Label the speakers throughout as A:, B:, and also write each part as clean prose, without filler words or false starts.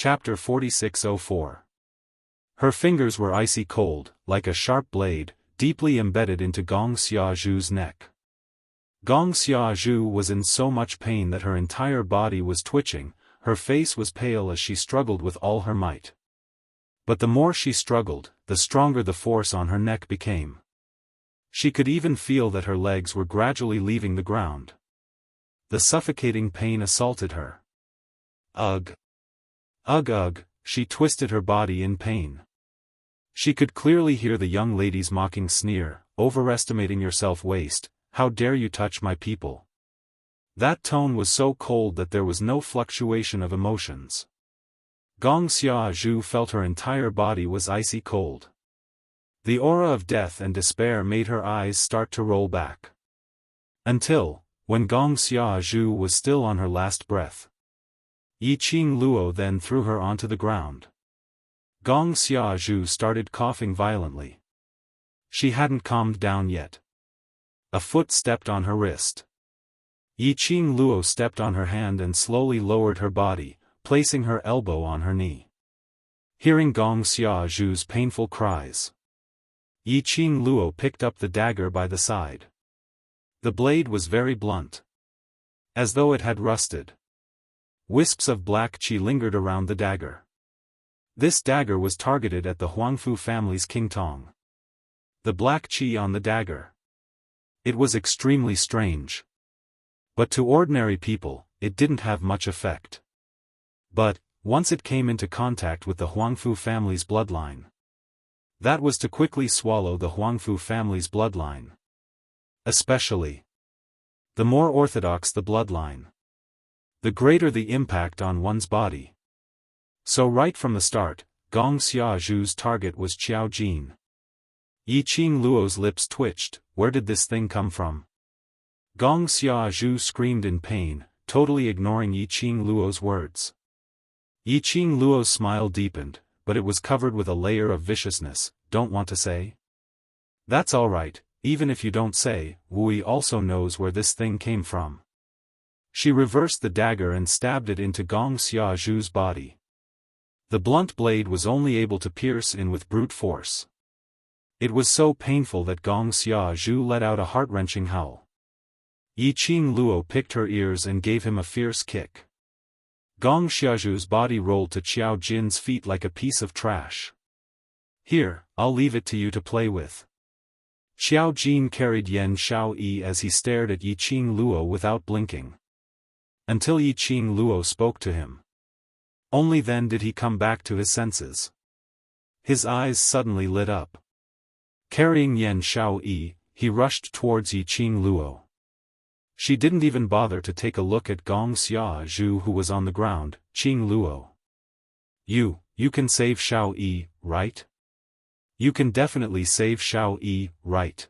A: Chapter 4604. Her fingers were icy cold, like a sharp blade, deeply embedded into Gong Xiaozhu's neck. Gong Xiaozhu was in so much pain that her entire body was twitching, her face was pale as she struggled with all her might. But the more she struggled, the stronger the force on her neck became. She could even feel that her legs were gradually leaving the ground. The suffocating pain assaulted her. Ugh! Ugh ugh, she twisted her body in pain. She could clearly hear the young lady's mocking sneer, overestimating yourself waste, how dare you touch my people. That tone was so cold that there was no fluctuation of emotions. Gong Xiaozhu felt her entire body was icy cold. The aura of death and despair made her eyes start to roll back. Until, when Gong Xiaozhu was still on her last breath. Yi Qing Luo then threw her onto the ground. Gong Xiaozhu started coughing violently. She hadn't calmed down yet. A foot stepped on her wrist. Yi Qing Luo stepped on her hand and slowly lowered her body, placing her elbow on her knee. Hearing Gong Xiaozhu's painful cries, Yi Qing Luo picked up the dagger by the side. The blade was very blunt, as though it had rusted. Wisps of black qi lingered around the dagger. This dagger was targeted at the Huangfu family's Qingtong. The black qi on the dagger. It was extremely strange. But to ordinary people, it didn't have much effect. But, once it came into contact with the Huangfu family's bloodline, that was to quickly swallow the Huangfu family's bloodline. Especially, the more orthodox the bloodline, the greater the impact on one's body. So right from the start, Gong Xiaozhu's target was Qiao Jin. Yi Qing Luo's lips twitched. Where did this thing come from? Gong Xiaozhu screamed in pain, totally ignoring Yi Qing Luo's words. Yi Qing Luo's smile deepened, but it was covered with a layer of viciousness. Don't want to say? That's all right, even if you don't say. Wu also knows where this thing came from. She reversed the dagger and stabbed it into Gong Xiaozhu's body. The blunt blade was only able to pierce in with brute force. It was so painful that Gong Xiaozhu let out a heart-wrenching howl. Yi Qing Luo picked her ears and gave him a fierce kick. Gong Xiaozhu's body rolled to Qiao Jin's feet like a piece of trash. Here, I'll leave it to you to play with. Qiao Jin carried Yan Xiaoyi as he stared at Yi Qing Luo without blinking. Until Yi Qing Luo spoke to him. Only then did he come back to his senses. His eyes suddenly lit up. Carrying Yan Xiaoyi, he rushed towards Yi Qing Luo. She didn't even bother to take a look at Gong Xiaozhu who was on the ground. Qing Luo. You can save Xiaoyi, right? You can definitely save Xiaoyi, right?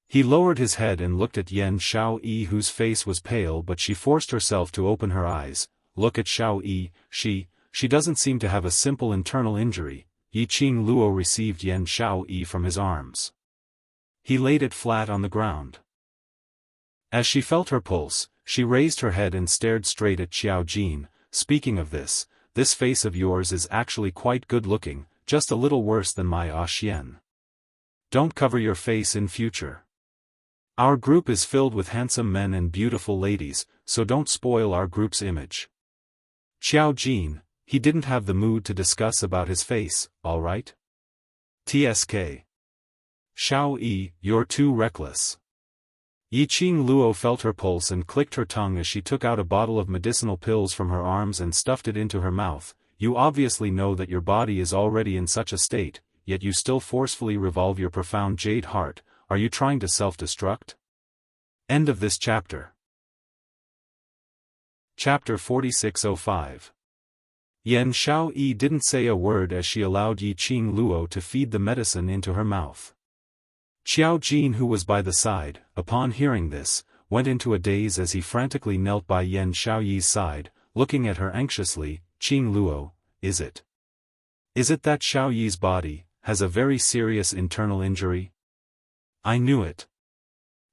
A: He lowered his head and looked at Yan Xiaoyi whose face was pale, but she forced herself to open her eyes. Look at Xiaoyi, she doesn't seem to have a simple internal injury. Yi Qing Luo received Yan Xiaoyi from his arms. He laid it flat on the ground. As she felt her pulse, she raised her head and stared straight at Qiao Jin. Speaking of this face of yours is actually quite good looking, just a little worse than my Xian. Don't cover your face in future. Our group is filled with handsome men and beautiful ladies, so don't spoil our group's image. Qiao Jin, he didn't have the mood to discuss about his face, alright? TSK. Xiaoyi, you're too reckless. Yi Qing Luo felt her pulse and clicked her tongue as she took out a bottle of medicinal pills from her arms and stuffed it into her mouth. You obviously know that your body is already in such a state, yet you still forcefully revolve your profound jade heart. Are you trying to self-destruct? End of this chapter. Chapter 4605. Yan Xiaoyi didn't say a word as she allowed Yi Qing Luo to feed the medicine into her mouth. Qiao Jin, who was by the side, upon hearing this, went into a daze as he frantically knelt by Yan Xiaoyi's side, looking at her anxiously. Qing Luo, is it that Xiaoyi's body has a very serious internal injury? I knew it.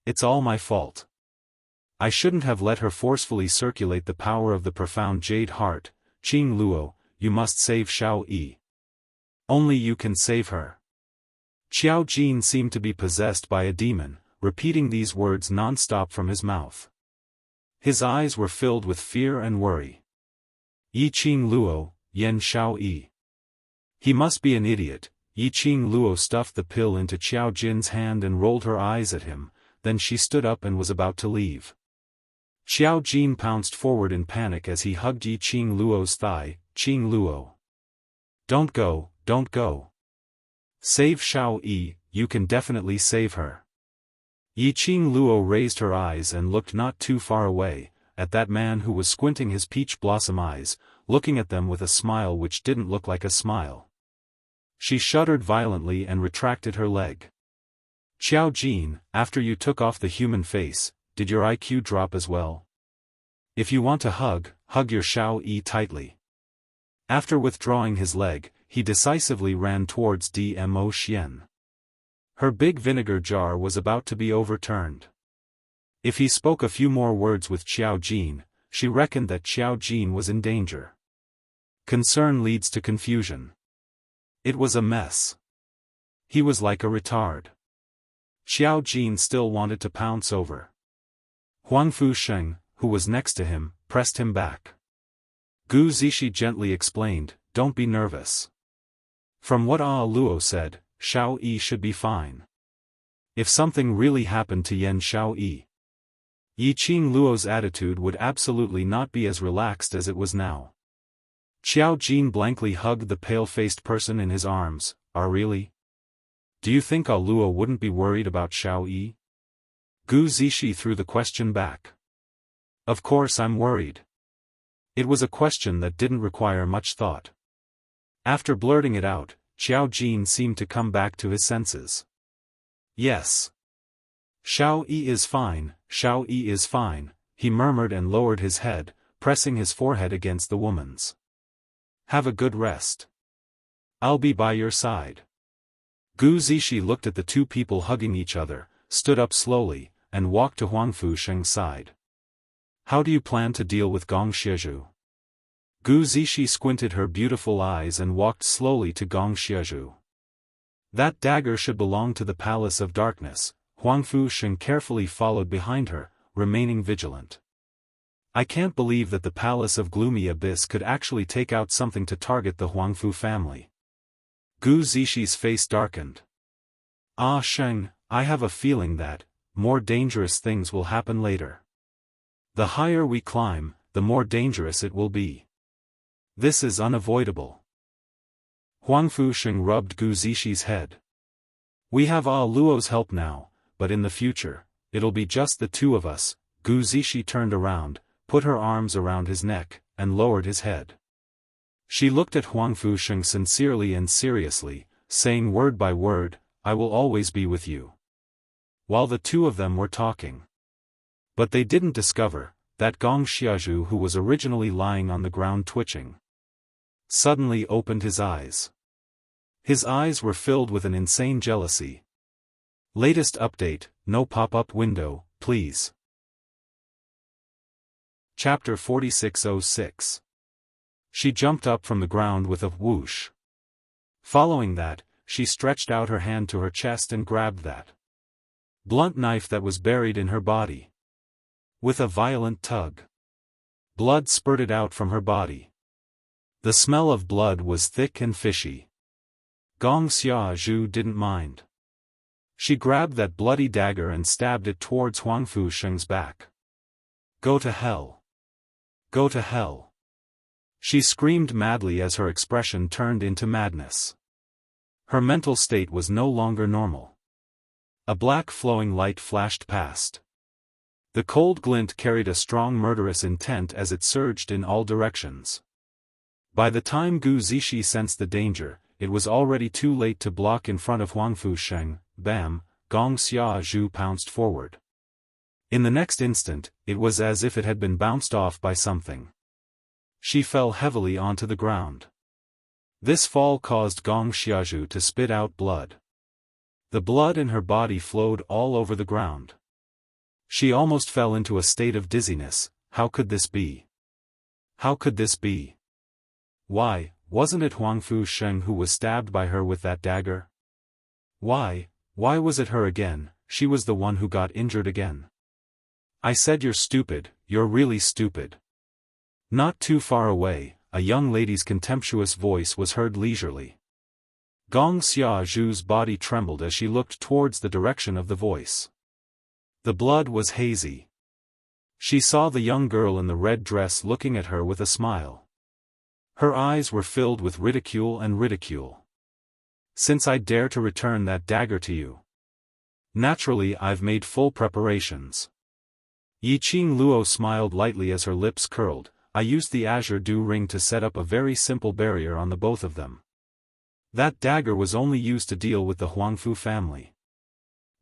A: It's all my fault. I shouldn't have let her forcefully circulate the power of the profound jade heart. Qing Luo, you must save Xiao Yi. Only you can save her. Xiao Jin seemed to be possessed by a demon, repeating these words non-stop from his mouth. His eyes were filled with fear and worry. Yi Qing Luo, Yan Xiao Yi. He must be an idiot. Yi Qing Luo stuffed the pill into Xiao Jin's hand and rolled her eyes at him, then she stood up and was about to leave. Xiao Jin pounced forward in panic as he hugged Yi Qing Luo's thigh. Qing Luo. Don't go, don't go. Save Xiao Yi, you can definitely save her. Yi Qing Luo raised her eyes and looked not too far away, at that man who was squinting his peach blossom eyes, looking at them with a smile which didn't look like a smile. She shuddered violently and retracted her leg. Xiao Jin, after you took off the human face, did your IQ drop as well? If you want to hug your Xiao Yi tightly. After withdrawing his leg, he decisively ran towards Dmo Xian. Her big vinegar jar was about to be overturned. If he spoke a few more words with Xiao Jin, she reckoned that Xiao Jin was in danger. Concern leads to confusion. It was a mess. He was like a retard. Xiao Jin still wanted to pounce over. Huang Fusheng, who was next to him, pressed him back. Gu Zishi gently explained, don't be nervous. From what Luo said, Xiao Yi should be fine. If something really happened to Yan Xiao Yi, Yi Qing Luo's attitude would absolutely not be as relaxed as it was now. Xiao Jin blankly hugged the pale-faced person in his arms. Really? Do you think Luo wouldn't be worried about Xiao Yi? Gu Zishi threw the question back. Of course I'm worried. It was a question that didn't require much thought. After blurting it out, Xiao Jin seemed to come back to his senses. Yes. Xiao Yi is fine, Xiao Yi is fine, he murmured and lowered his head, pressing his forehead against the woman's. Have a good rest. I'll be by your side. Gu Zishi looked at the two people hugging each other, stood up slowly, and walked to Huang Fusheng's side. How do you plan to deal with Gong Xiezhu? Gu Zishi squinted her beautiful eyes and walked slowly to Gong Xiezhu. That dagger should belong to the Palace of Darkness. Huang Fusheng carefully followed behind her, remaining vigilant. I can't believe that the Palace of Gloomy Abyss could actually take out something to target the Huangfu family. Gu Zishi's face darkened. Sheng, I have a feeling that more dangerous things will happen later. The higher we climb, the more dangerous it will be. This is unavoidable. Huang Fusheng rubbed Gu Zishi's head. We have Luo's help now, but in the future, it'll be just the two of us. Gu Zishi turned around, put her arms around his neck, and lowered his head. She looked at Huang Fusheng sincerely and seriously, saying word by word, I will always be with you. While the two of them were talking. But they didn't discover that Gong Xiezhu, who was originally lying on the ground twitching, suddenly opened his eyes. His eyes were filled with an insane jealousy. Latest update, no pop-up window, please. Chapter 4606. She jumped up from the ground with a whoosh. Following that, she stretched out her hand to her chest and grabbed that blunt knife that was buried in her body. With a violent tug, blood spurted out from her body. The smell of blood was thick and fishy. Gong Xiezhu didn't mind. She grabbed that bloody dagger and stabbed it towards Huang Fusheng's back. Go to hell. Go to hell. She screamed madly as her expression turned into madness. Her mental state was no longer normal. A black flowing light flashed past. The cold glint carried a strong murderous intent as it surged in all directions. By the time Gu Zishi sensed the danger, it was already too late to block in front of Huang Fusheng. Bam, Gong Xiezhu pounced forward. In the next instant, it was as if it had been bounced off by something. She fell heavily onto the ground. This fall caused Gong Xiezhu to spit out blood. The blood in her body flowed all over the ground. She almost fell into a state of dizziness. How could this be? How could this be? Why, wasn't it Huangfu Sheng who was stabbed by her with that dagger? Why was it her again? She was the one who got injured again. I said you're stupid, you're really stupid. Not too far away, a young lady's contemptuous voice was heard leisurely. Gong Xiaoju's body trembled as she looked towards the direction of the voice. The blood was hazy. She saw the young girl in the red dress looking at her with a smile. Her eyes were filled with ridicule and ridicule. Since I dare to return that dagger to you. Naturally I've made full preparations. Yiqing Luo smiled lightly as her lips curled. I used the azure dew ring to set up a very simple barrier on the both of them. That dagger was only used to deal with the Huangfu family.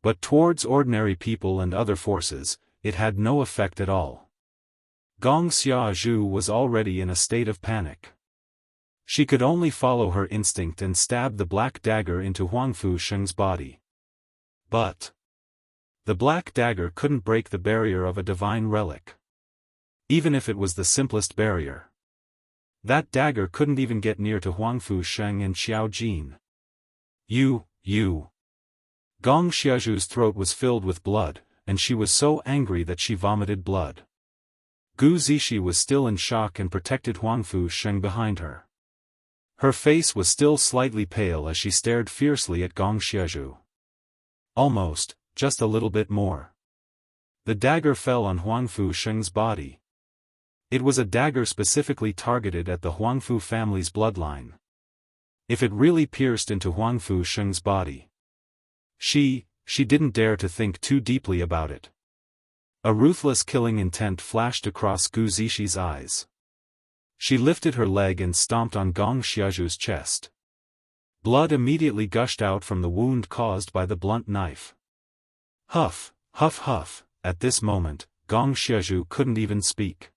A: But towards ordinary people and other forces, it had no effect at all. Gong Xiaoju was already in a state of panic. She could only follow her instinct and stab the black dagger into Huangfu Sheng's body. But the black dagger couldn't break the barrier of a divine relic. Even if it was the simplest barrier. That dagger couldn't even get near to Huangfu Sheng and Xiao Jin. You. Gong Xiaoju's throat was filled with blood, and she was so angry that she vomited blood. Gu Zixi was still in shock and protected Huangfu Sheng behind her. Her face was still slightly pale as she stared fiercely at Gong Xiaoju. Almost, just a little bit more. The dagger fell on Huangfu Sheng's body. It was a dagger specifically targeted at the Huangfu family's bloodline. If it really pierced into Huangfu Sheng's body. She didn't dare to think too deeply about it. A ruthless killing intent flashed across Gu Zixi's eyes. She lifted her leg and stomped on Gong Xiaoju's chest. Blood immediately gushed out from the wound caused by the blunt knife. Huff, huff huff, at this moment, Gong Xiaoju couldn't even speak.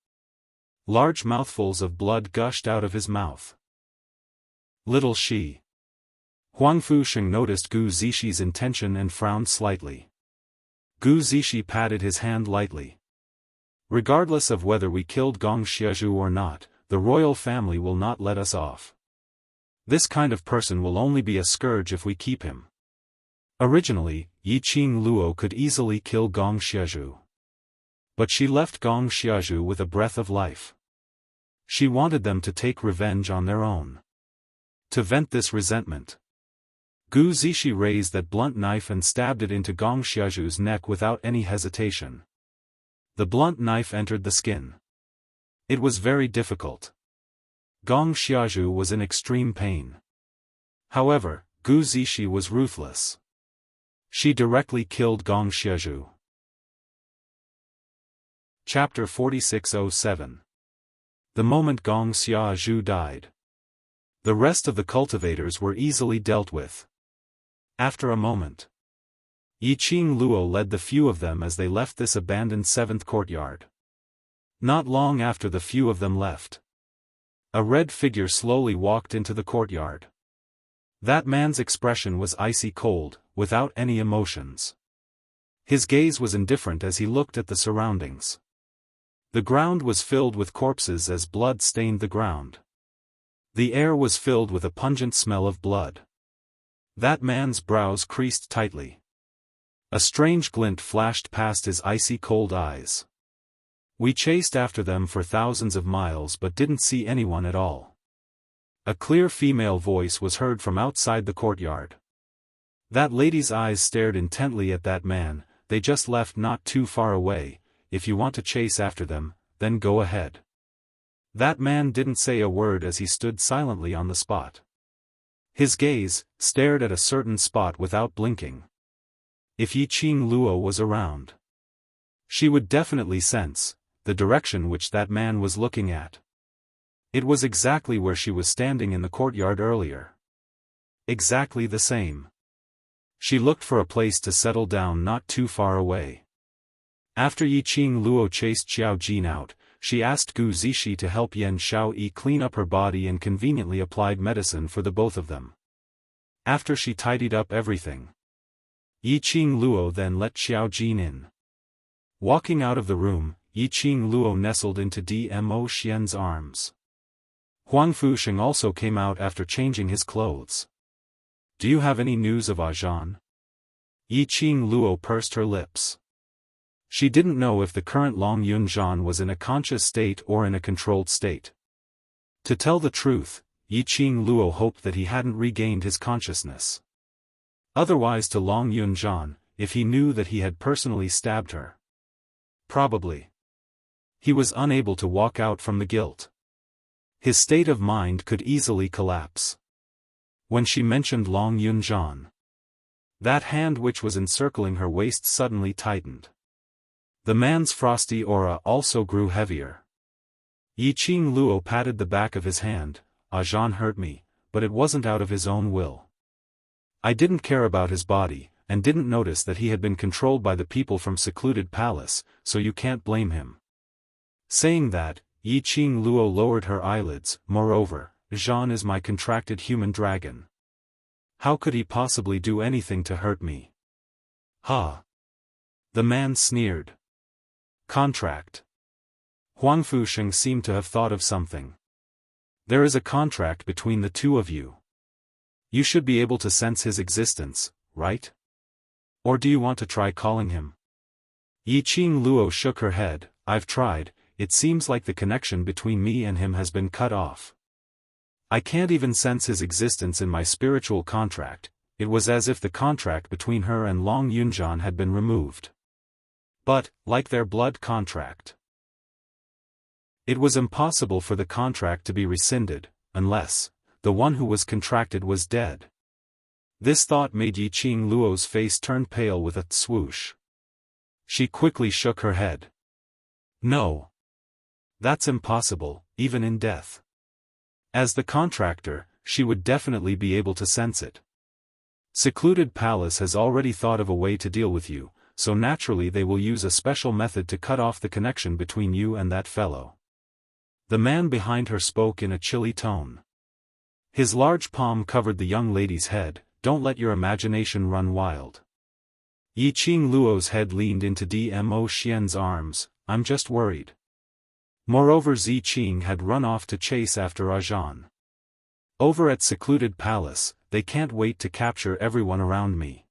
A: Large mouthfuls of blood gushed out of his mouth. Little she. Huangfu Sheng noticed Gu Zixi's intention and frowned slightly. Gu Zixi patted his hand lightly. Regardless of whether we killed Gong Xiaoju or not, the royal family will not let us off. This kind of person will only be a scourge if we keep him. Originally, Yiqing Luo could easily kill Gong Xiaoju. But she left Gong Xiaoju with a breath of life. She wanted them to take revenge on their own. To vent this resentment. Gu Zixi raised that blunt knife and stabbed it into Gong Xiaoju's neck without any hesitation. The blunt knife entered the skin. It was very difficult. Gong Xiaoju was in extreme pain. However, Gu Zixi was ruthless. She directly killed Gong Xiaoju. Chapter 4607. The moment Gong Xiaoju died. The rest of the cultivators were easily dealt with. After a moment, Yiqing Luo led the few of them as they left this abandoned seventh courtyard. Not long after the few of them left, a red figure slowly walked into the courtyard. That man's expression was icy cold, without any emotions. His gaze was indifferent as he looked at the surroundings. The ground was filled with corpses as blood stained the ground. The air was filled with a pungent smell of blood. That man's brows creased tightly. A strange glint flashed past his icy cold eyes. We chased after them for thousands of miles but didn't see anyone at all. A clear female voice was heard from outside the courtyard. That lady's eyes stared intently at that man. They just left not too far away. If you want to chase after them, then go ahead. That man didn't say a word as he stood silently on the spot. His gaze stared at a certain spot without blinking. If Yiqing Luo was around, she would definitely sense the direction which that man was looking at. It was exactly where she was standing in the courtyard earlier. Exactly the same. She looked for a place to settle down not too far away. After Yiqing Luo chased Xiao Jin out, she asked Gu Zixi to help Yan Xiaoyi clean up her body and conveniently applied medicine for the both of them. After she tidied up everything, Yiqing Luo then let Xiao Jin in. Walking out of the room, Yiqing Luo nestled into Dmo Xian's arms. Huang Fusheng also came out after changing his clothes. Do you have any news of Ajan? Yi Qing Luo pursed her lips. She didn't know if the current Long Yunzhan was in a conscious state or in a controlled state. To tell the truth, Yi Qing Luo hoped that he hadn't regained his consciousness. Otherwise to Long Yunzhan, if he knew that he had personally stabbed her. Probably. He was unable to walk out from the guilt. His state of mind could easily collapse. When she mentioned Long Yunzhan, that hand which was encircling her waist suddenly tightened. The man's frosty aura also grew heavier. Yi Qing Luo patted the back of his hand. Ajan hurt me, but it wasn't out of his own will. I didn't care about his body, and didn't notice that he had been controlled by the people from Secluded Palace, so you can't blame him. Saying that, Yi Qing Luo lowered her eyelids. Moreover, Ajan is my contracted human dragon. How could he possibly do anything to hurt me? Ha! The man sneered. Contract. Huang Fusheng seemed to have thought of something. There is a contract between the two of you. You should be able to sense his existence, right? Or do you want to try calling him? Yi Qing Luo shook her head. I've tried, it seems like the connection between me and him has been cut off. I can't even sense his existence in my spiritual contract. It was as if the contract between her and Long Yunzhan had been removed. But, like their blood contract, it was impossible for the contract to be rescinded, unless the one who was contracted was dead. This thought made Yi Qing Luo's face turn pale with a swoosh. She quickly shook her head. No. That's impossible, even in death. As the contractor, she would definitely be able to sense it. Secluded Palace has already thought of a way to deal with you, so naturally they will use a special method to cut off the connection between you and that fellow. The man behind her spoke in a chilly tone. His large palm covered the young lady's head. Don't let your imagination run wild. Yi Qing Luo's head leaned into Dmo Xian's arms. I'm just worried. Moreover, Zi Qing had run off to chase after Ajan. Over at Secluded Palace, they can't wait to capture everyone around me.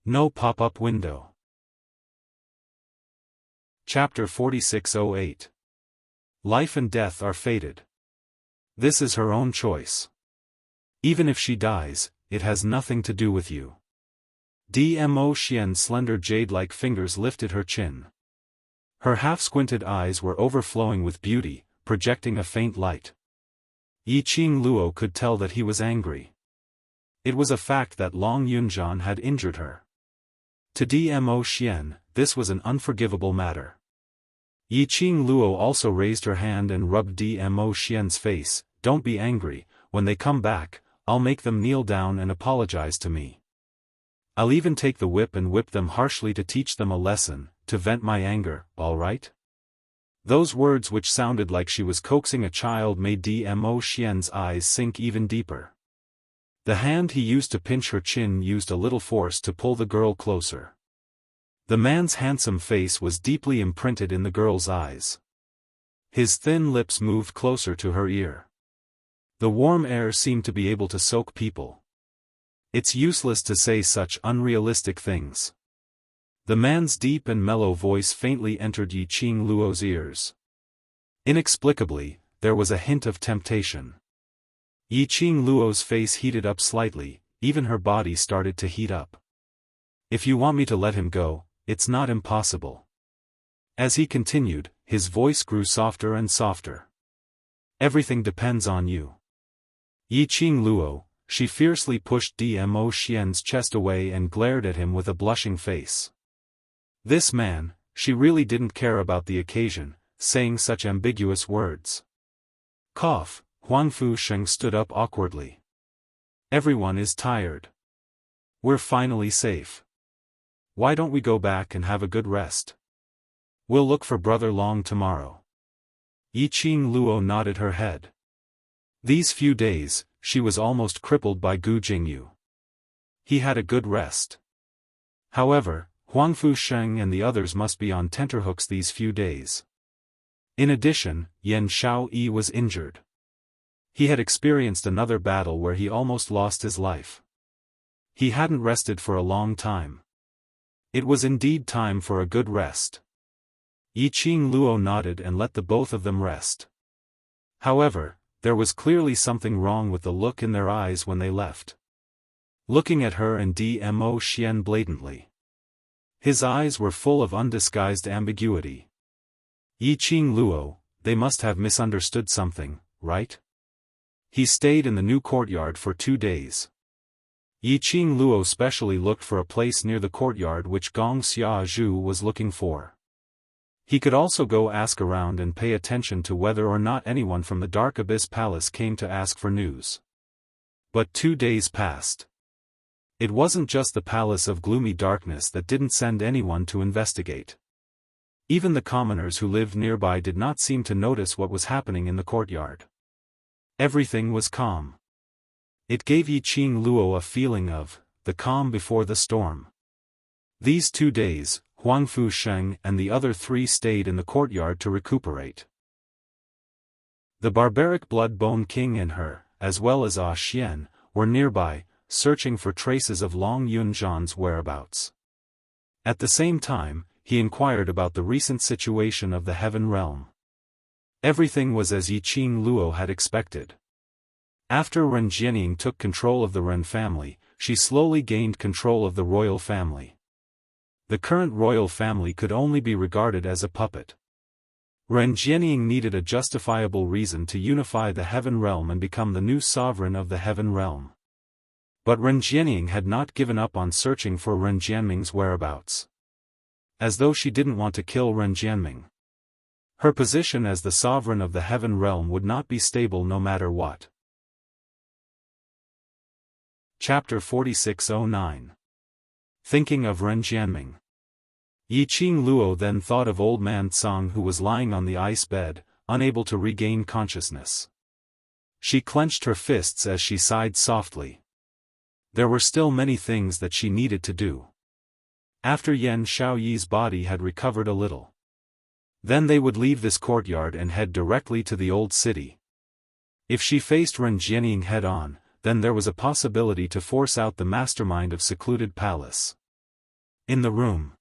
A: No pop-up window. Chapter 4608. Life and death are fated. This is her own choice. Even if she dies, it has nothing to do with you. Dmo Xian's slender jade-like fingers lifted her chin. Her half-squinted eyes were overflowing with beauty, projecting a faint light. Yi Qing Luo could tell that he was angry. It was a fact that Long Yunzhan had injured her. To Dmo Xian, this was an unforgivable matter. Yi Qing Luo also raised her hand and rubbed Dmo Xian's face. Don't be angry, when they come back, I'll make them kneel down and apologize to me. I'll even take the whip and whip them harshly to teach them a lesson, to vent my anger, all right? Those words, which sounded like she was coaxing a child, made Dmo Xian's eyes sink even deeper. The hand he used to pinch her chin used a little force to pull the girl closer. The man's handsome face was deeply imprinted in the girl's eyes. His thin lips moved closer to her ear. The warm air seemed to be able to soak people. It's useless to say such unrealistic things. The man's deep and mellow voice faintly entered Yi Qing Luo's ears. Inexplicably, there was a hint of temptation. Yi Qing Luo's face heated up slightly, even her body started to heat up. If you want me to let him go, it's not impossible. As he continued, his voice grew softer and softer. Everything depends on you. Yi Qing Luo, she fiercely pushed Dmo Xian's chest away and glared at him with a blushing face. This man, she really didn't care about the occasion, saying such ambiguous words. Cough, Huang Fusheng stood up awkwardly. Everyone is tired. We're finally safe. Why don't we go back and have a good rest? We'll look for Brother Long tomorrow. Yi Qing Luo nodded her head. These few days, she was almost crippled by Gu Jingyu. He had a good rest. However, Huang Fusheng and the others must be on tenterhooks these few days. In addition, Yan Xiaoyi was injured. He had experienced another battle where he almost lost his life. He hadn't rested for a long time. It was indeed time for a good rest. Yiqing Luo nodded and let the both of them rest. However, there was clearly something wrong with the look in their eyes when they left. Looking at her and Dmo Xian blatantly. His eyes were full of undisguised ambiguity. Yiqing Luo, they must have misunderstood something, right? He stayed in the new courtyard for 2 days. Yiqing Luo specially looked for a place near the courtyard which Gong Xiazhu was looking for. He could also go ask around and pay attention to whether or not anyone from the Dark Abyss Palace came to ask for news. But 2 days passed. It wasn't just the Palace of Gloomy Darkness that didn't send anyone to investigate. Even the commoners who lived nearby did not seem to notice what was happening in the courtyard. Everything was calm. It gave Yiqing Luo a feeling of the calm before the storm. These 2 days, Huangfu Sheng and the other 3 stayed in the courtyard to recuperate. The barbaric Blood-Bone King and her, as well as Ah Xian, were nearby, searching for traces of Long Yunzhan's whereabouts. At the same time, he inquired about the recent situation of the Heaven Realm. Everything was as Yiqing Luo had expected. After Ren Jianying took control of the Ren family, she slowly gained control of the royal family. The current royal family could only be regarded as a puppet. Ren Jianying needed a justifiable reason to unify the Heaven Realm and become the new sovereign of the Heaven Realm. But Ren Jianying had not given up on searching for Ren Jianming's whereabouts. As though she didn't want to kill Ren Jianming. Her position as the sovereign of the Heaven Realm would not be stable no matter what. Chapter 4609. Thinking of Ren Jianming. Yiqing Luo then thought of old man Tsang who was lying on the ice bed, unable to regain consciousness. She clenched her fists as she sighed softly. There were still many things that she needed to do. After Yan Xiaoyi's body had recovered a little. Then they would leave this courtyard and head directly to the old city. If she faced Ren Jianying head-on, then there was a possibility to force out the mastermind of Secluded Palace. In the room.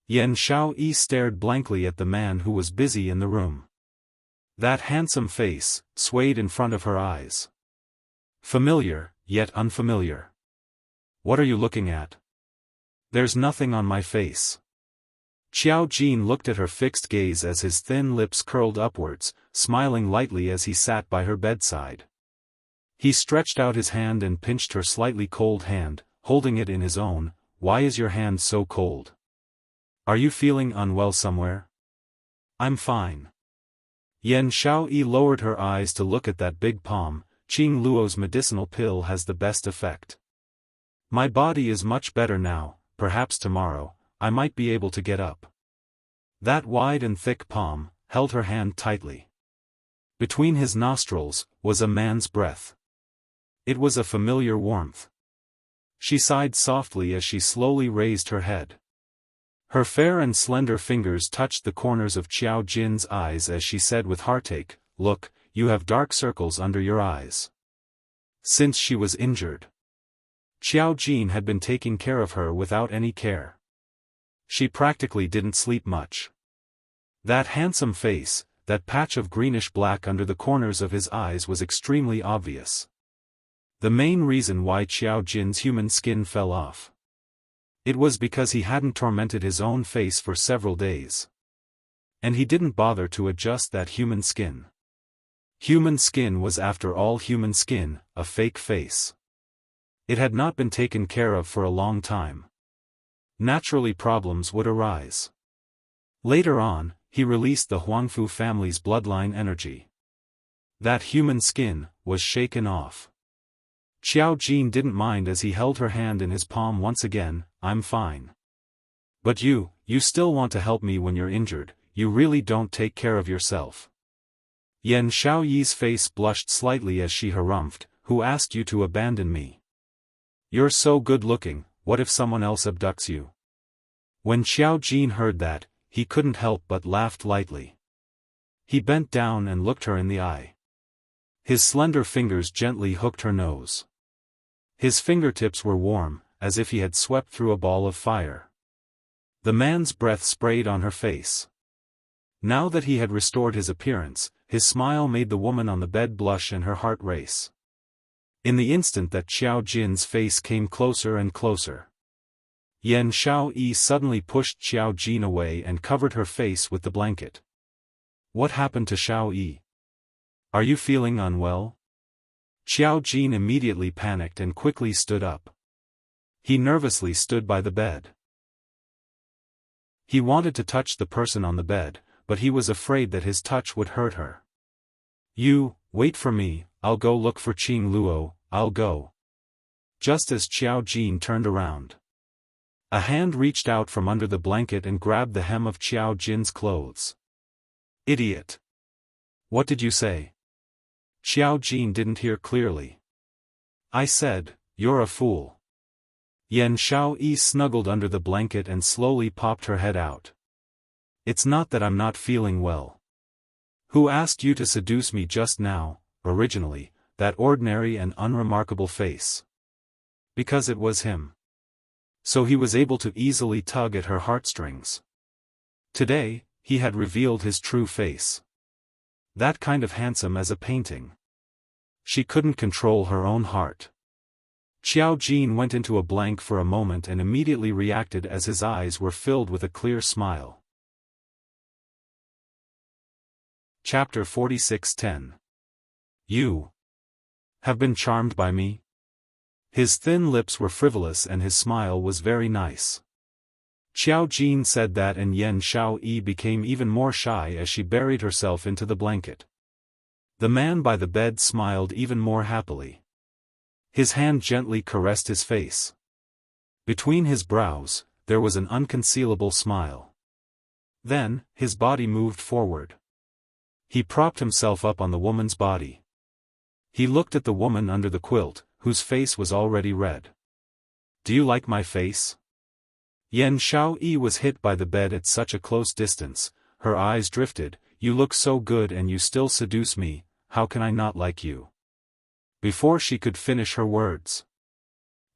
A: Yan Xiaoyi stared blankly at the man who was busy in the room. That handsome face swayed in front of her eyes. Familiar, yet unfamiliar. What are you looking at? There's nothing on my face. Qiao Jin looked at her fixed gaze as his thin lips curled upwards, smiling lightly as he sat by her bedside. He stretched out his hand and pinched her slightly cold hand, holding it in his own. Why is your hand so cold? Are you feeling unwell somewhere? I'm fine. Yan Xiaoyi lowered her eyes to look at that big palm. Qing Luo's medicinal pill has the best effect. My body is much better now, perhaps tomorrow, I might be able to get up. That wide and thick palm held her hand tightly. Between his nostrils was a man's breath. It was a familiar warmth. She sighed softly as she slowly raised her head. Her fair and slender fingers touched the corners of Qiao Jin's eyes as she said with heartache, "Look, you have dark circles under your eyes." Since she was injured, Qiao Jin had been taking care of her without any care. She practically didn't sleep much. That handsome face, that patch of greenish-black under the corners of his eyes was extremely obvious. The main reason why Qiao Jin's human skin fell off. It was because he hadn't tormented his own face for several days. And he didn't bother to adjust that human skin. Human skin was after all human skin, a fake face. It had not been taken care of for a long time. Naturally problems would arise. Later on, he released the Huangfu family's bloodline energy. That human skin was shaken off. Qiao Jin didn't mind as he held her hand in his palm once again. I'm fine. But you still want to help me when you're injured, you really don't take care of yourself. Yan Xiaoyi's face blushed slightly as she harumphed, who asked you to abandon me? You're so good looking, what if someone else abducts you? When Qiao Jin heard that, he couldn't help but laughed lightly. He bent down and looked her in the eye. His slender fingers gently hooked her nose. His fingertips were warm, as if he had swept through a ball of fire. The man's breath sprayed on her face. Now that he had restored his appearance, his smile made the woman on the bed blush and her heart race. In the instant that Xiao Jin's face came closer and closer, Yan Xiaoyi suddenly pushed Xiao Jin away and covered her face with the blanket. What happened to Xiaoyi? Are you feeling unwell? Xiao Jin immediately panicked and quickly stood up. He nervously stood by the bed. He wanted to touch the person on the bed, but he was afraid that his touch would hurt her. You, wait for me, I'll go look for Qing Luo, I'll go. Just as Xiao Jin turned around, a hand reached out from under the blanket and grabbed the hem of Xiao Jin's clothes. Idiot! What did you say? Xiao Jin didn't hear clearly. I said, you're a fool. Yan Xiaoyi snuggled under the blanket and slowly popped her head out. It's not that I'm not feeling well. Who asked you to seduce me just now, originally, that ordinary and unremarkable face? Because it was him. So he was able to easily tug at her heartstrings. Today, he had revealed his true face. That kind of handsome as a painting. She couldn't control her own heart. Xiao Jin went into a blank for a moment and immediately reacted as his eyes were filled with a clear smile. Chapter 46:10. You have been charmed by me? His thin lips were frivolous and his smile was very nice. Xiao Jin said that and Yan Xiaoyi became even more shy as she buried herself into the blanket. The man by the bed smiled even more happily. His hand gently caressed his face. Between his brows, there was an unconcealable smile. Then, his body moved forward. He propped himself up on the woman's body. He looked at the woman under the quilt, whose face was already red. Do you like my face? Yan Xiaoyi was hit by the bed at such a close distance, her eyes drifted. You look so good and you still seduce me, how can I not like you? Before she could finish her words,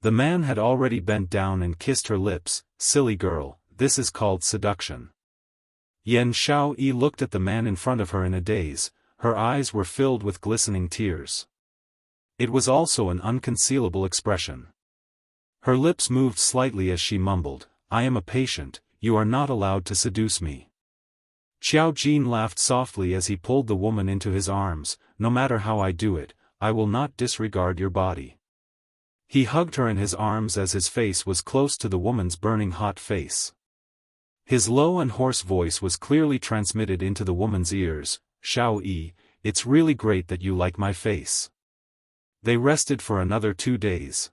A: the man had already bent down and kissed her lips. Silly girl, this is called seduction. Yan Xiaoyi looked at the man in front of her in a daze, her eyes were filled with glistening tears. It was also an unconcealable expression. Her lips moved slightly as she mumbled, I am a patient, you are not allowed to seduce me. Xiao Jin laughed softly as he pulled the woman into his arms, no matter how I do it, I will not disregard your body. He hugged her in his arms as his face was close to the woman's burning hot face. His low and hoarse voice was clearly transmitted into the woman's ears, Xiaoyi, it's really great that you like my face. They rested for another 2 days.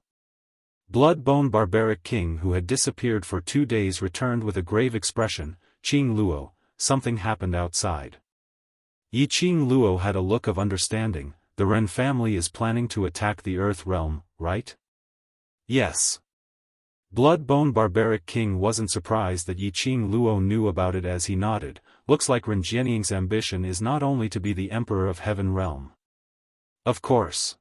A: Blood-bone barbaric king who had disappeared for 2 days returned with a grave expression, Qing Luo, something happened outside. Yi Qing Luo had a look of understanding, the Ren family is planning to attack the Earth realm, right? Yes. Blood-bone barbaric king wasn't surprised that Yi Qing Luo knew about it as he nodded, looks like Ren Jianying's ambition is not only to be the emperor of Heaven Realm. Of course.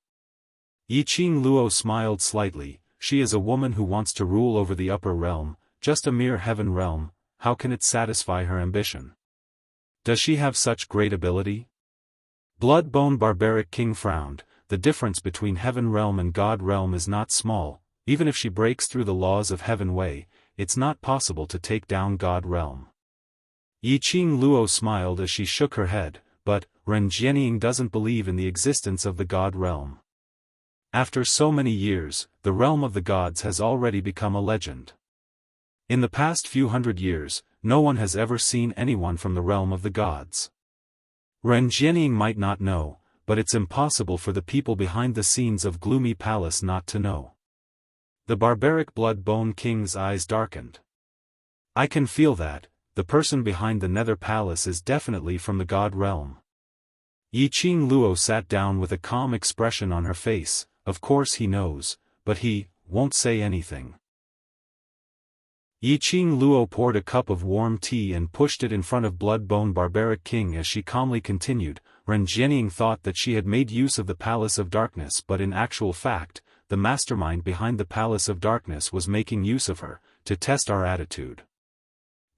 A: Yi Qing Luo smiled slightly, she is a woman who wants to rule over the upper realm, just a mere Heaven Realm, how can it satisfy her ambition? Does she have such great ability? Blood-bone barbaric king frowned, the difference between Heaven Realm and God Realm is not small, even if she breaks through the laws of Heaven Way, it's not possible to take down God Realm. Yi Qing Luo smiled as she shook her head, but, Ren Jianying doesn't believe in the existence of the God Realm. After so many years, the realm of the gods has already become a legend. In the past few hundred years, no one has ever seen anyone from the realm of the gods. Ren Jianying might not know, but it's impossible for the people behind the scenes of Gloomy Palace not to know. The barbaric blood-bone king's eyes darkened. I can feel that, the person behind the Nether Palace is definitely from the God Realm. Yi Qing Luo sat down with a calm expression on her face, of course he knows, but he won't say anything. Yi Qing Luo poured a cup of warm tea and pushed it in front of blood-bone barbaric king as she calmly continued, Ren Jianying thought that she had made use of the Palace of Darkness, but in actual fact, the mastermind behind the Palace of Darkness was making use of her, to test our attitude.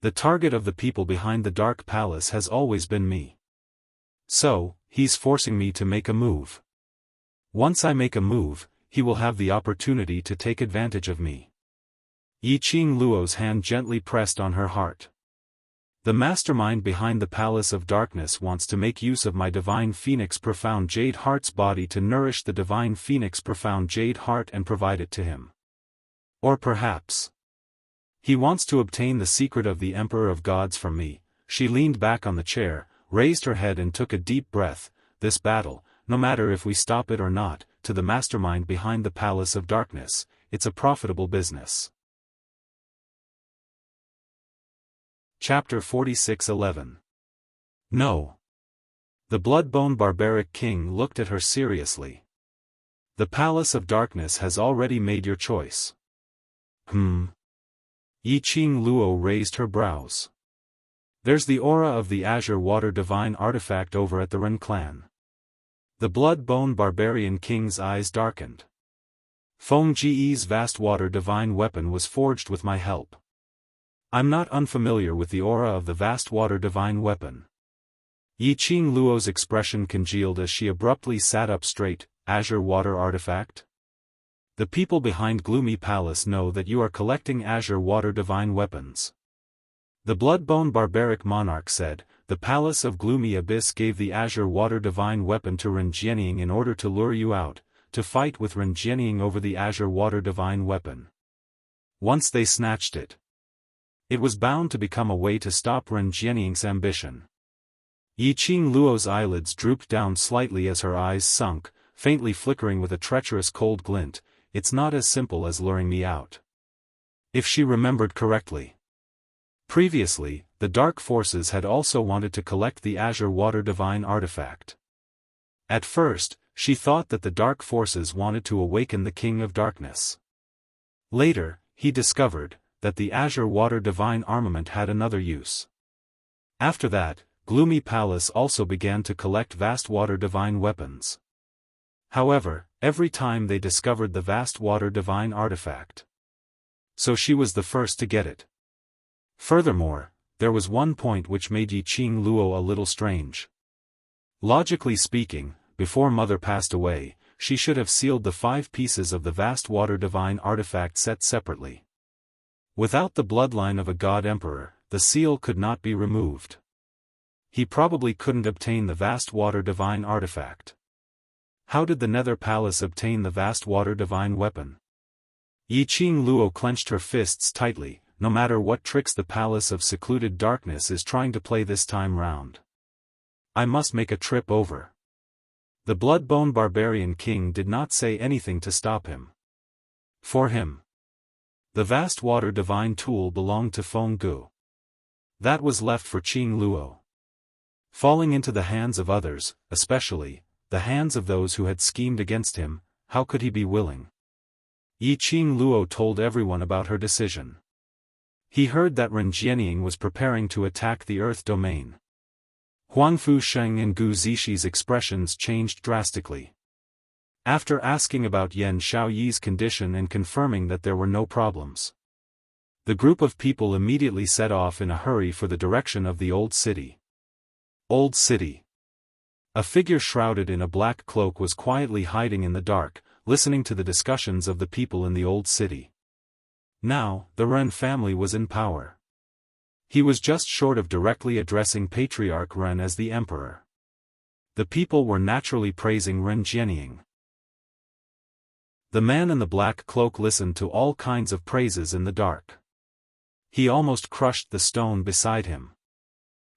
A: The target of the people behind the Dark Palace has always been me. So, he's forcing me to make a move. Once I make a move, he will have the opportunity to take advantage of me. Yiqing Luo's hand gently pressed on her heart. The mastermind behind the Palace of Darkness wants to make use of my Divine Phoenix Profound Jade Heart's body to nourish the Divine Phoenix Profound Jade Heart and provide it to him. Or perhaps he wants to obtain the secret of the Emperor of Gods from me. She leaned back on the chair, raised her head and took a deep breath. This battle, no matter if we stop it or not, to the mastermind behind the Palace of Darkness, it's a profitable business. Chapter 46:11. No. The Bloodbone Barbaric King looked at her seriously. The Palace of Darkness has already made your choice. Yiqing Luo raised her brows. There's the aura of the Azure Water Divine Artifact over at the Ren clan. The Bloodbone Barbarian King's eyes darkened. Feng Ji's vast water divine weapon was forged with my help. I'm not unfamiliar with the aura of the vast water divine weapon. Yiqing Luo's expression congealed as she abruptly sat up straight. Azure Water Artifact? The people behind Gloomy Palace know that you are collecting Azure Water divine weapons. The Bloodbone Barbaric Monarch said, the Palace of Gloomy Abyss gave the Azure Water divine weapon to Ren Jianying in order to lure you out, to fight with Ren Jianying over the Azure Water divine weapon. Once they snatched it, it was bound to become a way to stop Ren Jianying's ambition. Yiqing Luo's eyelids drooped down slightly as her eyes sunk, faintly flickering with a treacherous cold glint. It's not as simple as luring me out. If she remembered correctly. Previously, the Dark Forces had also wanted to collect the Azure Water Divine Artifact. At first, she thought that the Dark Forces wanted to awaken the King of Darkness. Later, he discovered that the Azure Water Divine Armament had another use. After that, Gloomy Palace also began to collect vast water divine weapons. However, every time they discovered the vast water divine artifact. So she was the first to get it. Furthermore, there was one point which made Yiqing Luo a little strange. Logically speaking, before Mother passed away, she should have sealed the 5 pieces of the vast water divine artifact set separately. Without the bloodline of a god emperor, the seal could not be removed. He probably couldn't obtain the vast water divine artifact. How did the Nether Palace obtain the vast water divine weapon? Yiqing Luo clenched her fists tightly. No matter what tricks the Palace of Secluded Darkness is trying to play this time round, I must make a trip over. The Bloodbone Barbarian King did not say anything to stop him. For him, the vast water divine tool belonged to Feng Gu. That was left for Qing Luo. Falling into the hands of others, especially the hands of those who had schemed against him, how could he be willing? Yiqing Luo told everyone about her decision. He heard that Ren Jianying was preparing to attack the Earth domain. Huangfu Sheng and Gu Zixi expressions changed drastically. After asking about Yan Xiaoyi's condition and confirming that there were no problems, the group of people immediately set off in a hurry for the direction of the Old City. Old City. A figure shrouded in a black cloak was quietly hiding in the dark, listening to the discussions of the people in the Old City. Now, the Ren family was in power. He was just short of directly addressing Patriarch Ren as the Emperor. The people were naturally praising Ren Jianying. The man in the black cloak listened to all kinds of praises in the dark. He almost crushed the stone beside him.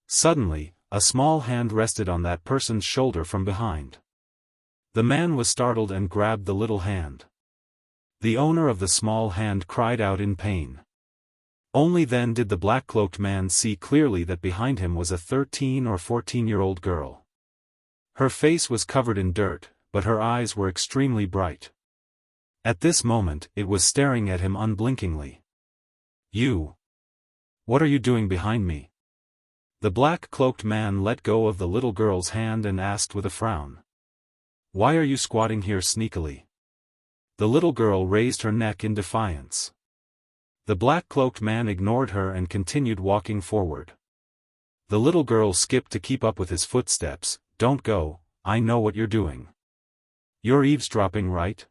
A: Suddenly, a small hand rested on that person's shoulder from behind. The man was startled and grabbed the little hand. The owner of the small hand cried out in pain. Only then did the black-cloaked man see clearly that behind him was a 13 or 14-year-old girl. Her face was covered in dirt, but her eyes were extremely bright. At this moment, it was staring at him unblinkingly. "You! What are you doing behind me?" The black-cloaked man let go of the little girl's hand and asked with a frown. Why are you squatting here sneakily? The little girl raised her neck in defiance. The black-cloaked man ignored her and continued walking forward. The little girl skipped to keep up with his footsteps. Don't go, I know what you're doing. You're eavesdropping, right?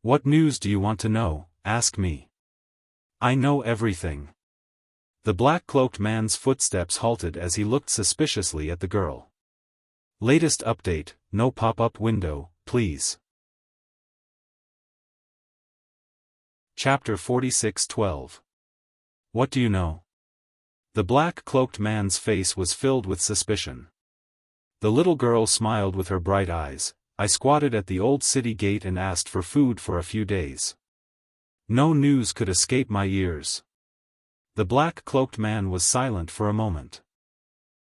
A: What news do you want to know? Ask me. I know everything. The black-cloaked man's footsteps halted as he looked suspiciously at the girl. Latest update, no pop-up window, please. Chapter 46:12. What do you know? The black-cloaked man's face was filled with suspicion. The little girl smiled with her bright eyes. I squatted at the old city gate and asked for food for a few days. No news could escape my ears. The black-cloaked man was silent for a moment.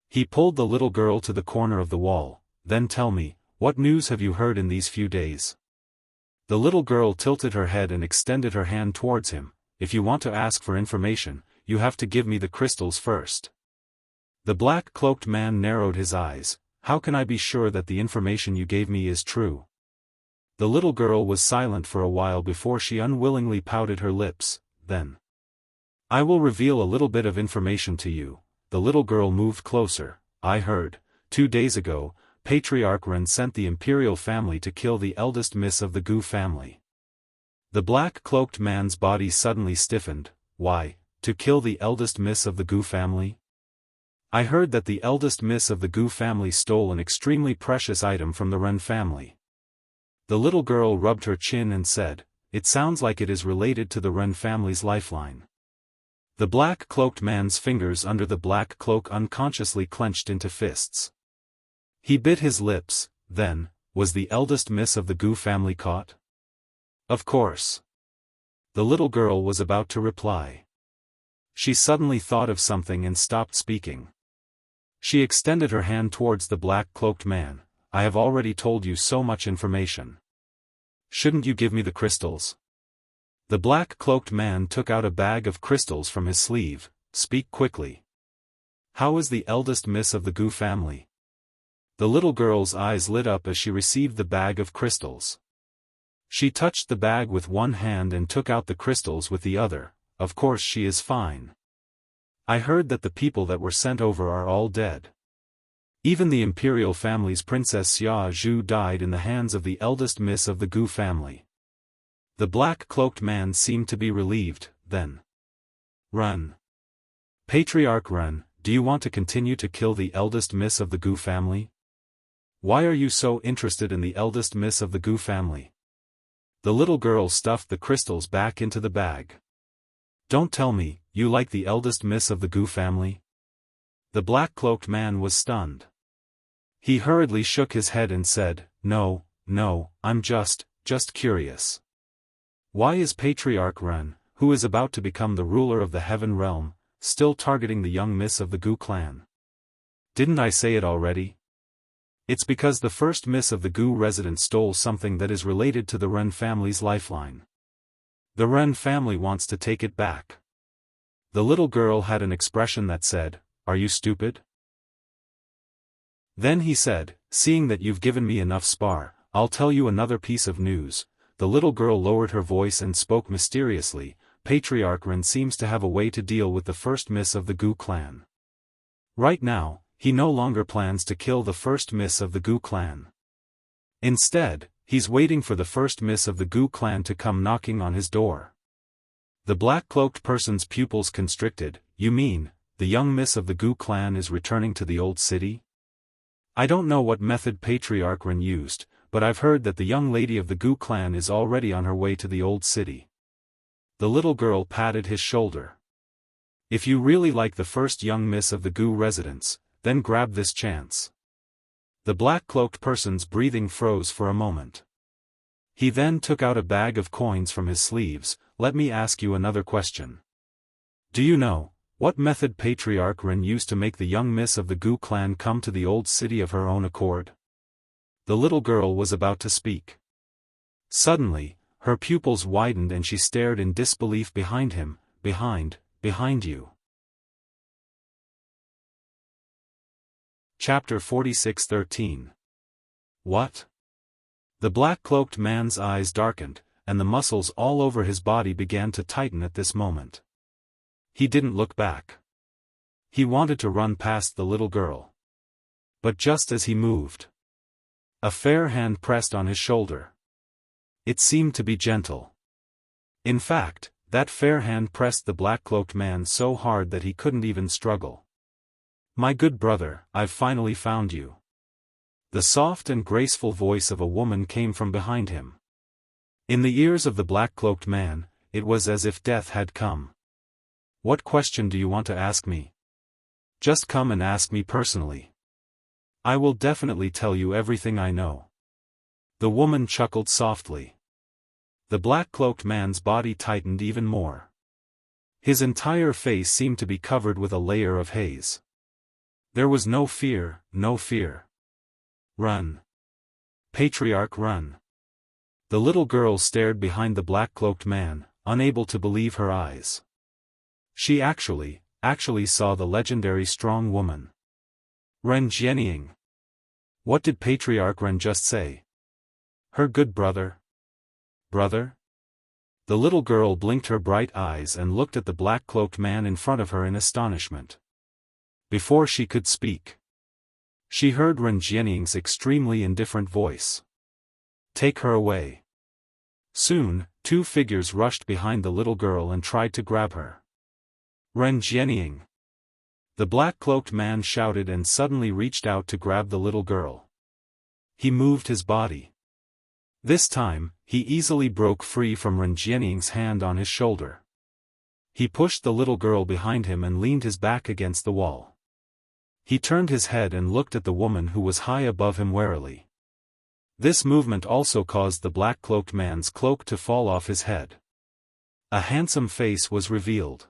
A: He pulled the little girl to the corner of the wall. Then tell me, what news have you heard in these few days? The little girl tilted her head and extended her hand towards him. If you want to ask for information, you have to give me the crystals first. The black-cloaked man narrowed his eyes. How can I be sure that the information you gave me is true? The little girl was silent for a while before she unwillingly pouted her lips, then. I will reveal a little bit of information to you. The little girl moved closer. I heard, 2 days ago, Patriarch Ren sent the imperial family to kill the eldest miss of the Gu family. The black-cloaked man's body suddenly stiffened. Why, to kill the eldest miss of the Gu family? I heard that the eldest miss of the Gu family stole an extremely precious item from the Ren family. The little girl rubbed her chin and said, it sounds like it is related to the Ren family's lifeline. The black-cloaked man's fingers under the black cloak unconsciously clenched into fists. He bit his lips. Then, was the eldest miss of the Gu family caught? Of course. The little girl was about to reply. She suddenly thought of something and stopped speaking. She extended her hand towards the black-cloaked man. I have already told you so much information. Shouldn't you give me the crystals? The black-cloaked man took out a bag of crystals from his sleeve. Speak quickly. How is the eldest miss of the Gu family? The little girl's eyes lit up as she received the bag of crystals. She touched the bag with one hand and took out the crystals with the other. Of course she is fine. I heard that the people that were sent over are all dead. Even the imperial family's Princess Xia Zhu died in the hands of the eldest miss of the Gu family. The black-cloaked man seemed to be relieved. Then. Run. Patriarch Ren, do you want to continue to kill the eldest miss of the Gu family? Why are you so interested in the eldest miss of the Gu family? The little girl stuffed the crystals back into the bag. Don't tell me, you like the eldest miss of the Gu family? The black-cloaked man was stunned. He hurriedly shook his head and said, No, I'm just curious. Why is Patriarch Ren, who is about to become the ruler of the Heaven Realm, still targeting the young miss of the Gu clan? Didn't I say it already? It's because the first miss of the Gu resident stole something that is related to the Ren family's lifeline. The Ren family wants to take it back. The little girl had an expression that said, Are you stupid? Then he said, Seeing that you've given me enough spar, I'll tell you another piece of news. The little girl lowered her voice and spoke mysteriously. Patriarch Ren seems to have a way to deal with the first miss of the Gu clan. Right now, he no longer plans to kill the first miss of the Gu clan. Instead, he's waiting for the first miss of the Gu clan to come knocking on his door. The black-cloaked person's pupils constricted. You mean, the young miss of the Gu clan is returning to the old city? I don't know what method Patriarch Ren used, but I've heard that the young lady of the Gu clan is already on her way to the old city. The little girl patted his shoulder. If you really like the first young miss of the Gu residents, then grab this chance. The black-cloaked person's breathing froze for a moment. He then took out a bag of coins from his sleeves. Let me ask you another question. Do you know what method Patriarch Ren used to make the young miss of the Gu clan come to the old city of her own accord? The little girl was about to speak. Suddenly, her pupils widened and she stared in disbelief behind him. Behind you. Chapter 46:13. What? The black-cloaked man's eyes darkened, and the muscles all over his body began to tighten at this moment. He didn't look back. He wanted to run past the little girl. But just as he moved, a fair hand pressed on his shoulder. It seemed to be gentle. In fact, that fair hand pressed the black-cloaked man so hard that he couldn't even struggle. "My good brother, I've finally found you." The soft and graceful voice of a woman came from behind him. In the ears of the black-cloaked man, it was as if death had come. "What question do you want to ask me? Just come and ask me personally. I will definitely tell you everything I know." The woman chuckled softly. The black-cloaked man's body tightened even more. His entire face seemed to be covered with a layer of haze. There was no fear, no fear. "Run. Patriarch, run." The little girl stared behind the black-cloaked man, unable to believe her eyes. She actually saw the legendary strong woman. Ren Jianying. What did Patriarch Ren just say? Her good brother? Brother? The little girl blinked her bright eyes and looked at the black-cloaked man in front of her in astonishment. Before she could speak, she heard Ren Jianying's extremely indifferent voice. "Take her away." Soon, two figures rushed behind the little girl and tried to grab her. "Ren Jianying!" The black-cloaked man shouted and suddenly reached out to grab the little girl. He moved his body. This time, he easily broke free from Ren Jianying's hand on his shoulder. He pushed the little girl behind him and leaned his back against the wall. He turned his head and looked at the woman who was high above him warily. This movement also caused the black-cloaked man's cloak to fall off his head. A handsome face was revealed.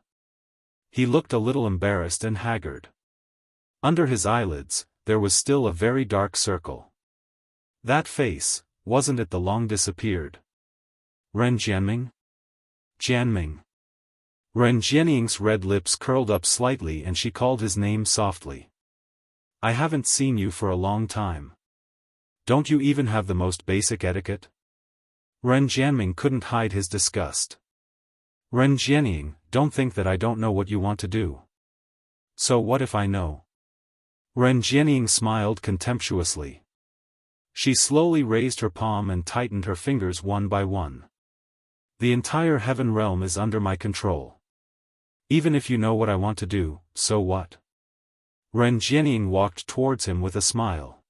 A: He looked a little embarrassed and haggard. Under his eyelids, there was still a very dark circle. That face, wasn't it the long disappeared Ren Jianming? Jianming. Ren Jianying's red lips curled up slightly and she called his name softly. "I haven't seen you for a long time. Don't you even have the most basic etiquette?" Ren Jianming couldn't hide his disgust. "Ren Jianying, don't think that I don't know what you want to do." "So what if I know?" Ren Jianying smiled contemptuously. She slowly raised her palm and tightened her fingers one by one. "The entire heaven realm is under my control. Even if you know what I want to do, so what?" Ren Jianying walked towards him with a smile.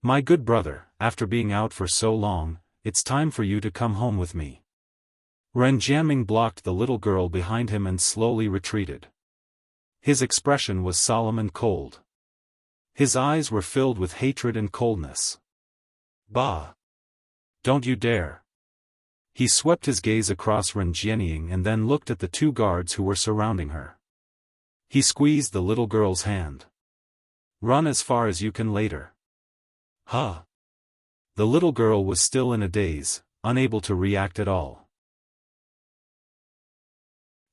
A: "My good brother, after being out for so long, it's time for you to come home with me." Ren Jianming blocked the little girl behind him and slowly retreated. His expression was solemn and cold. His eyes were filled with hatred and coldness. "Bah! Don't you dare!" He swept his gaze across Ren Jianying and then looked at the two guards who were surrounding her. He squeezed the little girl's hand. "Run as far as you can later." "Huh?" The little girl was still in a daze, unable to react at all.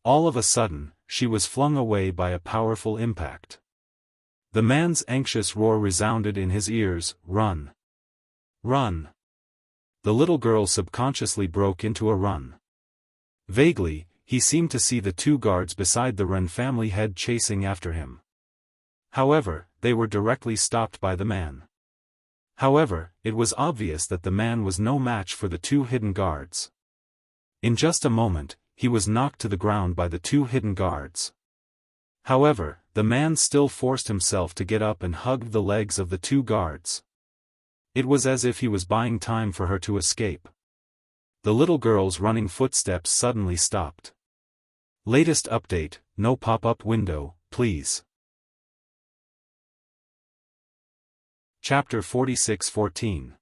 A: All of a sudden, she was flung away by a powerful impact. The man's anxious roar resounded in his ears, "Run! Run!" The little girl subconsciously broke into a run. Vaguely, he seemed to see the two guards beside the Ren family head chasing after him. However, they were directly stopped by the man. However, it was obvious that the man was no match for the two hidden guards. In just a moment, he was knocked to the ground by the two hidden guards. However, the man still forced himself to get up and hugged the legs of the two guards. It was as if he was buying time for her to escape. The little girl's running footsteps suddenly stopped. Latest update, no pop-up window, please. Chapter 46:14.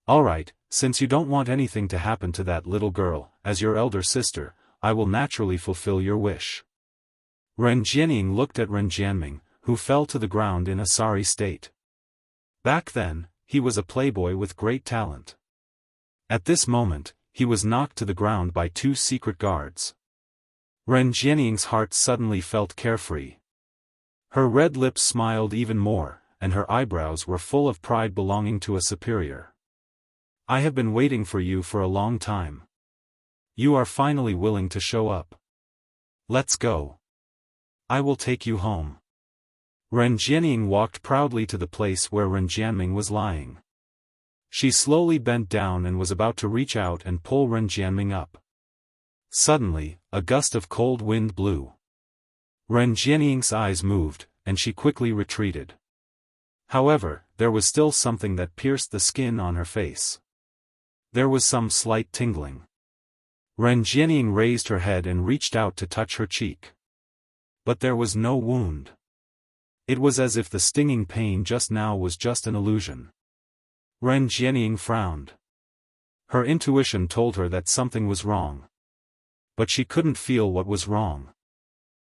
A: Alright, since you don't want anything to happen to that little girl, as your elder sister, I will naturally fulfill your wish. Ren Jianying looked at Ren Jianming, who fell to the ground in a sorry state. Back then, he was a playboy with great talent. At this moment, he was knocked to the ground by two secret guards. Ren Jianying's heart suddenly felt carefree. Her red lips smiled even more, and her eyebrows were full of pride belonging to a superior. I have been waiting for you for a long time. You are finally willing to show up. Let's go. I will take you home. Ren Jianying walked proudly to the place where Ren Jianming was lying. She slowly bent down and was about to reach out and pull Ren Jianming up. Suddenly, a gust of cold wind blew. Ren Jianying's eyes moved, and she quickly retreated. However, there was still something that pierced the skin on her face. There was some slight tingling. Ren Jianying raised her head and reached out to touch her cheek. But there was no wound. It was as if the stinging pain just now was just an illusion. Ren Jianying frowned. Her intuition told her that something was wrong. But she couldn't feel what was wrong.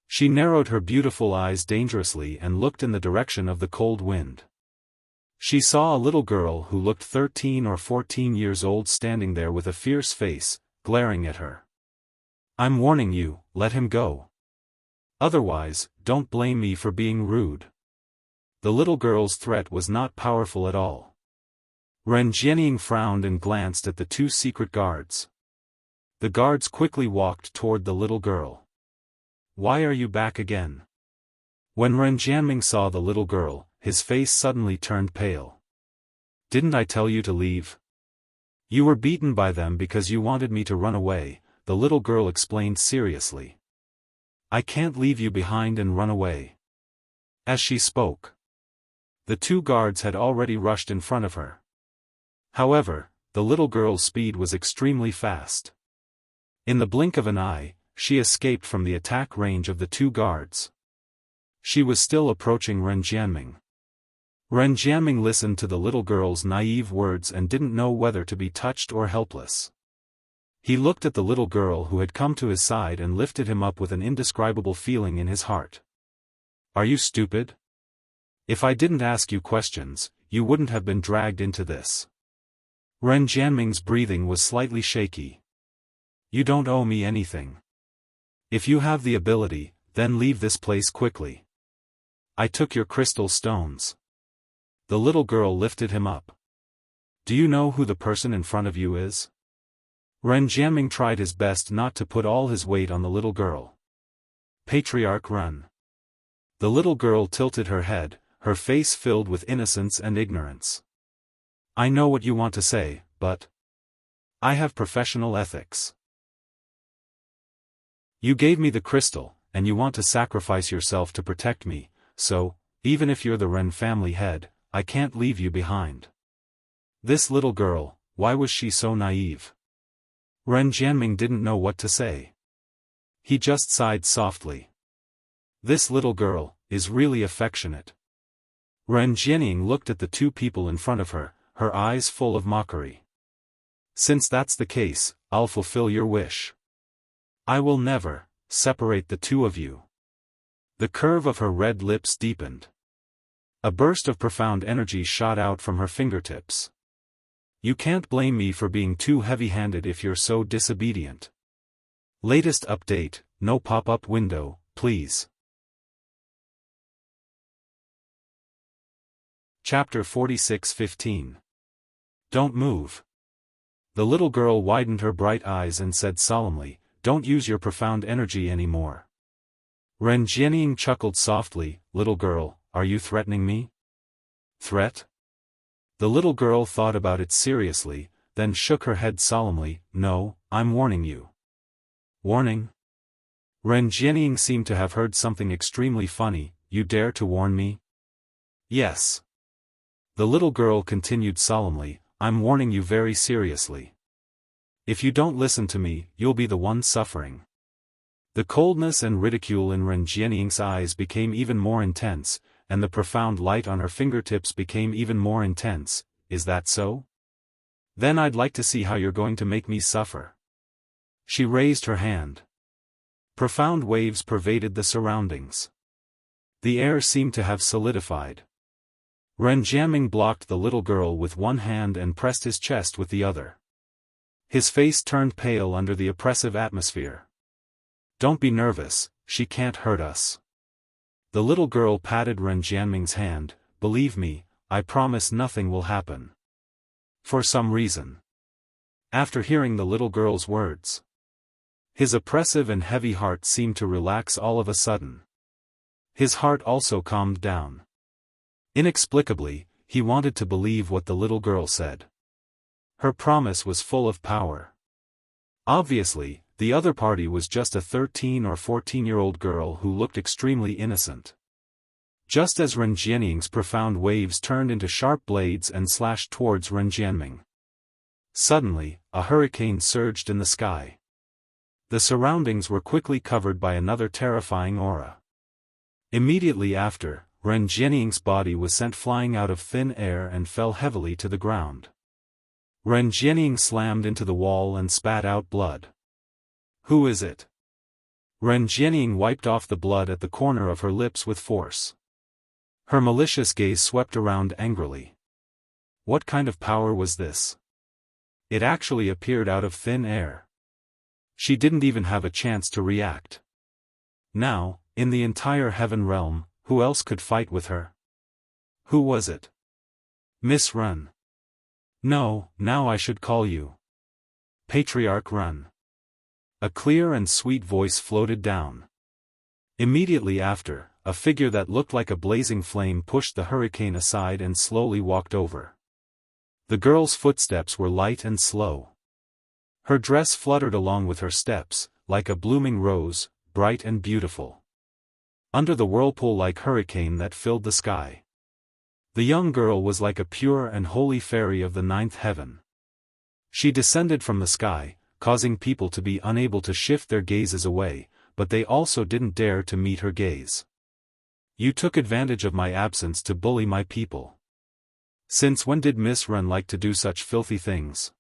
A: She narrowed her beautiful eyes dangerously and looked in the direction of the cold wind. She saw a little girl who looked 13 or 14 years old standing there with a fierce face, glaring at her. I'm warning you, let him go. Otherwise, don't blame me for being rude. The little girl's threat was not powerful at all. Ren Jianying frowned and glanced at the two secret guards. The guards quickly walked toward the little girl. Why are you back again? When Ren Jianming saw the little girl, his face suddenly turned pale. Didn't I tell you to leave? You were beaten by them because you wanted me to run away, the little girl explained seriously. I can't leave you behind and run away. As she spoke, the two guards had already rushed in front of her. However, the little girl's speed was extremely fast. In the blink of an eye, she escaped from the attack range of the two guards. She was still approaching Ren Jianming. Ren Jianming listened to the little girl's naive words and didn't know whether to be touched or helpless. He looked at the little girl who had come to his side and lifted him up with an indescribable feeling in his heart. Are you stupid? If I didn't ask you questions, you wouldn't have been dragged into this. Ren Jianming's breathing was slightly shaky. You don't owe me anything. If you have the ability, then leave this place quickly. I took your crystal stones. The little girl lifted him up. Do you know who the person in front of you is? Ren Jianming tried his best not to put all his weight on the little girl. Patriarch Ren. The little girl tilted her head, her face filled with innocence and ignorance. I know what you want to say, but I have professional ethics. You gave me the crystal, and you want to sacrifice yourself to protect me, so, even if you're the Ren family head, I can't leave you behind. This little girl, why was she so naive? Ren Jianming didn't know what to say. He just sighed softly. This little girl is really affectionate. Ren Jianying looked at the two people in front of her, her eyes full of mockery. Since that's the case, I'll fulfill your wish. I will never separate the two of you. The curve of her red lips deepened. A burst of profound energy shot out from her fingertips. You can't blame me for being too heavy-handed if you're so disobedient. Latest update, no pop-up window, please. Chapter 46:15. Don't move. The little girl widened her bright eyes and said solemnly, Don't use your profound energy anymore. Ren Jianying chuckled softly, Little girl, are you threatening me? Threat? The little girl thought about it seriously, then shook her head solemnly, No, I'm warning you. Warning? Ren Jianying seemed to have heard something extremely funny, You dare to warn me? Yes. The little girl continued solemnly, I'm warning you very seriously. If you don't listen to me, you'll be the one suffering. The coldness and ridicule in Ren Jianying's eyes became even more intense, and the profound light on her fingertips became even more intense. Is that so? Then I'd like to see how you're going to make me suffer. She raised her hand. Profound waves pervaded the surroundings. The air seemed to have solidified. Ren Jianming blocked the little girl with one hand and pressed his chest with the other. His face turned pale under the oppressive atmosphere. Don't be nervous, she can't hurt us. The little girl patted Ren Jianming's hand, believe me, I promise nothing will happen. For some reason. After hearing the little girl's words, his oppressive and heavy heart seemed to relax all of a sudden. His heart also calmed down. Inexplicably, he wanted to believe what the little girl said. Her promise was full of power. Obviously, the other party was just a 13 or 14-year-old girl who looked extremely innocent. Just as Ren Jianying's profound waves turned into sharp blades and slashed towards Ren Jianming. Suddenly, a hurricane surged in the sky. The surroundings were quickly covered by another terrifying aura. Immediately after, Ren Jianying's body was sent flying out of thin air and fell heavily to the ground. Ren Jianying slammed into the wall and spat out blood. Who is it? Ren Jianying wiped off the blood at the corner of her lips with force. Her malicious gaze swept around angrily. What kind of power was this? It actually appeared out of thin air. She didn't even have a chance to react. Now, in the entire heaven realm, who else could fight with her? Who was it? Miss Ren. No, now I should call you Patriarch Ren. A clear and sweet voice floated down. Immediately after, a figure that looked like a blazing flame pushed the hurricane aside and slowly walked over. The girl's footsteps were light and slow. Her dress fluttered along with her steps, like a blooming rose, bright and beautiful. Under the whirlpool-like hurricane that filled the sky, the young girl was like a pure and holy fairy of the ninth heaven. She descended from the sky, causing people to be unable to shift their gazes away, but they also didn't dare to meet her gaze. You took advantage of my absence to bully my people. Since when did Miss Ren like to do such filthy things?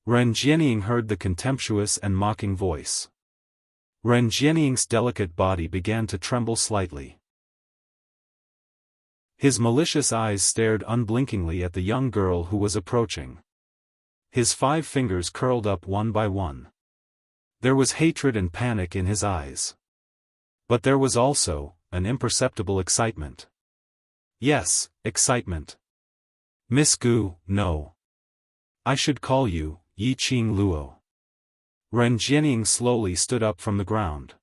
A: Ren Jianying heard the contemptuous and mocking voice. Ren Jianying's delicate body began to tremble slightly. His malicious eyes stared unblinkingly at the young girl who was approaching. His 5 fingers curled up one by one. There was hatred and panic in his eyes. But there was also an imperceptible excitement. Yes, excitement. Miss Gu, no. I should call you Yi Qing Luo. Ren Jianying slowly stood up from the ground.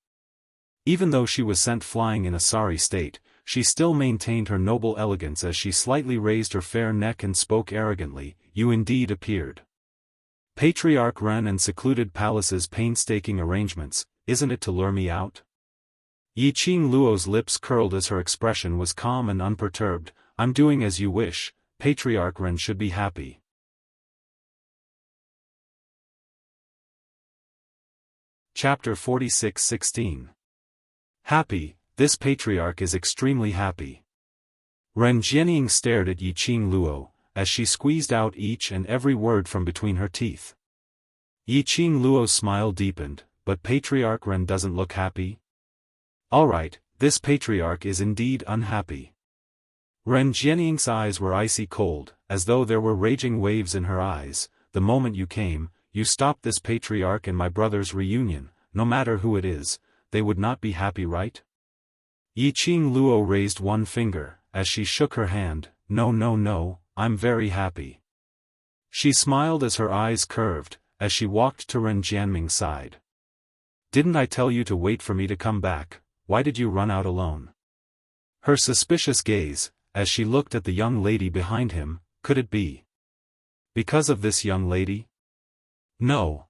A: Even though she was sent flying in a sorry state, she still maintained her noble elegance as she slightly raised her fair neck and spoke arrogantly, you indeed appeared. Patriarch Ren and secluded palace's painstaking arrangements, isn't it to lure me out? Yi Qing Luo's lips curled as her expression was calm and unperturbed, I'm doing as you wish, Patriarch Ren should be happy. Chapter 46:16. Happy, this patriarch is extremely happy. Ren Jianying stared at Yi Qing Luo, as she squeezed out each and every word from between her teeth. Yi Qing Luo's smile deepened, but Patriarch Ren doesn't look happy? Alright, this patriarch is indeed unhappy. Ren Jianying's eyes were icy cold, as though there were raging waves in her eyes. The moment you came, you stopped this patriarch and my brother's reunion, no matter who it is, they would not be happy, right? Yi Qing Luo raised one finger, as she shook her hand, no, I'm very happy. She smiled as her eyes curved, as she walked to Ren Jianming's side. Didn't I tell you to wait for me to come back, why did you run out alone? Her suspicious gaze, as she looked at the young lady behind him, could it be because of this young lady? No.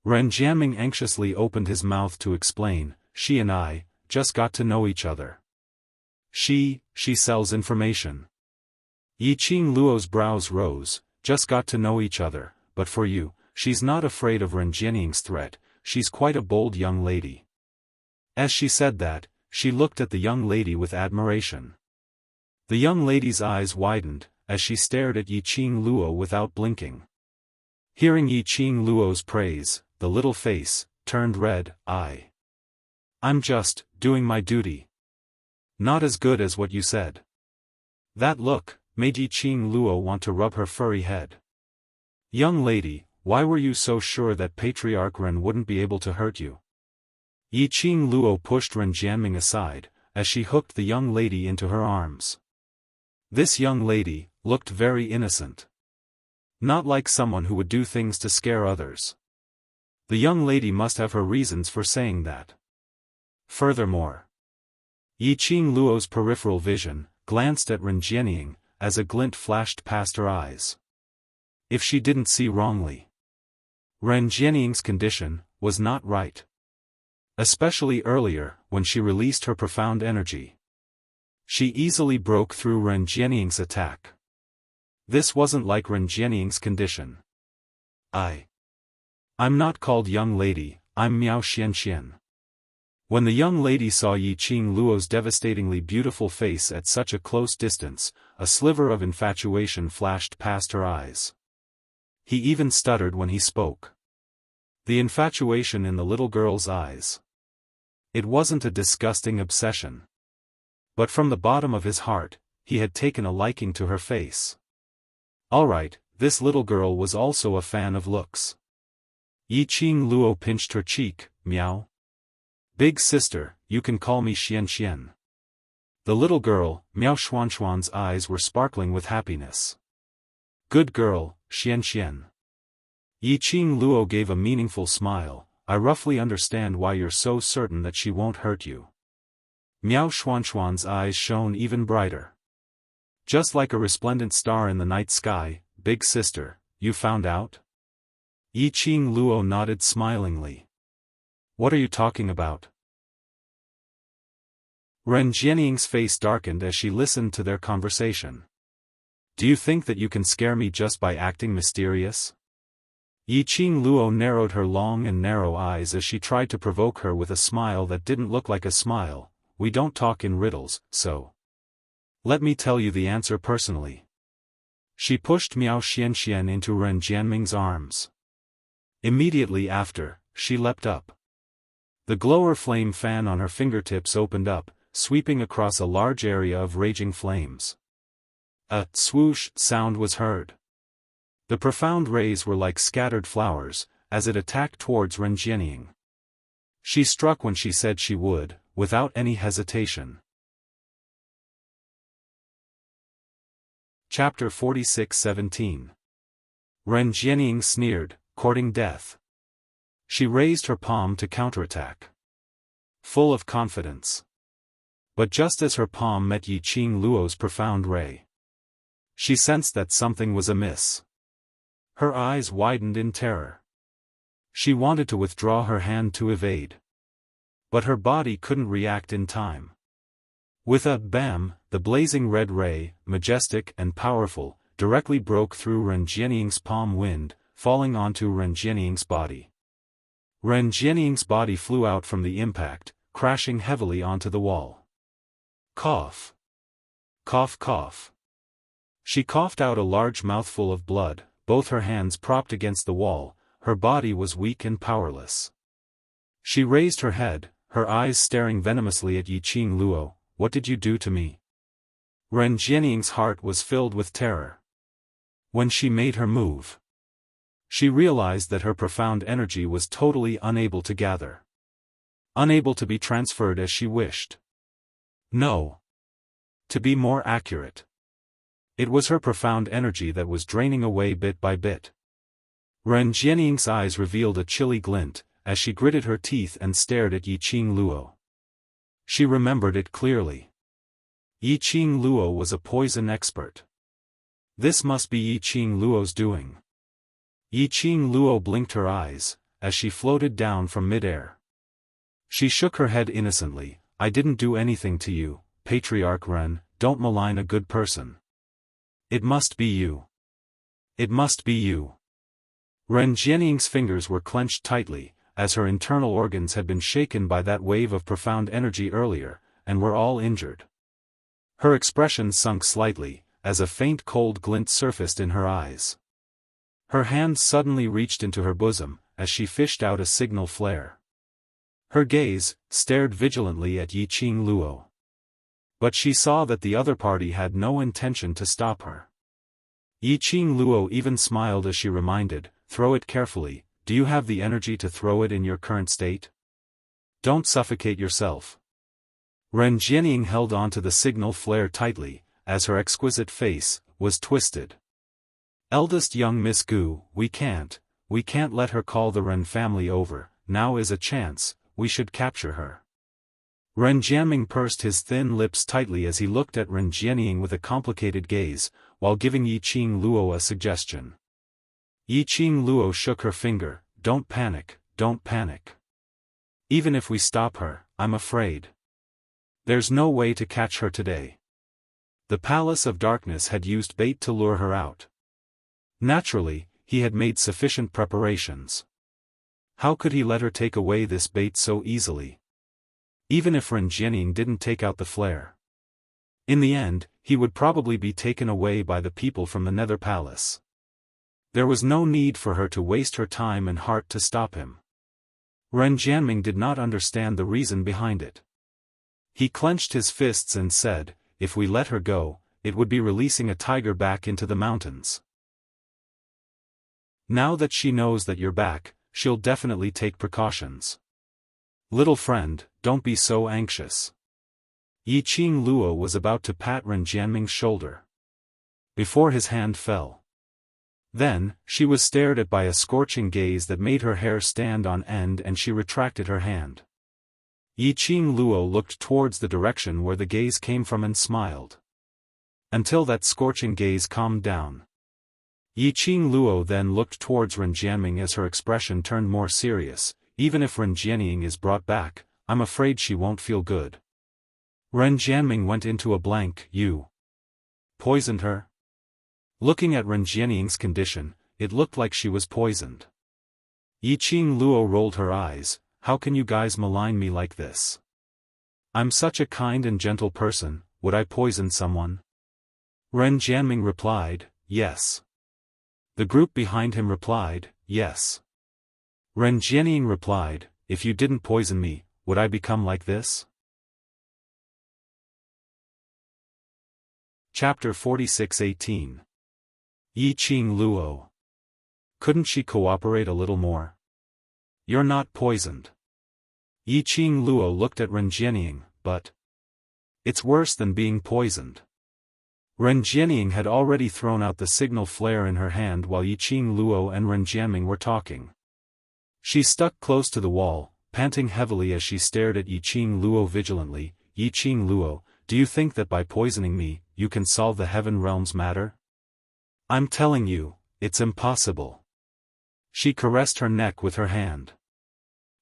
A: Ren Jianming anxiously opened his mouth to explain, she and I just got to know each other. She sells information. Yi Qing Luo's brows rose, just got to know each other, but for you, she's not afraid of Ren Jianying's threat, she's quite a bold young lady. As she said that, she looked at the young lady with admiration. The young lady's eyes widened, as she stared at Yi Qing Luo without blinking. Hearing Yi Qing Luo's praise, the little face turned red. I'm just doing my duty. Not as good as what you said. That look made Yi Qing Luo want to rub her furry head. Young lady, why were you so sure that Patriarch Ren wouldn't be able to hurt you? Yi Qing Luo pushed Ren Jianming aside, as she hooked the young lady into her arms. This young lady looked very innocent. Not like someone who would do things to scare others. The young lady must have her reasons for saying that. Furthermore, Yiqing Luo's peripheral vision glanced at Ren Jianying, as a glint flashed past her eyes. If she didn't see wrongly, Ren Jianying's condition was not right. Especially earlier, when she released her profound energy. She easily broke through Ren Jianying's attack. This wasn't like Ren Jianying's condition. I'm not called young lady, I'm Miao Xianxian. When the young lady saw Yiqing Luo's devastatingly beautiful face at such a close distance, a sliver of infatuation flashed past her eyes. He even stuttered when he spoke. The infatuation in the little girl's eyes. It wasn't a disgusting obsession. But from the bottom of his heart, he had taken a liking to her face. Alright, this little girl was also a fan of looks. Yiqing Luo pinched her cheek. Meow. Big sister, you can call me Xianxian. The little girl, Miao Xuanxuan's eyes were sparkling with happiness. Good girl, Xianxian. Yiqing Luo gave a meaningful smile. I roughly understand why you're so certain that she won't hurt you. Miao Xuanxuan's eyes shone even brighter. Just like a resplendent star in the night sky. Big sister, you found out? Yiqing Luo nodded smilingly. What are you talking about? Ren Jianying's face darkened as she listened to their conversation. Do you think that you can scare me just by acting mysterious? Yiqing Luo narrowed her long and narrow eyes as she tried to provoke her with a smile that didn't look like a smile. We don't talk in riddles, so let me tell you the answer personally. She pushed Miao Xianxian into Ren Jianming's arms. Immediately after, she leapt up. The glower flame fan on her fingertips opened up, sweeping across a large area of raging flames. A swoosh sound was heard. The profound rays were like scattered flowers, as it attacked towards Ren Jianying. She struck when she said she would, without any hesitation. Chapter 46:17. Ren Jianying sneered, courting death. She raised her palm to counterattack. Full of confidence. But just as her palm met Yiqing Luo's profound ray, she sensed that something was amiss. Her eyes widened in terror. She wanted to withdraw her hand to evade. But her body couldn't react in time. With a bam, the blazing red ray, majestic and powerful, directly broke through Ren Jianying's palm wind, falling onto Ren Jianying's body. Ren Jianying's body flew out from the impact, crashing heavily onto the wall. Cough. Cough cough. She coughed out a large mouthful of blood, both her hands propped against the wall, her body was weak and powerless. She raised her head, her eyes staring venomously at Yiqing Luo. What did you do to me? Ren Jianying's heart was filled with terror. When she made her move, she realized that her profound energy was totally unable to gather. Unable to be transferred as she wished. No. To be more accurate, it was her profound energy that was draining away bit by bit. Ren Jianying's eyes revealed a chilly glint, as she gritted her teeth and stared at Yiqing Luo. She remembered it clearly. Yiqing Luo was a poison expert. This must be Yiqing Luo's doing. Yiqing Luo blinked her eyes, as she floated down from midair. She shook her head innocently. I didn't do anything to you, Patriarch Ren, don't malign a good person. It must be you. It must be you. Ren Jianying's fingers were clenched tightly, as her internal organs had been shaken by that wave of profound energy earlier, and were all injured. Her expression sunk slightly, as a faint cold glint surfaced in her eyes. Her hand suddenly reached into her bosom, as she fished out a signal flare. Her gaze stared vigilantly at Yiqing Luo. But she saw that the other party had no intention to stop her. Yiqing Luo even smiled as she reminded, throw it carefully. Do you have the energy to throw it in your current state? Don't suffocate yourself. Ren Jianying held on to the signal flare tightly, as her exquisite face was twisted. Eldest young Miss Gu, we can't let her call the Ren family over, now is a chance, we should capture her. Ren Jianming pursed his thin lips tightly as he looked at Ren Jianying with a complicated gaze, while giving Yi Qing Luo a suggestion. Yi Qing Luo shook her finger, don't panic, don't panic. Even if we stop her, I'm afraid there's no way to catch her today. The Palace of Darkness had used bait to lure her out. Naturally, he had made sufficient preparations. How could he let her take away this bait so easily? Even if Ren Jianying didn't take out the flare. In the end, he would probably be taken away by the people from the Nether Palace. There was no need for her to waste her time and heart to stop him. Ren Jianming did not understand the reason behind it. He clenched his fists and said, if we let her go, it would be releasing a tiger back into the mountains. Now that she knows that you're back, she'll definitely take precautions. Little friend, don't be so anxious. Yi Qing Luo was about to pat Ren Jianming's shoulder before his hand fell. Then, she was stared at by a scorching gaze that made her hair stand on end and she retracted her hand. Yi Qing Luo looked towards the direction where the gaze came from and smiled. Until that scorching gaze calmed down. Yi Qing Luo then looked towards Ren Jianming as her expression turned more serious. Even if Ren Jianying is brought back, I'm afraid she won't feel good. Ren Jianming went into a blank. You poisoned her? Looking at Ren Jianying's condition, it looked like she was poisoned. Yi Qing Luo rolled her eyes. How can you guys malign me like this? I'm such a kind and gentle person, would I poison someone? Ren Jianming replied, yes. The group behind him replied, yes. Ren Jianying replied, if you didn't poison me, would I become like this? Chapter 46:18. Yi Qing Luo. Couldn't she cooperate a little more? You're not poisoned. Yi Qing Luo looked at Ren Jianying, but it's worse than being poisoned. Ren Jianying had already thrown out the signal flare in her hand while Yi Qing Luo and Ren Jianming were talking. She stuck close to the wall, panting heavily as she stared at Yi Qing Luo vigilantly. Yi Qing Luo, do you think that by poisoning me, you can solve the heaven realm's matter? I'm telling you, it's impossible. She caressed her neck with her hand.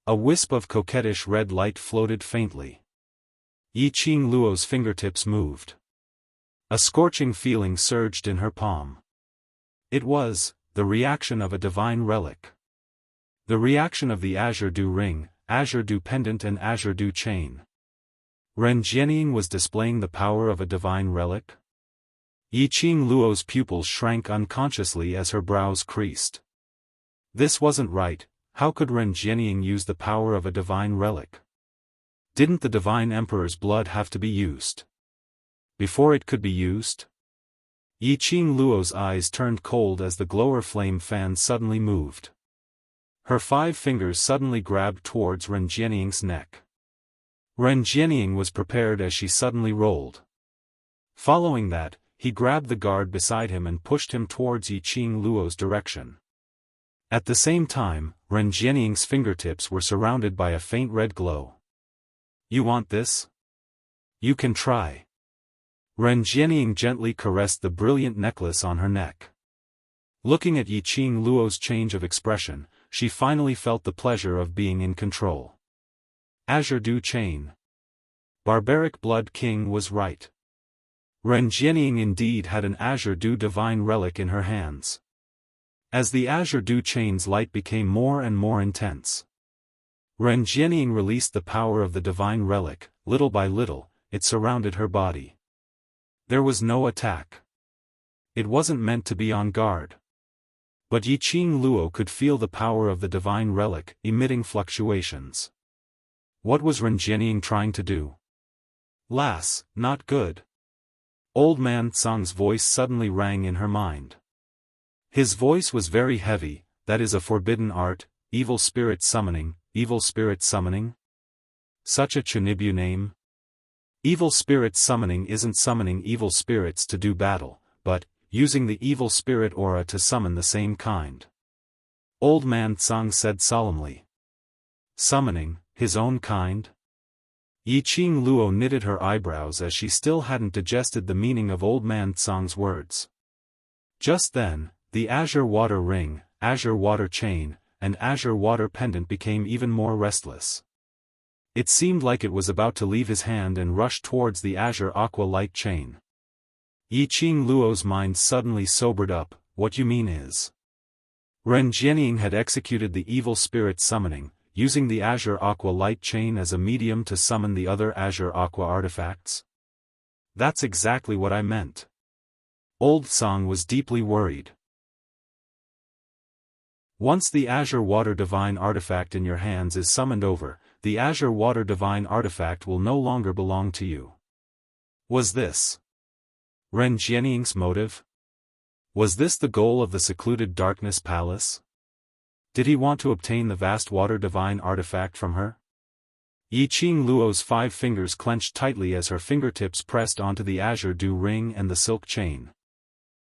A: A wisp of coquettish red light floated faintly. Yi Qing Luo's fingertips moved. A scorching feeling surged in her palm. It was the reaction of a divine relic. The reaction of the Azure Dew Ring, Azure Dew Pendant and Azure Dew Chain. Ren Jianying was displaying the power of a divine relic? Yi Qing Luo's pupils shrank unconsciously as her brows creased. This wasn't right. How could Ren Jianying use the power of a divine relic? Didn't the Divine Emperor's blood have to be used before it could be used? Yi Qing Luo's eyes turned cold as the glower flame fan suddenly moved. Her 5 fingers suddenly grabbed towards Ren Jianying's neck. Ren Jianying was prepared as she suddenly rolled. Following that, he grabbed the guard beside him and pushed him towards Yi Qing Luo's direction. At the same time, Ren Jianying's fingertips were surrounded by a faint red glow. You want this? You can try. Ren Jianying gently caressed the brilliant necklace on her neck. Looking at Yi Qing Luo's change of expression, she finally felt the pleasure of being in control. Azure Dew Chain. Barbaric Blood King was right. Ren Jianying indeed had an Azure Dew divine relic in her hands. As the Azure Dew Chain's light became more and more intense, Ren Jianying released the power of the divine relic. Little by little, it surrounded her body. There was no attack. It wasn't meant to be on guard. But Yi Qing Luo could feel the power of the divine relic, emitting fluctuations. What was Ren Jianying trying to do? Lass, not good. Old Man Tsang's voice suddenly rang in her mind. His voice was very heavy. That is a forbidden art, evil spirit summoning, evil spirit summoning? Such a Chunibu name? Evil spirit summoning isn't summoning evil spirits to do battle, but using the evil spirit aura to summon the same kind. Old Man Tsang said solemnly. Summoning his own kind? Yiqing Luo knitted her eyebrows as she still hadn't digested the meaning of Old Man Tsang's words. Just then, the azure water ring, azure water chain, and azure water pendant became even more restless. It seemed like it was about to leave his hand and rush towards the azure aqua light chain. Yiqing Luo's mind suddenly sobered up. What you mean is? Ren Jianying had executed the evil spirit summoning, using the azure aqua light chain as a medium to summon the other azure aqua artifacts? That's exactly what I meant. Old Song was deeply worried. Once the azure water divine artifact in your hands is summoned over, the azure water divine artifact will no longer belong to you. Was this Ren Jianying's motive? Was this the goal of the secluded darkness palace? Did he want to obtain the vast water divine artifact from her? Yiqing Luo's 5 fingers clenched tightly as her fingertips pressed onto the azure dew ring and the silk chain.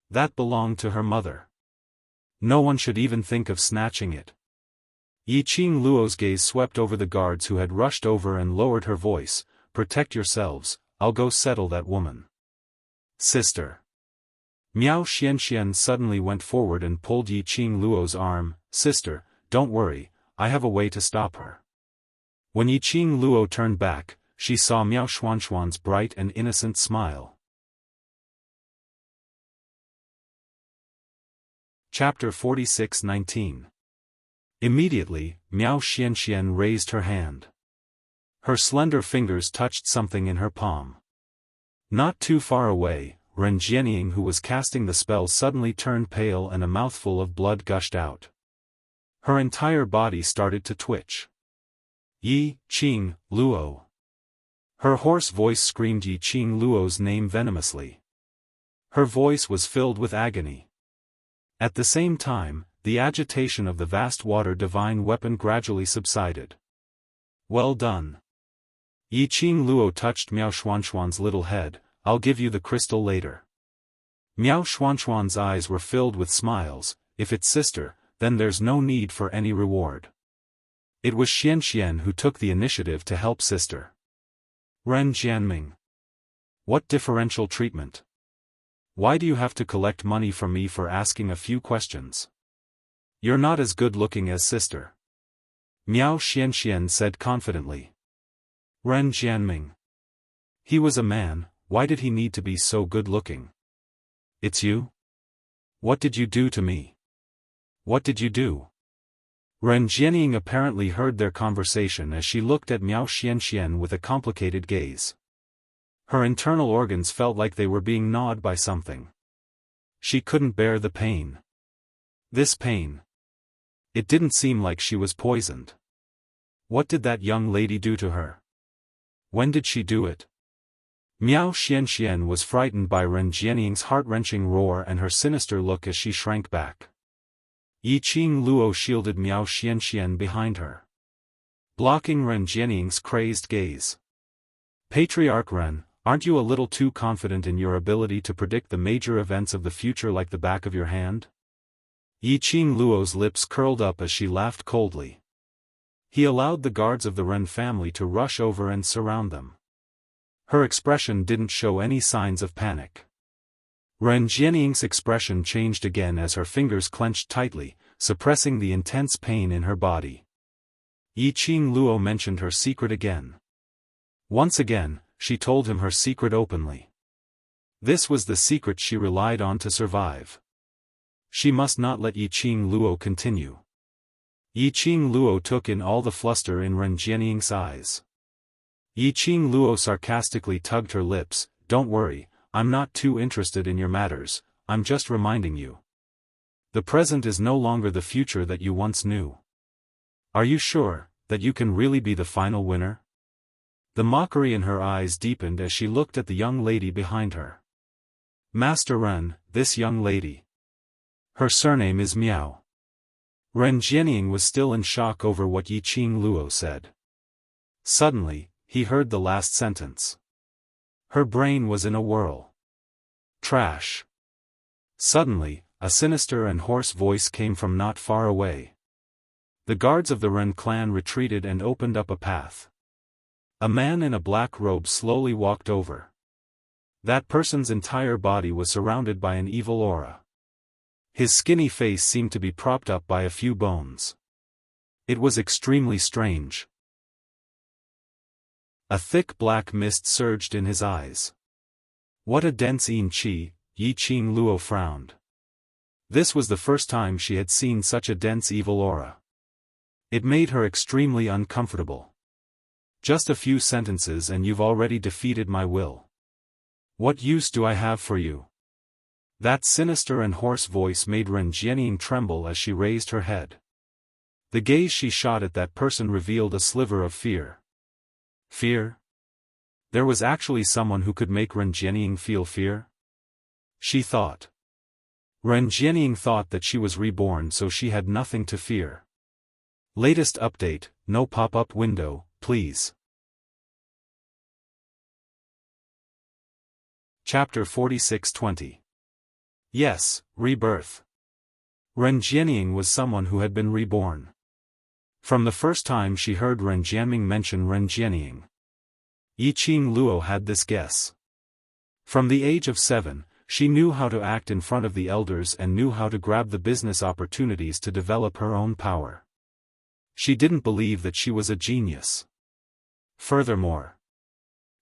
A: That belonged to her mother. No one should even think of snatching it. Yiqing Luo's gaze swept over the guards who had rushed over and lowered her voice. Protect yourselves, I'll go settle that woman. Sister. Miao Xianxian suddenly went forward and pulled Yiqing Luo's arm. Sister, don't worry, I have a way to stop her. When Yiqing Luo turned back, she saw Miao Xuanxuan's bright and innocent smile. Chapter 46:19. Immediately, Miao Xianxian raised her hand. Her slender fingers touched something in her palm. Not too far away, Ren Jianying, who was casting the spell, suddenly turned pale and a mouthful of blood gushed out. Her entire body started to twitch. Yiqing Luo. Her hoarse voice screamed Yiqing Luo's name venomously. Her voice was filled with agony. At the same time, the agitation of the vast water divine weapon gradually subsided. Well done. Yiqing Luo touched Miao Xuanxuan's little head. I'll give you the crystal later. Miao Xuanxuan's eyes were filled with smiles. If it's sister, then there's no need for any reward. It was Xianxian who took the initiative to help sister. Ren Jianming. What differential treatment? Why do you have to collect money from me for asking a few questions? You're not as good looking as sister. Miao Xianxian said confidently. Ren Jianming. He was a man, why did he need to be so good looking? It's you? What did you do to me? What did you do? Ren Jianying apparently heard their conversation as she looked at Miao Xianxian with a complicated gaze. Her internal organs felt like they were being gnawed by something. She couldn't bear the pain. This pain. It didn't seem like she was poisoned. What did that young lady do to her? When did she do it? Miao Xianxian was frightened by Ren Jianying's heart-wrenching roar and her sinister look as she shrank back. Yiqing Luo shielded Miao Xianxian behind her, blocking Ren Jianying's crazed gaze. Patriarch Ren, aren't you a little too confident in your ability to predict the major events of the future like the back of your hand? Yiqing Luo's lips curled up as she laughed coldly. He allowed the guards of the Ren family to rush over and surround them. Her expression didn't show any signs of panic. Ren Jianying's expression changed again as her fingers clenched tightly, suppressing the intense pain in her body. Yiqing Luo mentioned her secret again. Once again, she told him her secret openly. This was the secret she relied on to survive. She must not let Yiqing Luo continue. Yiqing Luo took in all the fluster in Ren Jianying's eyes. Yiqing Luo sarcastically tugged her lips. Don't worry, I'm not too interested in your matters, I'm just reminding you. The present is no longer the future that you once knew. Are you sure that you can really be the final winner? The mockery in her eyes deepened as she looked at the young lady behind her. Master Ren, this young lady. Her surname is Miao. Ren Jianying was still in shock over what Yiqing Luo said. Suddenly, he heard the last sentence. Her brain was in a whirl. Trash. Suddenly, a sinister and hoarse voice came from not far away. The guards of the Ren clan retreated and opened up a path. A man in a black robe slowly walked over. That person's entire body was surrounded by an evil aura. His skinny face seemed to be propped up by a few bones. It was extremely strange. A thick black mist surged in his eyes. What a dense qi, Yi Qing Luo frowned. This was the first time she had seen such a dense evil aura. It made her extremely uncomfortable. Just a few sentences and you've already defeated my will. What use do I have for you? That sinister and hoarse voice made Ren Jianying tremble as she raised her head. The gaze she shot at that person revealed a sliver of fear. Fear? There was actually someone who could make Ren Jianying feel fear? She thought. Ren Jianying thought that she was reborn, so she had nothing to fear. Latest update, no pop-up window, please. Chapter 46:20. Yes, rebirth. Ren Jianying was someone who had been reborn. From the first time she heard Ren Jianming mention Ren Jianying, Yi Qing Luo had this guess. From the age of 7, she knew how to act in front of the elders and knew how to grab the business opportunities to develop her own power. She didn't believe that she was a genius. Furthermore,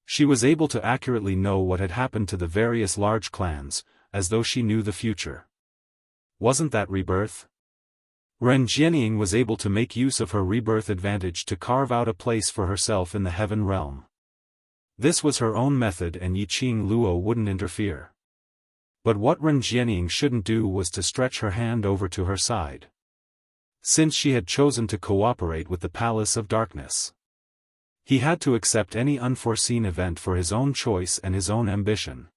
A: she was able to accurately know what had happened to the various large clans, as though she knew the future. Wasn't that rebirth? Ren Jianying was able to make use of her rebirth advantage to carve out a place for herself in the heaven realm. This was her own method and Yi Qing Luo wouldn't interfere. But what Ren Jianying shouldn't do was to stretch her hand over to her side. Since she had chosen to cooperate with the Palace of Darkness, he had to accept any unforeseen event for his own choice and his own ambition.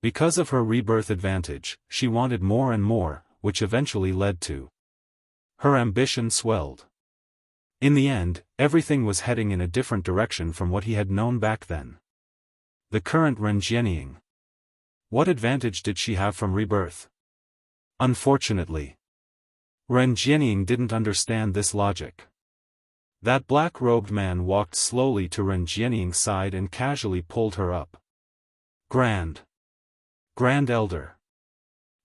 A: Because of her rebirth advantage, she wanted more and more, which eventually led to her ambition swelled. In the end, everything was heading in a different direction from what he had known back then. The current Ren Jianying. What advantage did she have from rebirth? Unfortunately, Ren Jianying didn't understand this logic. That black-robed man walked slowly to Ren Jianying's side and casually pulled her up. Grand Elder.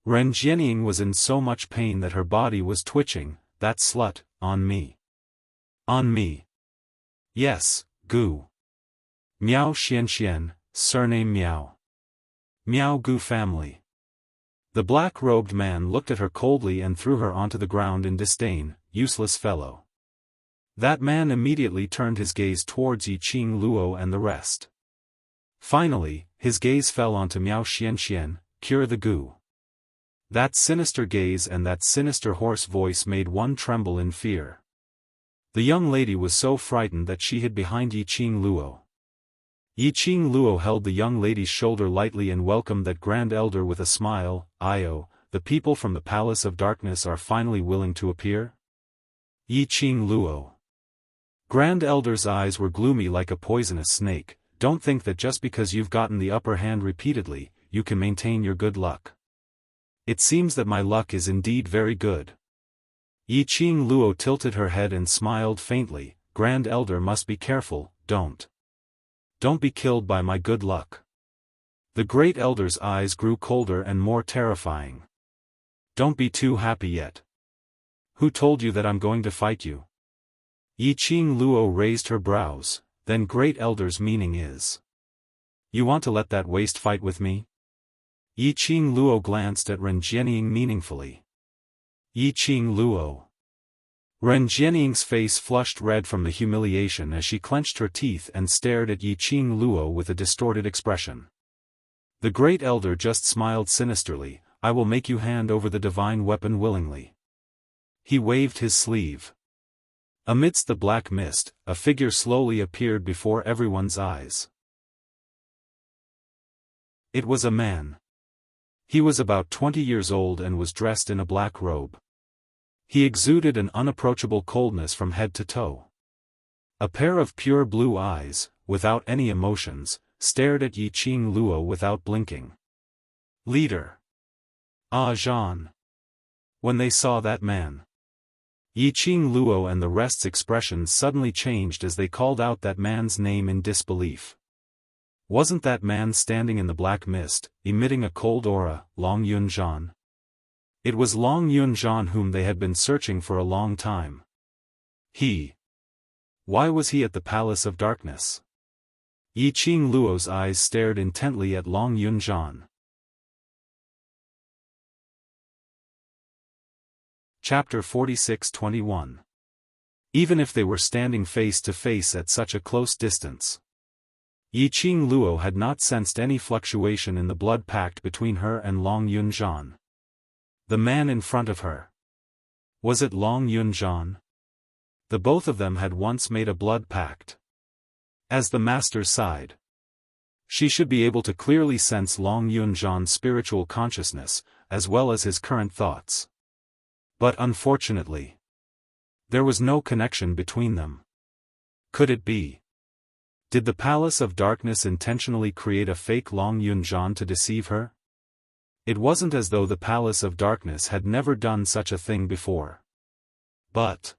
A: Ren Jianying was in so much pain that her body was twitching. That slut, on me. On me. Yes, Gu. Miao Xianxian, surname Miao. Miao Gu family. The black-robed man looked at her coldly and threw her onto the ground in disdain. Useless fellow. That man immediately turned his gaze towards Yi Qing Luo and the rest. Finally, his gaze fell onto Miao Xianxian, cure the Gu. That sinister gaze and that sinister hoarse voice made one tremble in fear. The young lady was so frightened that she hid behind Yi Qing Luo. Yi Qing Luo held the young lady's shoulder lightly and welcomed that grand elder with a smile. "Io, the people from the Palace of Darkness are finally willing to appear?" Yi Qing Luo. Grand Elder's eyes were gloomy like a poisonous snake. "Don't think that just because you've gotten the upper hand repeatedly, you can maintain your good luck. It seems that my luck is indeed very good." Yi Qing Luo tilted her head and smiled faintly. "Grand Elder must be careful, don't be killed by my good luck." The Great Elder's eyes grew colder and more terrifying. "Don't be too happy yet. Who told you that I'm going to fight you?" Yi Qing Luo raised her brows. "Then Great Elder's meaning is, you want to let that waste fight with me?" Yi Qing Luo glanced at Ren Jianying meaningfully. Yi Qing Luo. Ren Jianying's face flushed red from the humiliation as she clenched her teeth and stared at Yi Qing Luo with a distorted expression. The Great Elder just smiled sinisterly. "I will make you hand over the divine weapon willingly." He waved his sleeve. Amidst the black mist, a figure slowly appeared before everyone's eyes. It was a man. He was about 20 years old and was dressed in a black robe. He exuded an unapproachable coldness from head to toe. A pair of pure blue eyes, without any emotions, stared at Yi Qing Luo without blinking. Leader. Ah Jean. When they saw that man, Yi Qing Luo and the rest's expressions suddenly changed as they called out that man's name in disbelief. Wasn't that man standing in the black mist, emitting a cold aura, Long Yunzhan? It was Long Yunzhan whom they had been searching for a long time. Why was he at the Palace of Darkness? Yi Qing Luo's eyes stared intently at Long Yunzhan. Chapter 46-21. Even if they were standing face to face at such a close distance, Yi Qing Luo had not sensed any fluctuation in the blood pact between her and Long Yunzhan. The man in front of her. Was it Long Yunzhan? The both of them had once made a blood pact. As the master sighed, she should be able to clearly sense Long Yunzhan's spiritual consciousness, as well as his current thoughts. But unfortunately, there was no connection between them. Could it be? Did the Palace of Darkness intentionally create a fake Long Yunzhan to deceive her? It wasn't as though the Palace of Darkness had never done such a thing before. But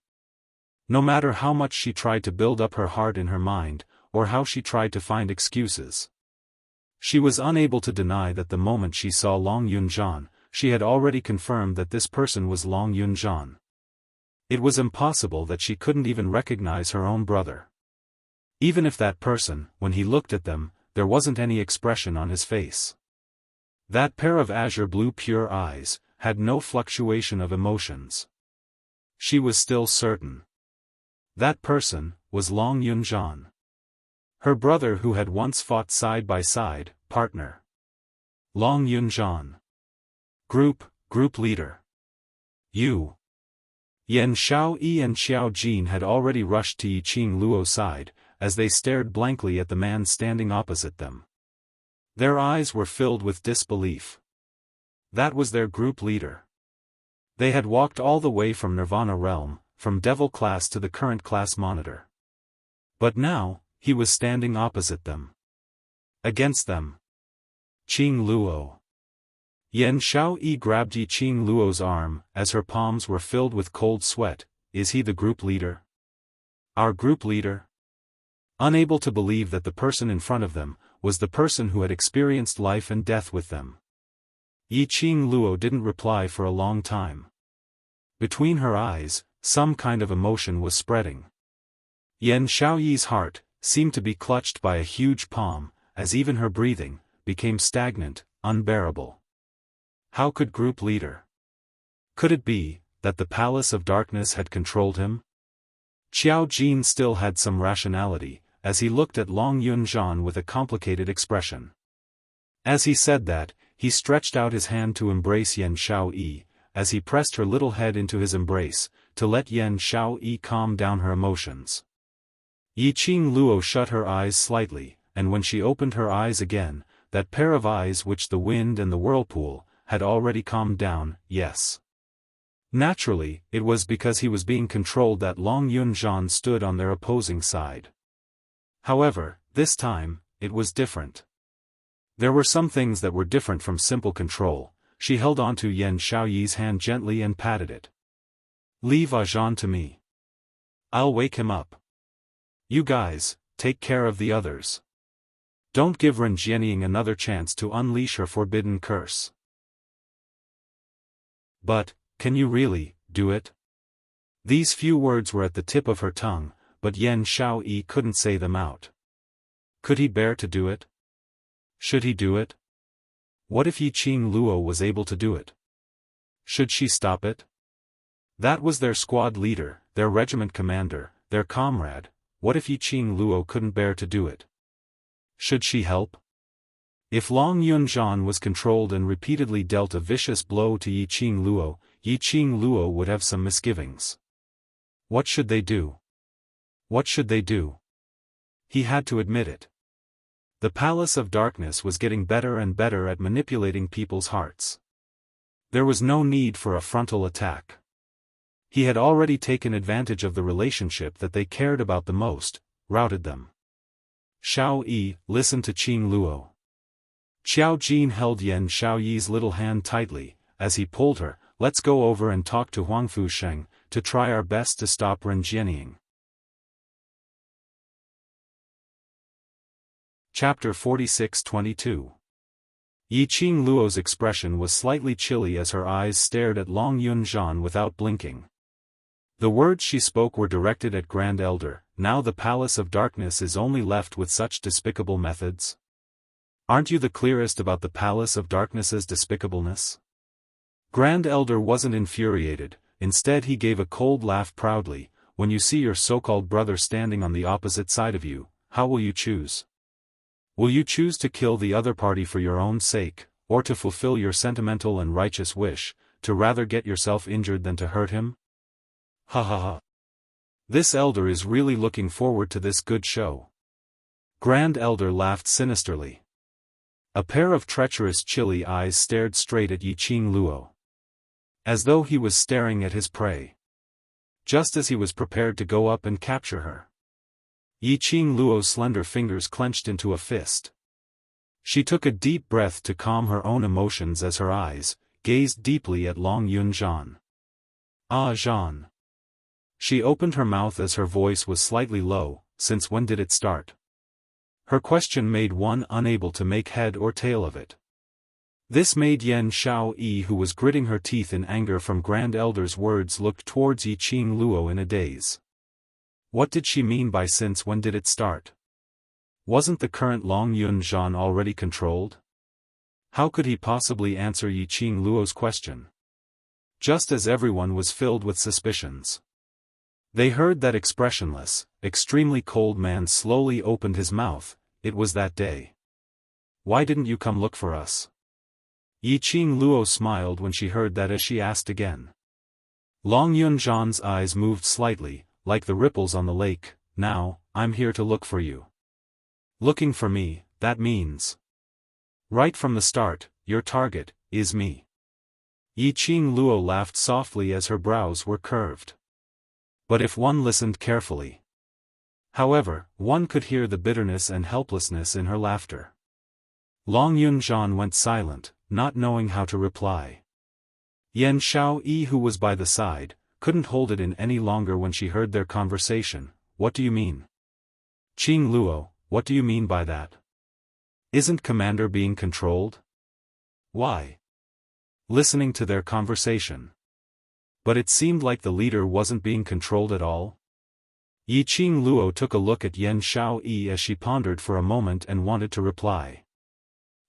A: no matter how much she tried to build up her heart in her mind, or how she tried to find excuses, she was unable to deny that the moment she saw Long Yunzhan, she had already confirmed that this person was Long Yunzhan. It was impossible that she couldn't even recognize her own brother. Even if that person, when he looked at them, there wasn't any expression on his face. That pair of azure blue pure eyes had no fluctuation of emotions. She was still certain. That person was Long Yunzhan. Her brother who had once fought side by side, partner. Long Yunzhan. Group leader. You. Yan Xiaoyi and Xiao Jin had already rushed to Yi Qing Luo's side, as they stared blankly at the man standing opposite them. Their eyes were filled with disbelief. That was their group leader. They had walked all the way from Nirvana realm, from Devil class to the current class monitor. But now, he was standing opposite them. Against them. Qing Luo. Yan Xiaoyi grabbed Yi Qing Luo's arm, as her palms were filled with cold sweat. Is he the group leader? Our group leader? Unable to believe that the person in front of them was the person who had experienced life and death with them. Yi Qing Luo didn't reply for a long time. Between her eyes, some kind of emotion was spreading. Yan Xiaoyi's heart seemed to be clutched by a huge palm, as even her breathing became stagnant, unbearable. How could group leader? Could it be that the Palace of Darkness had controlled him? Xiao Jin still had some rationality, as he looked at Long Yunzhan with a complicated expression. As he said that, he stretched out his hand to embrace Yan Xiaoyi, as he pressed her little head into his embrace, to let Yan Xiaoyi calm down her emotions. Yi Qing Luo shut her eyes slightly, and when she opened her eyes again, that pair of eyes which the wind and the whirlpool had already calmed down, yes. Naturally, it was because he was being controlled that Long Yunzhan stood on their opposing side. However, this time, it was different. There were some things that were different from simple control. She held onto Yan Xiaoyi's hand gently and patted it. Leave Ajan to me. I'll wake him up. You guys, take care of the others. Don't give Ren Jianying another chance to unleash her forbidden curse. But, can you really do it? These few words were at the tip of her tongue, but Yan Xiaoyi couldn't say them out. Could he bear to do it? Should he do it? What if Yi Qing Luo was able to do it? Should she stop it? That was their squad leader, their regiment commander, their comrade. What if Yi Qing Luo couldn't bear to do it? Should she help? If Long Yunzhan was controlled and repeatedly dealt a vicious blow to Yi Qing Luo would have some misgivings. What should they do? What should they do? He had to admit it. The Palace of Darkness was getting better and better at manipulating people's hearts. There was no need for a frontal attack. He had already taken advantage of the relationship that they cared about the most, routed them. Xiao Yi, listen to Qing Luo. Xiao Jin held Yan Xiaoyi's little hand tightly, as he pulled her. Let's go over and talk to Huangfu Sheng, to try our best to stop Ren Jianying. Chapter 46-22. Yi Qing Luo's expression was slightly chilly as her eyes stared at Long Yunzhan without blinking. The words she spoke were directed at Grand Elder. Now the Palace of Darkness is only left with such despicable methods? Aren't you the clearest about the Palace of Darkness's despicableness? Grand Elder wasn't infuriated, instead he gave a cold laugh proudly. When you see your so-called brother standing on the opposite side of you, how will you choose? Will you choose to kill the other party for your own sake, or to fulfill your sentimental and righteous wish, to rather get yourself injured than to hurt him? Ha ha ha. This elder is really looking forward to this good show. Grand Elder laughed sinisterly. A pair of treacherous chilly eyes stared straight at Yi Qing Luo, as though he was staring at his prey, just as he was prepared to go up and capture her. Yi Qing Luo's slender fingers clenched into a fist. She took a deep breath to calm her own emotions as her eyes gazed deeply at Long Yunzhan. Ah, Zhan. She opened her mouth as her voice was slightly low. Since when did it start? Her question made one unable to make head or tail of it. This made Yan Xiaoyi, who was gritting her teeth in anger from Grand Elder's words, look towards Yi Qing Luo in a daze. What did she mean by since when did it start? Wasn't the current Long Yunzhan already controlled? How could he possibly answer Yi Qing Luo's question? Just as everyone was filled with suspicions. They heard that expressionless, extremely cold man slowly opened his mouth. It was that day. Why didn't you come look for us? Yi Qing Luo smiled when she heard that as she asked again. Long Yunzhan's eyes moved slightly, like the ripples on the lake. Now, I'm here to look for you. Looking for me, that means. Right from the start, your target is me. Yi Qing Luo laughed softly as her brows were curved. But if one listened carefully. However, one could hear the bitterness and helplessness in her laughter. Long Yunzhan went silent, not knowing how to reply. Yan Xiaoyi, who was by the side, couldn't hold it in any longer when she heard their conversation. What do you mean? Qing Luo, what do you mean by that? Isn't Commander being controlled? Why? Listening to their conversation. But it seemed like the leader wasn't being controlled at all. Yi Qing Luo took a look at Yan Xiaoyi as she pondered for a moment and wanted to reply.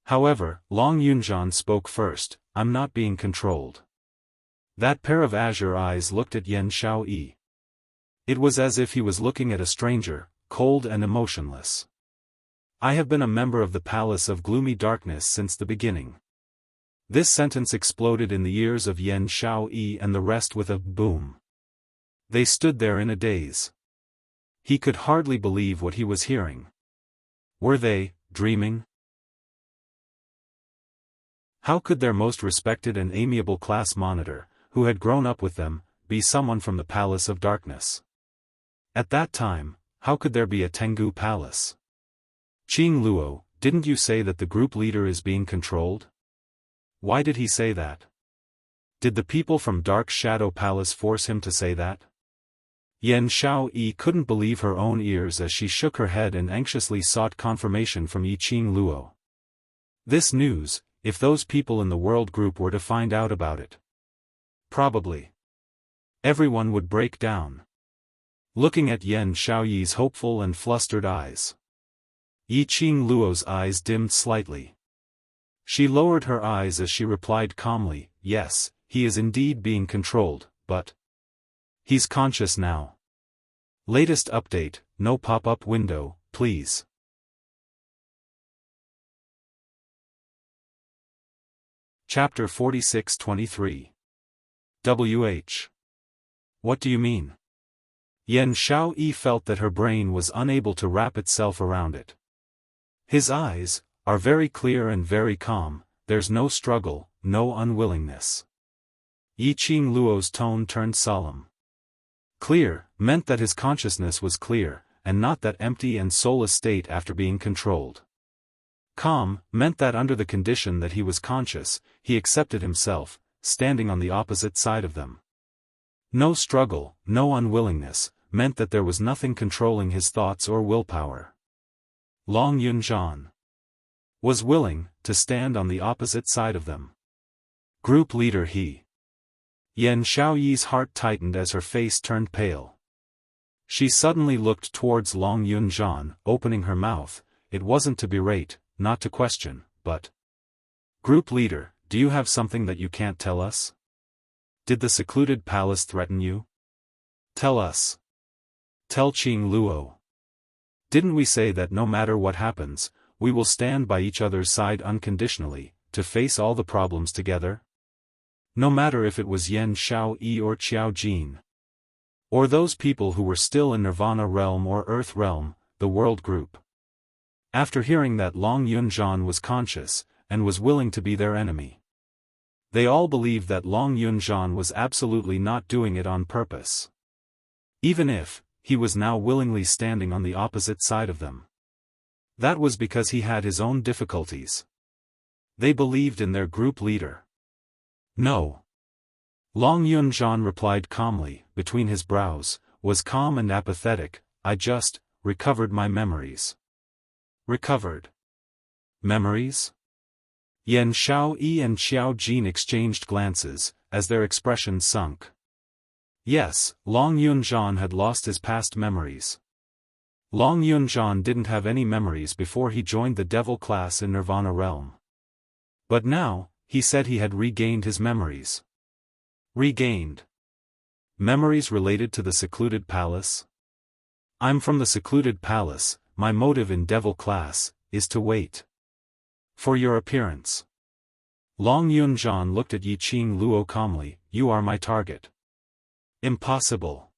A: However, Long Yunzhan spoke first. I'm not being controlled. That pair of azure eyes looked at Yan Xiaoyi. It was as if he was looking at a stranger, cold and emotionless. I have been a member of the Palace of Gloomy Darkness since the beginning. This sentence exploded in the ears of Yan Xiaoyi and the rest with a boom. They stood there in a daze. He could hardly believe what he was hearing. Were they dreaming? How could their most respected and amiable class monitor, who had grown up with them, be someone from the Palace of Darkness? At that time, how could there be a Tengu Palace? Qing Luo, didn't you say that the group leader is being controlled? Why did he say that? Did the people from Dark Shadow Palace force him to say that? Yan Xiaoyi couldn't believe her own ears as she shook her head and anxiously sought confirmation from Yi Qing Luo. This news, if those people in the world group were to find out about it. Probably. Everyone would break down. Looking at Yan Xiaoyi's hopeful and flustered eyes. Yi Qing Luo's eyes dimmed slightly. She lowered her eyes as she replied calmly, yes, he is indeed being controlled, but he's conscious now. Latest update, no pop-up window, please. Chapter 46-23. WH. What do you mean? Yan Xiaoyi felt that her brain was unable to wrap itself around it. His eyes are very clear and very calm, there's no struggle, no unwillingness. Yi Qing Luo's tone turned solemn. Clear meant that his consciousness was clear, and not that empty and soulless state after being controlled. Calm meant that under the condition that he was conscious, he accepted himself, standing on the opposite side of them. No struggle, no unwillingness, meant that there was nothing controlling his thoughts or willpower. Long Yunzhan was willing to stand on the opposite side of them. Group leader he. Yan Xiaoyi's heart tightened as her face turned pale. She suddenly looked towards Long Yunzhan, opening her mouth. It wasn't to berate, not to question, but... Group leader, do you have something that you can't tell us? Did the secluded palace threaten you? Tell us. Tell Qing Luo. Didn't we say that no matter what happens, we will stand by each other's side unconditionally, to face all the problems together? No matter if it was Yan Xiaoyi or Qiao Jin. Or those people who were still in Nirvana realm or Earth realm, the world group. After hearing that Long Yunzhan was conscious, and was willing to be their enemy. They all believed that Long Yunzhan was absolutely not doing it on purpose. Even if, he was now willingly standing on the opposite side of them. That was because he had his own difficulties. They believed in their group leader. No. Long Yunzhan replied calmly, between his brows, was calm and apathetic. I just recovered my memories. Recovered. Memories? Yan Xiaoyi and Qiao Jin exchanged glances, as their expressions sunk. Yes, Long Yunzhan had lost his past memories. Long Yunzhan didn't have any memories before he joined the devil class in Nirvana realm. But now, he said he had regained his memories. Regained. Memories related to the secluded palace? I'm from the secluded palace. My motive in devil class is to wait for your appearance. Long Yunzhan looked at Qing Luo calmly. You are my target. Impossible.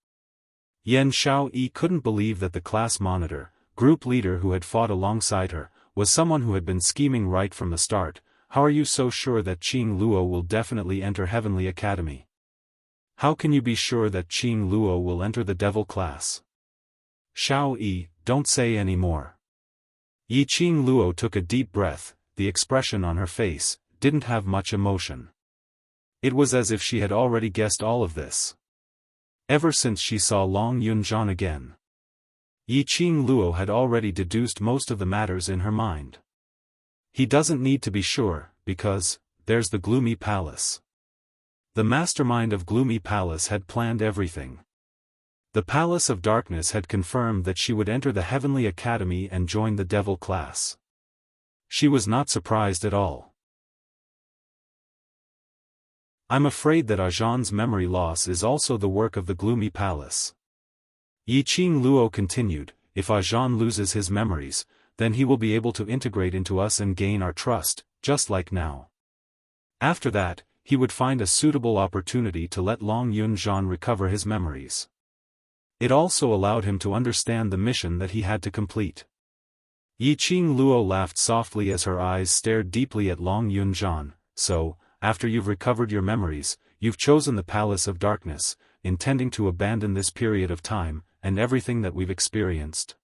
A: Yan Xiaoyi couldn't believe that the class monitor, group leader who had fought alongside her, was someone who had been scheming right from the start. How are you so sure that Qing Luo will definitely enter Heavenly Academy? How can you be sure that Qing Luo will enter the devil class? Xiaoyi, don't say any more. Qing Luo took a deep breath. The expression on her face didn't have much emotion. It was as if she had already guessed all of this. Ever since she saw Long Yunzhan again. Qing Luo had already deduced most of the matters in her mind. He doesn't need to be sure, because, there's the Gloomy Palace. The mastermind of Gloomy Palace had planned everything. The Palace of Darkness had confirmed that she would enter the Heavenly Academy and join the Devil class. She was not surprised at all. I'm afraid that Ajan's memory loss is also the work of the Gloomy Palace. Qing Luo continued, if Ajan loses his memories, then he will be able to integrate into us and gain our trust, just like now. After that, he would find a suitable opportunity to let Long Yunzhan recover his memories. It also allowed him to understand the mission that he had to complete. Qing Luo laughed softly as her eyes stared deeply at Long Yunzhan. So, after you've recovered your memories, you've chosen the Palace of Darkness, intending to abandon this period of time, and everything that we've experienced.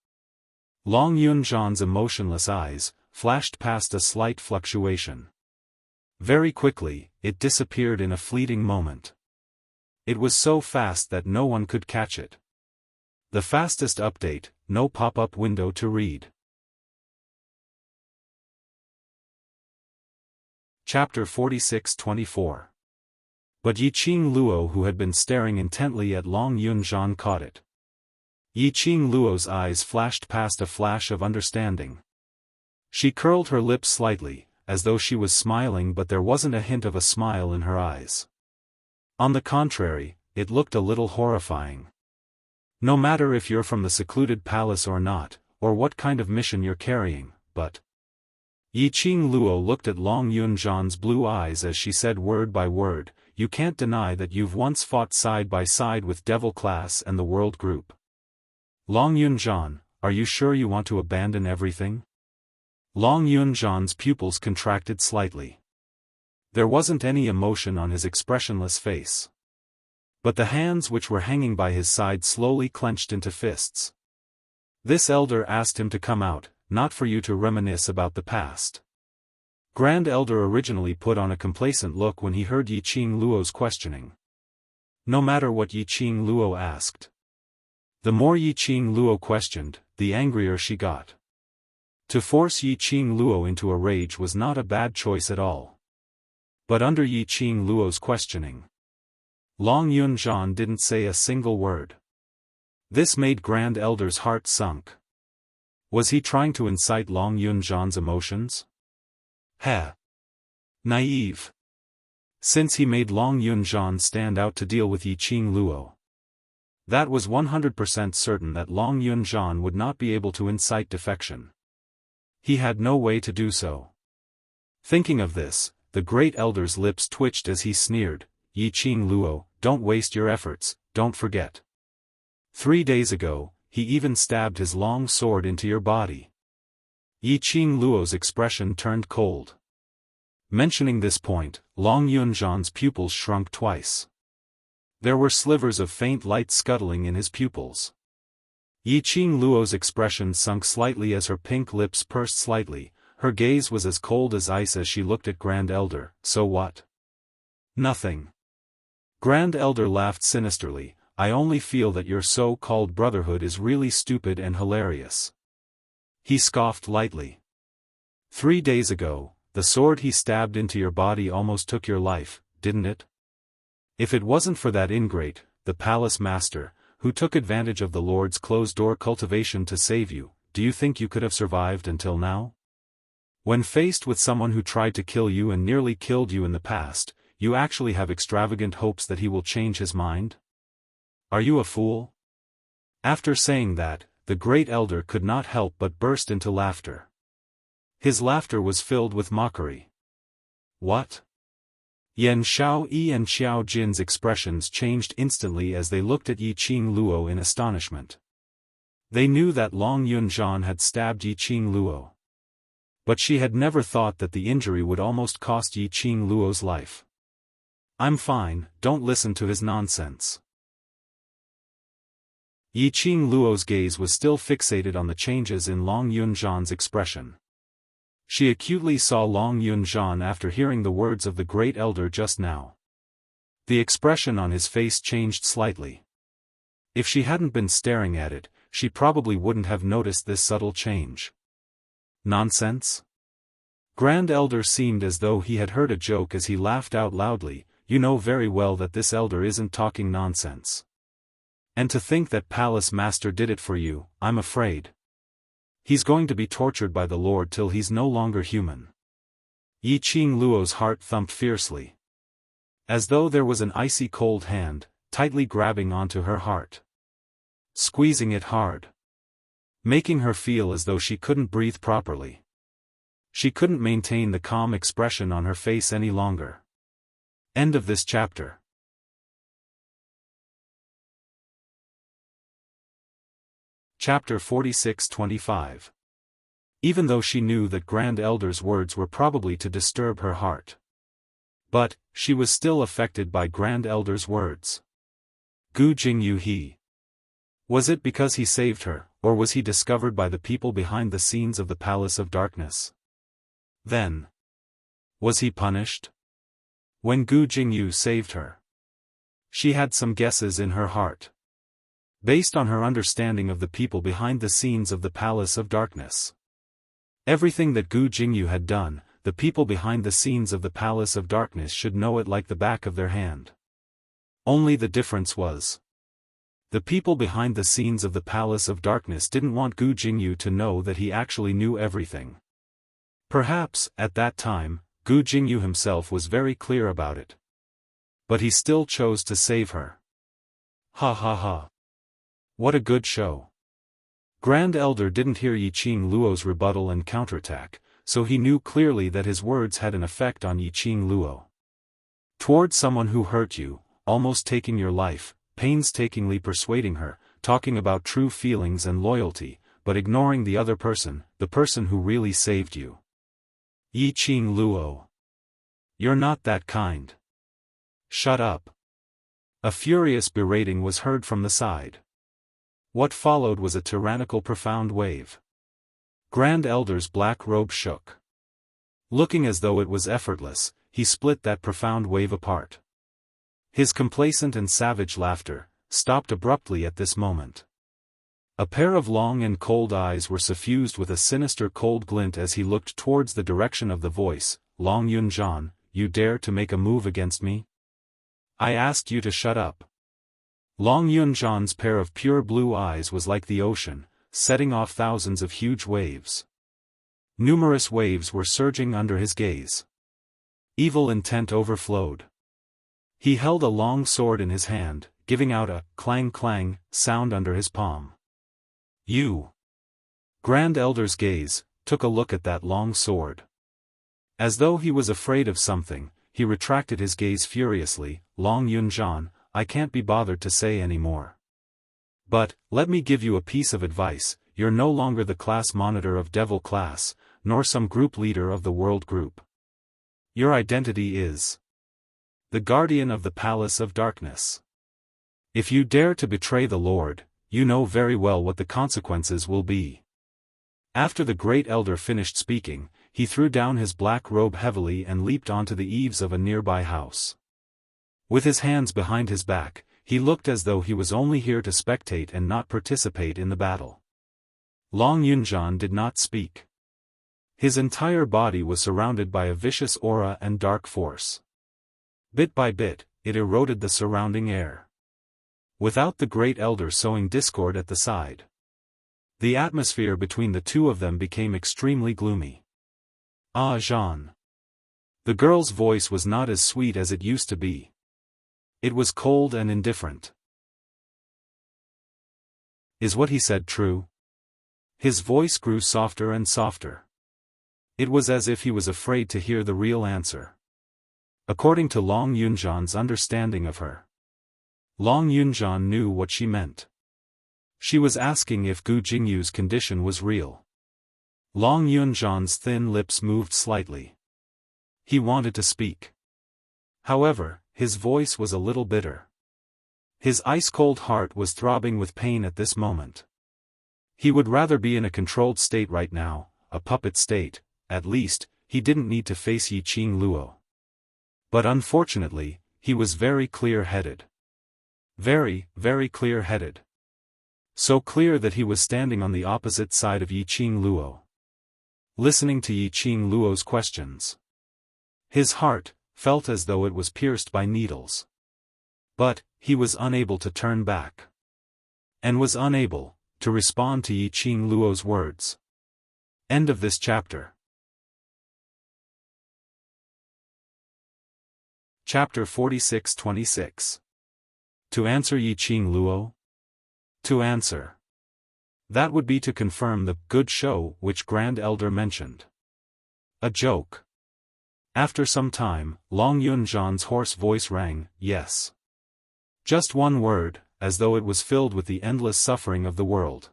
A: Long Yunzhan's emotionless eyes flashed past a slight fluctuation. Very quickly, it disappeared in a fleeting moment. It was so fast that no one could catch it. The fastest update, no pop-up window to read. Chapter 46-24. But Qing Luo, who had been staring intently at Long Yunzhan, caught it. Qing Luo's eyes flashed past a flash of understanding. She curled her lips slightly, as though she was smiling, but there wasn't a hint of a smile in her eyes. On the contrary, it looked a little horrifying. No matter if you're from the secluded palace or not, or what kind of mission you're carrying, but... Qing Luo looked at Long Yunzhan's blue eyes as she said word by word, you can't deny that you've once fought side by side with Devil Class and the World Group. Long Yunzhan, are you sure you want to abandon everything? Long Yunzhan's pupils contracted slightly. There wasn't any emotion on his expressionless face. But the hands which were hanging by his side slowly clenched into fists. This elder asked him to come out, not for you to reminisce about the past. Grand Elder originally put on a complacent look when he heard Yi Qing Luo's questioning. No matter what Yi Qing Luo asked. The more Yi Qing Luo questioned, the angrier she got. To force Yi Qing Luo into a rage was not a bad choice at all. But under Yi Qing Luo's questioning, Long Yunzhan didn't say a single word. This made Grand Elder's heart sunk. Was he trying to incite Long Yunzhan's emotions? Naive. Since he made Long Yunzhan stand out to deal with Yi Qing Luo, that was 100% certain that Long Yunzhan would not be able to incite defection. He had no way to do so. Thinking of this, the great elder's lips twitched as he sneered, Yi Qing Luo, don't waste your efforts, don't forget. 3 days ago, he even stabbed his long sword into your body. Yi Qing Luo's expression turned cold. Mentioning this point, Long Yunzhan's pupils shrunk twice. There were slivers of faint light scuttling in his pupils. Yi Qing Luo's expression sunk slightly as her pink lips pursed slightly, her gaze was as cold as ice as she looked at Grand Elder. So what? Nothing. Grand Elder laughed sinisterly, I only feel that your so-called brotherhood is really stupid and hilarious. He scoffed lightly. 3 days ago, the sword he stabbed into your body almost took your life, didn't it? If it wasn't for that ingrate, the palace master, who took advantage of the Lord's closed-door cultivation to save you, do you think you could have survived until now? When faced with someone who tried to kill you and nearly killed you in the past, you actually have extravagant hopes that he will change his mind? Are you a fool? After saying that, the great elder could not help but burst into laughter. His laughter was filled with mockery. What? Yan Xiaoyi and Xiao Jin's expressions changed instantly as they looked at Yi Qing Luo in astonishment. They knew that Long Yunzhan had stabbed Yi Qing Luo. But she had never thought that the injury would almost cost Yi Qing Luo's life. I'm fine, don't listen to his nonsense. Yi Qing Luo's gaze was still fixated on the changes in Long Yunzhan's expression. She acutely saw Long Yunzhan after hearing the words of the great elder just now. The expression on his face changed slightly. If she hadn't been staring at it, she probably wouldn't have noticed this subtle change. Nonsense? Grand Elder seemed as though he had heard a joke as he laughed out loudly, you know very well that this elder isn't talking nonsense. And to think that Palace Master did it for you, I'm afraid. He's going to be tortured by the Lord till he's no longer human. Yi Qing Luo's heart thumped fiercely. As though there was an icy cold hand, tightly grabbing onto her heart. Squeezing it hard. Making her feel as though she couldn't breathe properly. She couldn't maintain the calm expression on her face any longer. End of this chapter. Chapter 46-25. Even though she knew that Grand Elder's words were probably to disturb her heart. But, she was still affected by Grand Elder's words. Gu Jingyu he. Was it because he saved her, or was he discovered by the people behind the scenes of the Palace of Darkness? Then, was he punished? When Gu Jingyu saved her, she had some guesses in her heart. Based on her understanding of the people behind the scenes of the Palace of Darkness. Everything that Gu Jingyu had done, the people behind the scenes of the Palace of Darkness should know it like the back of their hand. Only the difference was, the people behind the scenes of the Palace of Darkness didn't want Gu Jingyu to know that he actually knew everything. Perhaps, at that time, Gu Jingyu himself was very clear about it. But he still chose to save her. Ha ha ha. What a good show. Grand Elder didn't hear Yi Qing Luo's rebuttal and counterattack, so he knew clearly that his words had an effect on Yi Qing Luo. Toward someone who hurt you, almost taking your life, painstakingly persuading her, talking about true feelings and loyalty, but ignoring the other person, the person who really saved you. Yi Qing Luo. You're not that kind. Shut up. A furious berating was heard from the side. What followed was a tyrannical profound wave. Grand Elder's black robe shook. Looking as though it was effortless, he split that profound wave apart. His complacent and savage laughter stopped abruptly at this moment. A pair of long and cold eyes were suffused with a sinister cold glint as he looked towards the direction of the voice. Long Yunjan, you dare to make a move against me? I asked you to shut up. Long Yunjan's pair of pure blue eyes was like the ocean, setting off thousands of huge waves. Numerous waves were surging under his gaze. Evil intent overflowed. He held a long sword in his hand, giving out a clang-clang sound under his palm. You. Grand Elder's gaze took a look at that long sword. As though he was afraid of something, he retracted his gaze furiously. Long Yunjan, I can't be bothered to say any more. But, let me give you a piece of advice, you're no longer the class monitor of Devil class, nor some group leader of the World Group. Your identity is the Guardian of the Palace of Darkness. If you dare to betray the Lord, you know very well what the consequences will be. After the Great Elder finished speaking, he threw down his black robe heavily and leaped onto the eaves of a nearby house. With his hands behind his back, he looked as though he was only here to spectate and not participate in the battle. Long Yunjan did not speak. His entire body was surrounded by a vicious aura and dark force. Bit by bit, it eroded the surrounding air. Without the Great Elder sowing discord at the side, the atmosphere between the two of them became extremely gloomy. Ah, Jean. The girl's voice was not as sweet as it used to be. It was cold and indifferent. Is what he said true? His voice grew softer and softer. It was as if he was afraid to hear the real answer. According to Long Yunjan's understanding of her, Long Yunjan knew what she meant. She was asking if Gu Jingyu's condition was real. Long Yunjan's thin lips moved slightly. He wanted to speak. However, his voice was a little bitter. His ice-cold heart was throbbing with pain at this moment. He would rather be in a controlled state right now, a puppet state. At least, he didn't need to face Yiqing Luo. But unfortunately, he was very clear-headed. Very, very clear-headed. So clear that he was standing on the opposite side of Yiqing Luo, listening to Yiqing Luo's questions. His heart felt as though it was pierced by needles. But, he was unable to turn back. And was unable to respond to Yiqing Luo's words. End of this chapter. Chapter 46-26. To answer Yiqing Luo? To answer. That would be to confirm the good show which Grand Elder mentioned. A joke. After some time, Long Yunjan's hoarse voice rang, yes. Just one word, as though it was filled with the endless suffering of the world.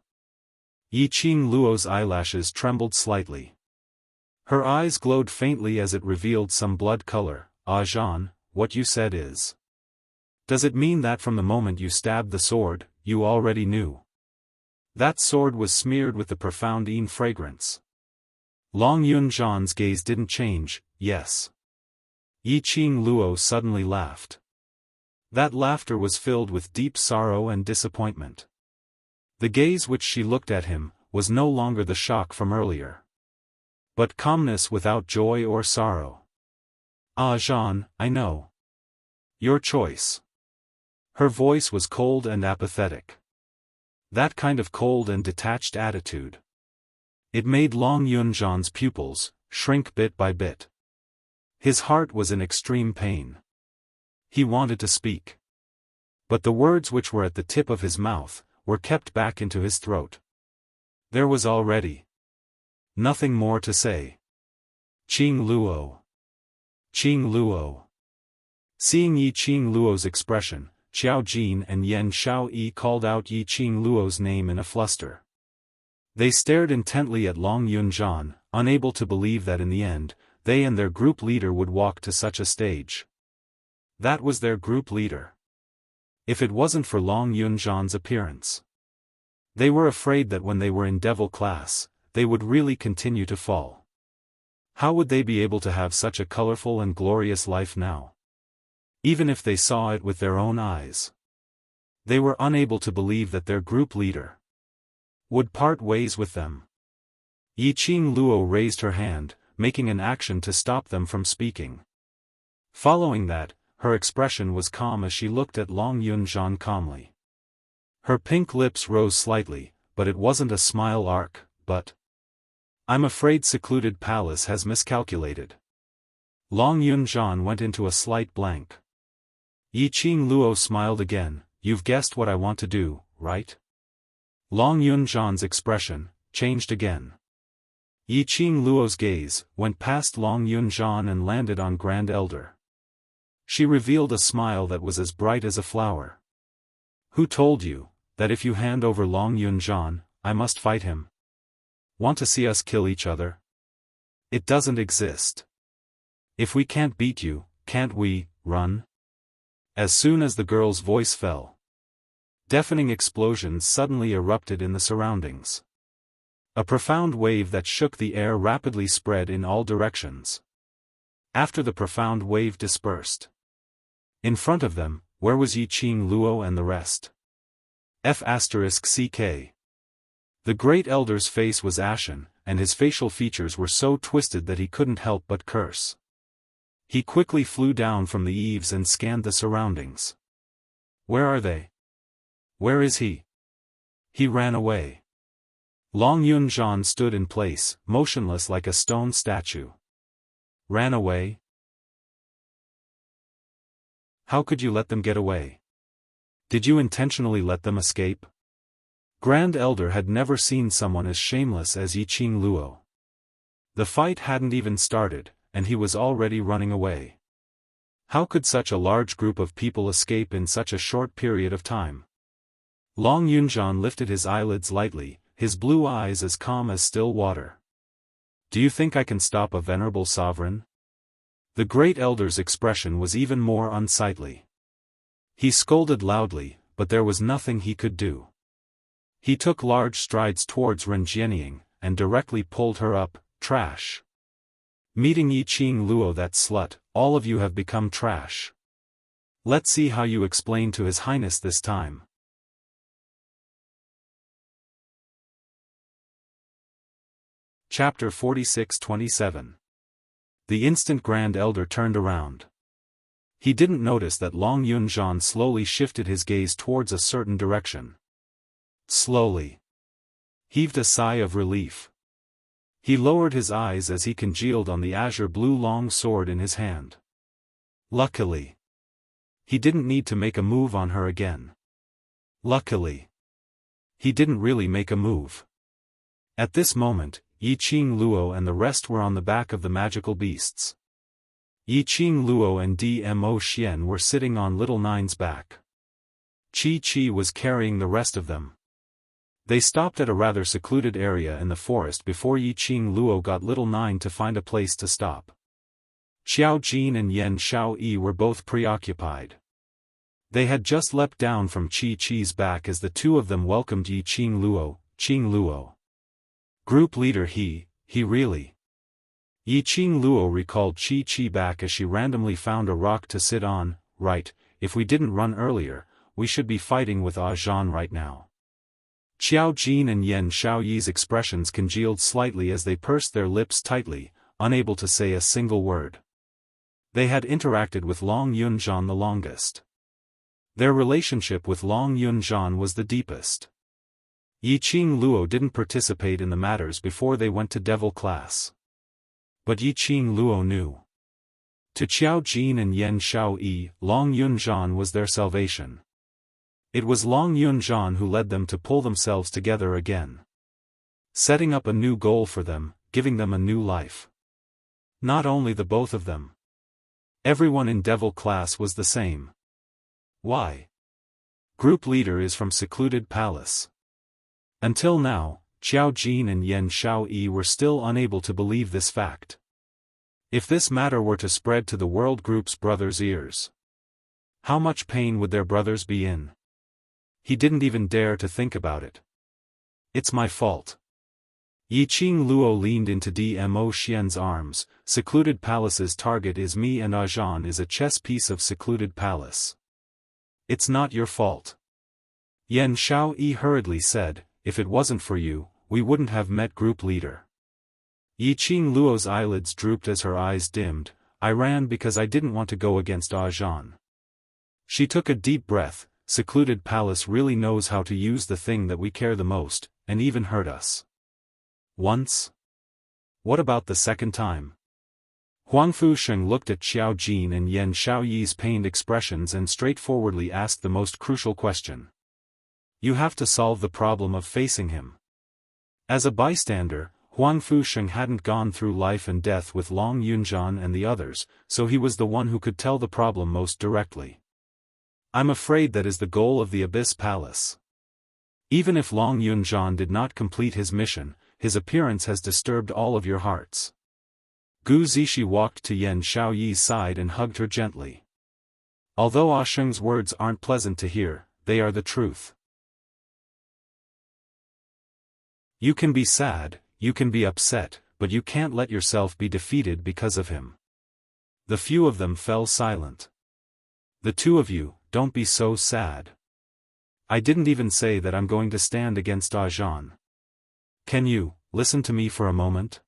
A: Yiqing Luo's eyelashes trembled slightly. Her eyes glowed faintly as it revealed some blood color. Ah Jean, what you said is. Does it mean that from the moment you stabbed the sword, you already knew? That sword was smeared with the profound Yin fragrance. Long Yunjan's gaze didn't change, yes. Yiqing Luo suddenly laughed. That laughter was filled with deep sorrow and disappointment. The gaze which she looked at him was no longer the shock from earlier, but calmness without joy or sorrow. Ah Jean, I know. Your choice. Her voice was cold and apathetic. That kind of cold and detached attitude. It made Long Yunjan's pupils shrink bit by bit. His heart was in extreme pain. He wanted to speak. But the words which were at the tip of his mouth were kept back into his throat. There was already nothing more to say. Qing Luo. Qing Luo. Seeing Yiqing Luo's expression, Xiao Jin and Yen Xiaoyi called out Yiqing Luo's name in a fluster. They stared intently at Long Yunjan, unable to believe that in the end, they and their group leader would walk to such a stage. That was their group leader. If it wasn't for Long Yunjan's appearance. They were afraid that when they were in devil class, they would really continue to fall. How would they be able to have such a colorful and glorious life now? Even if they saw it with their own eyes. They were unable to believe that their group leader would part ways with them. Yiqing Luo raised her hand, making an action to stop them from speaking. Following that, her expression was calm as she looked at Long Yunzhan calmly. Her pink lips rose slightly, but it wasn't a smile arc, but I'm afraid Secluded Palace has miscalculated. Long Yunzhan went into a slight blank. Yiqing Luo smiled again. You've guessed what I want to do, right? Long Yunzhan's expression changed again. Yiqing Luo's gaze went past Long Yunzhan and landed on Grand Elder. She revealed a smile that was as bright as a flower. Who told you that if you hand over Long Yunzhan, I must fight him? Want to see us kill each other? It doesn't exist. If we can't beat you, can't we run? As soon as the girl's voice fell, deafening explosions suddenly erupted in the surroundings. A profound wave that shook the air rapidly spread in all directions. After the profound wave dispersed, in front of them, where was Yiqing Luo and the rest? F***CK. The Great Elder's face was ashen, and his facial features were so twisted that he couldn't help but curse. He quickly flew down from the eaves and scanned the surroundings. Where are they? Where is he? He ran away. Long Yunzhan stood in place, motionless like a stone statue. Ran away? How could you let them get away? Did you intentionally let them escape? Grand Elder had never seen someone as shameless as Yiqing Luo. The fight hadn't even started, and he was already running away. How could such a large group of people escape in such a short period of time? Long Yunzhan lifted his eyelids lightly, his blue eyes as calm as still water. Do you think I can stop a venerable sovereign? The Great Elder's expression was even more unsightly. He scolded loudly, but there was nothing he could do. He took large strides towards Ren Jianying, and directly pulled her up. Trash. Meeting Yiqing Luo, that slut, all of you have become trash. Let's see how you explain to His Highness this time. Chapter 46-27. The instant Grand Elder turned around, he didn't notice that Long Yunzhan slowly shifted his gaze towards a certain direction. Slowly. Heaved a sigh of relief. He lowered his eyes as he congealed on the azure blue long sword in his hand. Luckily, he didn't need to make a move on her again. Luckily, he didn't really make a move. At this moment, Yiqing Luo and the rest were on the back of the magical beasts. Yiqing Luo and Dmo Xian were sitting on Little Nine's back. Chi was carrying the rest of them. They stopped at a rather secluded area in the forest before Yiqing Luo got Little Nine to find a place to stop. Xiao Jin and Yen Xiaoyi were both preoccupied. They had just leapt down from Chi's back as the two of them welcomed Yiqing Luo. Qing Luo. Group leader he really. Yiqing Luo recalled Chi back as she randomly found a rock to sit on. Right, if we didn't run earlier, we should be fighting with Zhan right now. Xiao Jin and Yen Xiaoyi's expressions congealed slightly as they pursed their lips tightly, unable to say a single word. They had interacted with Long Yunzhan the longest. Their relationship with Long Yunzhan was the deepest. Yiqing Luo didn't participate in the matters before they went to devil class. But Yiqing Luo knew. To Xiao Jin and Yen Xiaoyi, Long Yunzhan was their salvation. It was Long Yunzhan who led them to pull themselves together again. Setting up a new goal for them, giving them a new life. Not only the both of them. Everyone in devil class was the same. Why? Group leader is from Secluded Palace. Until now, Xiao Jin and Yen Xiaoyi were still unable to believe this fact. If this matter were to spread to the world group's brothers' ears, how much pain would their brothers be in? He didn't even dare to think about it. It's my fault. Yiqing Luo leaned into Dmo Xian's arms. Secluded palace's target is me and Ajan is a chess piece of secluded palace. It's not your fault. Yan Xiaoyi hurriedly said, if it wasn't for you, we wouldn't have met group leader. Yiqing Luo's eyelids drooped as her eyes dimmed. I ran because I didn't want to go against Ajan. She took a deep breath. Secluded palace really knows how to use the thing that we care the most, and even hurt us. Once? What about the second time? Huangfu Sheng looked at Xiao Jin and Yan Xiaoyi's pained expressions and straightforwardly asked the most crucial question. You have to solve the problem of facing him. As a bystander, Huangfu Sheng hadn't gone through life and death with Long Yunjian and the others, so he was the one who could tell the problem most directly. I'm afraid that is the goal of the Abyss Palace. Even if Long Yunjian did not complete his mission, his appearance has disturbed all of your hearts. Gu Zixi walked to Yan Xiaoyi's side and hugged her gently. Although Ah Sheng's words aren't pleasant to hear, they are the truth. You can be sad, you can be upset, but you can't let yourself be defeated because of him. The few of them fell silent. The two of you, don't be so sad. I didn't even say that I'm going to stand against Ajan. Can you, listen to me for a moment?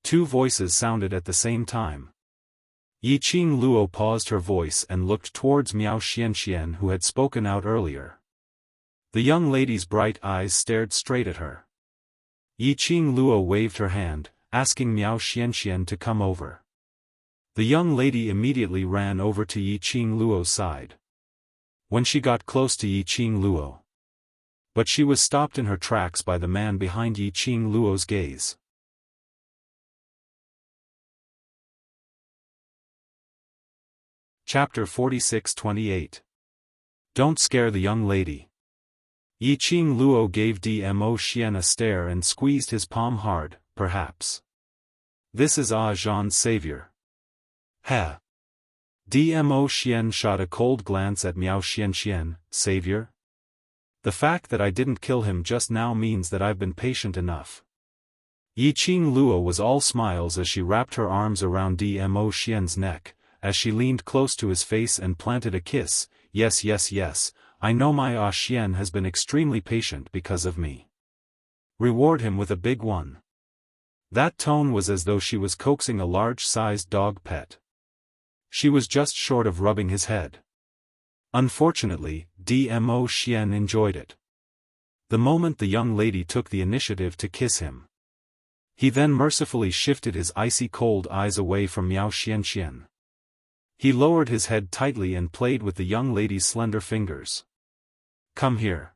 A: Two voices sounded at the same time. Yiqing Luo paused her voice and looked towards Miao Xianxian who had spoken out earlier. The young lady's bright eyes stared straight at her. Yiqing Luo waved her hand, asking Miao Xianxian to come over. The young lady immediately ran over to Yiqing Luo's side. When she got close to Yiqing Luo. But she was stopped in her tracks by the man behind Yiqing Luo's gaze. Chapter 46-28. Don't scare the young lady. Yiqing Luo gave Dmo Xian a stare and squeezed his palm hard, perhaps. This is Ajan's savior. Ha! Dmo Xian shot a cold glance at Miao Xianxian, savior? The fact that I didn't kill him just now means that I've been patient enough. Yiqing Luo was all smiles as she wrapped her arms around Dmo Xian's neck, as she leaned close to his face and planted a kiss. Yes, yes, yes, I know my Ah Xian has been extremely patient because of me. Reward him with a big one. That tone was as though she was coaxing a large-sized dog pet. She was just short of rubbing his head. Unfortunately, Dmo Xian enjoyed it. The moment the young lady took the initiative to kiss him. He then mercifully shifted his icy cold eyes away from Miao Xianxian. He lowered his head tightly and played with the young lady's slender fingers. Come here.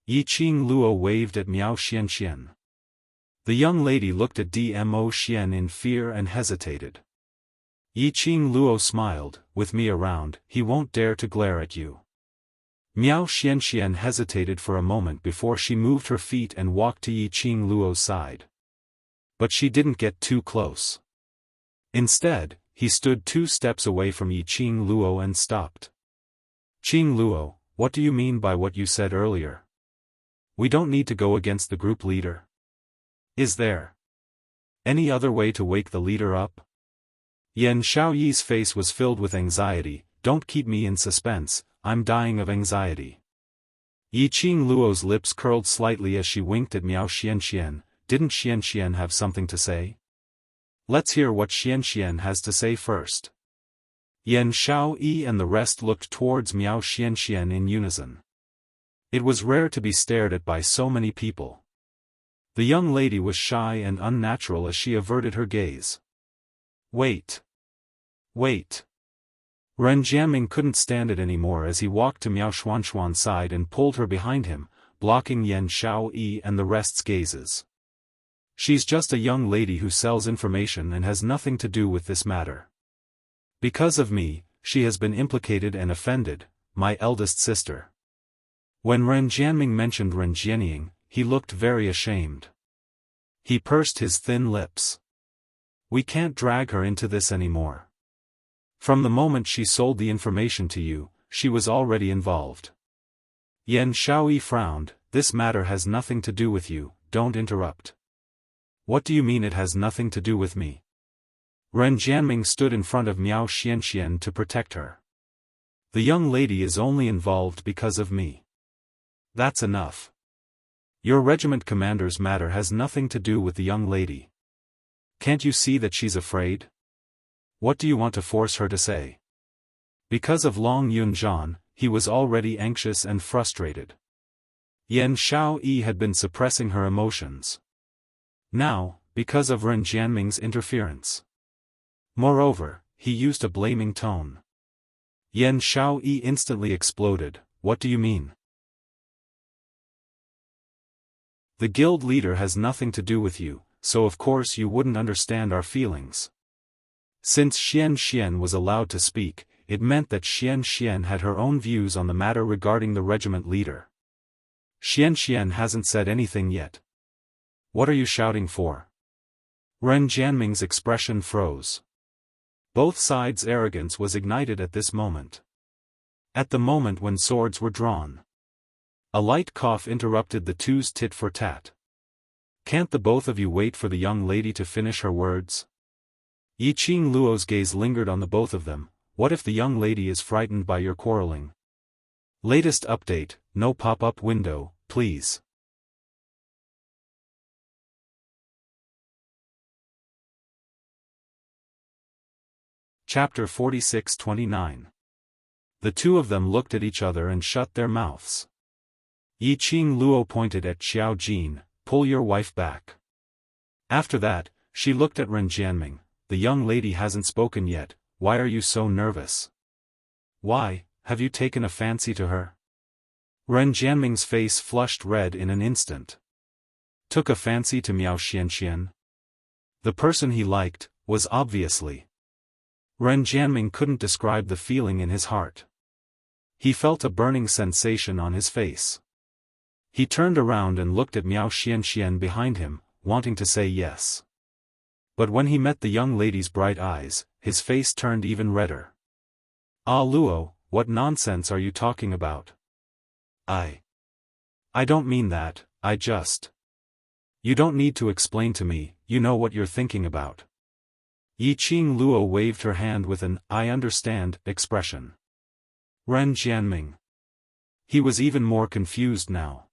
A: Yiqing Luo waved at Miao Xianxian. The young lady looked at Dmo Xian in fear and hesitated. Yiqing Luo smiled, with me around, he won't dare to glare at you. Miao Xianxian hesitated for a moment before she moved her feet and walked to Yiqing Luo's side. But she didn't get too close. Instead, he stood 2 steps away from Yiqing Luo and stopped. Qing Luo, what do you mean by what you said earlier? We don't need to go against the group leader. Is there any other way to wake the leader up? Yan Xiaoyi's face was filled with anxiety. Don't keep me in suspense, I'm dying of anxiety. Yiqing Luo's lips curled slightly as she winked at Miao Xianxian. Didn't Xianxian have something to say? Let's hear what Xianxian has to say first. Yan Xiaoyi and the rest looked towards Miao Xianxian in unison. It was rare to be stared at by so many people. The young lady was shy and unnatural as she averted her gaze. Wait. Wait. Ren Jianming couldn't stand it anymore as he walked to Miao Xuanxuan's side and pulled her behind him, blocking Yan Xiaoyi and the rest's gazes. She's just a young lady who sells information and has nothing to do with this matter. Because of me, she has been implicated and offended, my eldest sister. When Ren Jianming mentioned Ren Jianying, he looked very ashamed. He pursed his thin lips. We can't drag her into this anymore. From the moment she sold the information to you, she was already involved. Yan Xiaoyi frowned, this matter has nothing to do with you, don't interrupt. What do you mean it has nothing to do with me? Ren Jianming stood in front of Miao Xianxian to protect her. The young lady is only involved because of me. That's enough. Your regiment commander's matter has nothing to do with the young lady. Can't you see that she's afraid? What do you want to force her to say? Because of Long Yunzhan, he was already anxious and frustrated. Yan Xiaoyi had been suppressing her emotions. Now, because of Ren Jianming's interference. Moreover, he used a blaming tone. Yan Xiaoyi instantly exploded, what do you mean? The guild leader has nothing to do with you, so of course you wouldn't understand our feelings. Since Xian was allowed to speak, it meant that Xian had her own views on the matter regarding the regiment leader. Xian hasn't said anything yet. What are you shouting for? Ren Jianming's expression froze. Both sides' arrogance was ignited at this moment. At the moment when swords were drawn. A light cough interrupted the two's tit-for-tat. Can't the both of you wait for the young lady to finish her words? Yi Qing Luo's gaze lingered on the both of them. What if the young lady is frightened by your quarreling? Latest update, no pop-up window, please. Chapter 46-29. The two of them looked at each other and shut their mouths. Yi Qing Luo pointed at Xiao Jin, pull your wife back. After that, she looked at Ren Jianming, the young lady hasn't spoken yet, why are you so nervous? Why, have you taken a fancy to her? Ren Jianming's face flushed red in an instant. Took a fancy to Miao Xianxian? The person he liked, was obviously. Ren Jianming couldn't describe the feeling in his heart. He felt a burning sensation on his face. He turned around and looked at Miao Xianxian behind him, wanting to say yes. But when he met the young lady's bright eyes, his face turned even redder. Ah Luo, what nonsense are you talking about? I don't mean that, I just. You don't need to explain to me, you know what you're thinking about. Yi Qing Luo waved her hand with an, I understand, expression. Ren Jianming. He was even more confused now.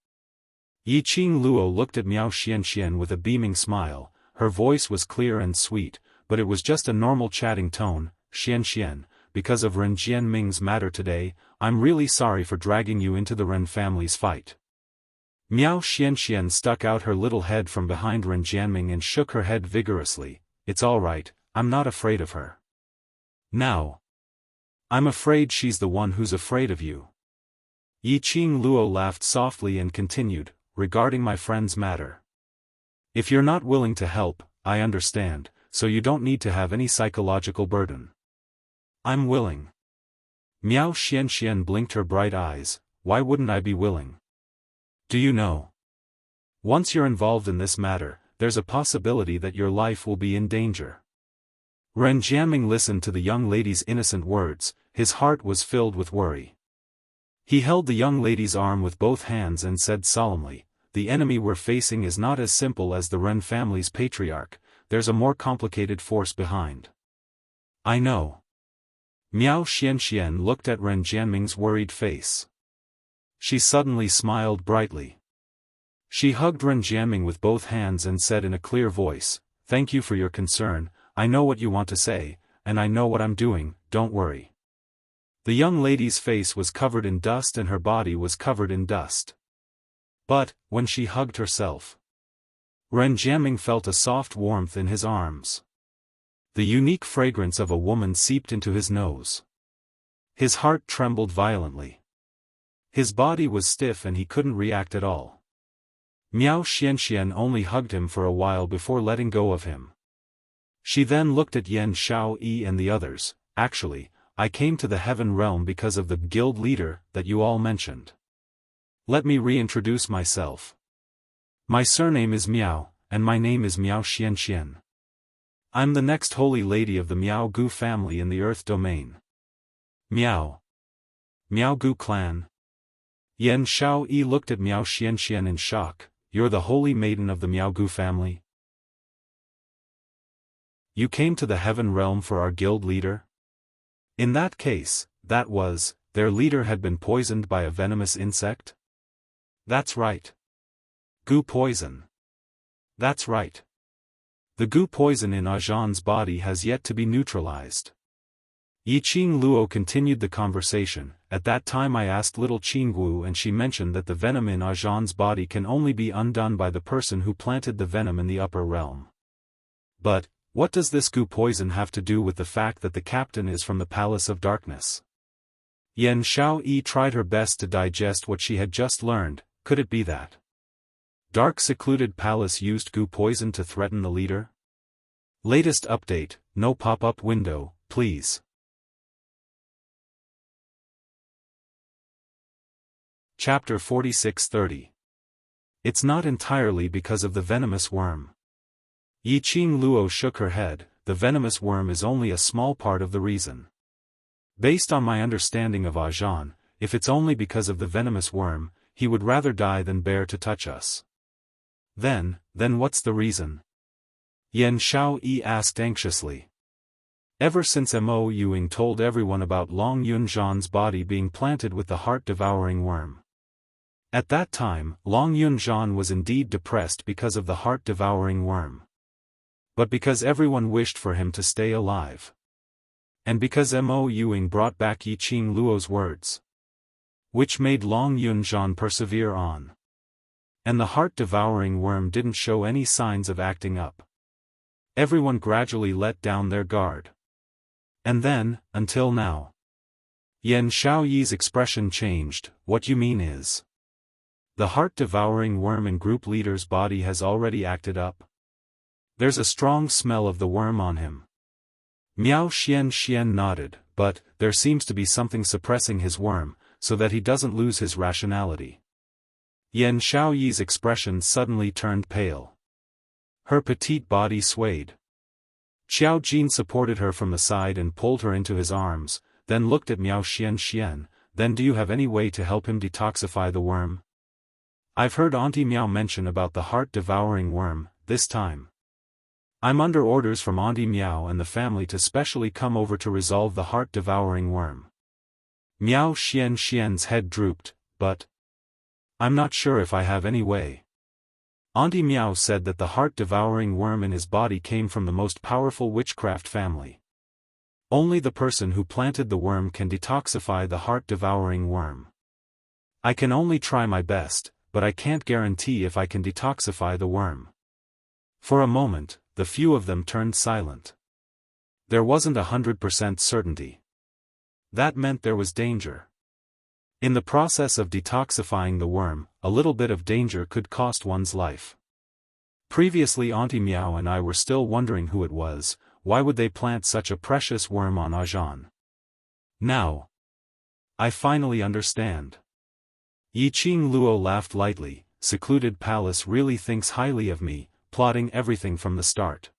A: Yi Qing Luo looked at Miao Xianxian with a beaming smile, her voice was clear and sweet, but it was just a normal chatting tone, Xianxian, because of Ren Jianming's matter today, I'm really sorry for dragging you into the Ren family's fight. Miao Xianxian stuck out her little head from behind Ren Jianming and shook her head vigorously, it's all right, I'm not afraid of her. Now. I'm afraid she's the one who's afraid of you. Yi Qing Luo laughed softly and continued, regarding my friend's matter. If you're not willing to help, I understand, so you don't need to have any psychological burden. I'm willing. Miao Xianxian blinked her bright eyes, why wouldn't I be willing? Do you know? Once you're involved in this matter, there's a possibility that your life will be in danger. Ren Jianming listened to the young lady's innocent words, his heart was filled with worry. He held the young lady's arm with both hands and said solemnly, the enemy we're facing is not as simple as the Ren family's patriarch, there's a more complicated force behind. I know. Miao Xianxian looked at Ren Jianming's worried face. She suddenly smiled brightly. She hugged Ren Jianming with both hands and said in a clear voice, thank you for your concern, I know what you want to say, and I know what I'm doing, don't worry. The young lady's face was covered in dust and her body was covered in dust. But, when she hugged herself, Ren Jianming felt a soft warmth in his arms. The unique fragrance of a woman seeped into his nose. His heart trembled violently. His body was stiff and he couldn't react at all. Miao Xianxian only hugged him for a while before letting go of him. She then looked at Yan Xiaoyi and the others, actually, I came to the heaven realm because of the guild leader that you all mentioned. Let me reintroduce myself. My surname is Miao, and my name is Miao Xianxian. I'm the next holy lady of the Miao Gu family in the Earth domain. Miao. Miao Gu clan. Yan Xiaoyi looked at Miao Xianxian in shock. You're the holy maiden of the Miaogu family? You came to the heaven realm for our guild leader? In that case, their leader had been poisoned by a venomous insect? That's right. Goo poison. That's right. The goo poison in Ajan's body has yet to be neutralized. Yiqing Luo continued the conversation. At that time I asked little Qingwu and she mentioned that the venom in Ajan's body can only be undone by the person who planted the venom in the upper realm. But, what does this goo poison have to do with the fact that the captain is from the Palace of Darkness? Yan Xiaoyi tried her best to digest what she had just learned. Could it be that Dark Secluded Palace used goo poison to threaten the leader? Latest update, no pop-up window, please. Chapter 4630. It's not entirely because of the venomous worm. Yiqing Luo shook her head. The venomous worm is only a small part of the reason. Based on my understanding of Ajan, if it's only because of the venomous worm, he would rather die than bear to touch us. Then what's the reason? Yan Xiaoyi asked anxiously. Ever since Mo Yuing told everyone about Long Yunzhan's body being planted with the heart-devouring worm. At that time, Long Yunzhan was indeed depressed because of the heart-devouring worm. But because everyone wished for him to stay alive. And because Mo Yuing brought back Yiqing Luo's words. Which made Long Yunzhan persevere on. And the heart-devouring worm didn't show any signs of acting up. Everyone gradually let down their guard. And then, until now. Yan Xiaoyi's expression changed. What you mean is, the heart-devouring worm in group leader's body has already acted up. There's a strong smell of the worm on him. Miao Xianxian nodded, but there seems to be something suppressing his worm, so that he doesn't lose his rationality. Yan Xiaoyi's expression suddenly turned pale. Her petite body swayed. Xiao Jin supported her from the side and pulled her into his arms, then looked at Miao Xianxian. Then do you have any way to help him detoxify the worm? I've heard Auntie Miao mention about the heart-devouring worm, this time. I'm under orders from Auntie Miao and the family to specially come over to resolve the heart-devouring worm. Miao Xianxian's head drooped, but I'm not sure if I have any way. Auntie Miao said that the heart-devouring worm in his body came from the most powerful witchcraft family. Only the person who planted the worm can detoxify the heart-devouring worm. I can only try my best, but I can't guarantee if I can detoxify the worm. For a moment, the few of them turned silent. There wasn't 100% certainty. That meant there was danger. In the process of detoxifying the worm, a little bit of danger could cost one's life. Previously Auntie Miao and I were still wondering who it was. Why would they plant such a precious worm on Ajan? Now, I finally understand. Yiqing Luo laughed lightly. Secluded Palace really thinks highly of me, plotting everything from the start.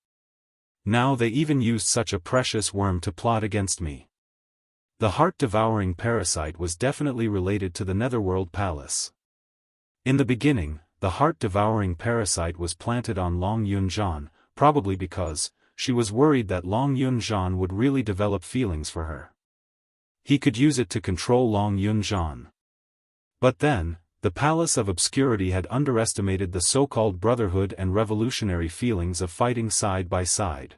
A: Now they even used such a precious worm to plot against me. The heart-devouring parasite was definitely related to the Netherworld Palace. In the beginning, the heart-devouring parasite was planted on Long Yunzhan, probably because she was worried that Long Yunzhan would really develop feelings for her. He could use it to control Long Yunzhan. But then, the Palace of Obscurity had underestimated the so-called brotherhood and revolutionary feelings of fighting side by side.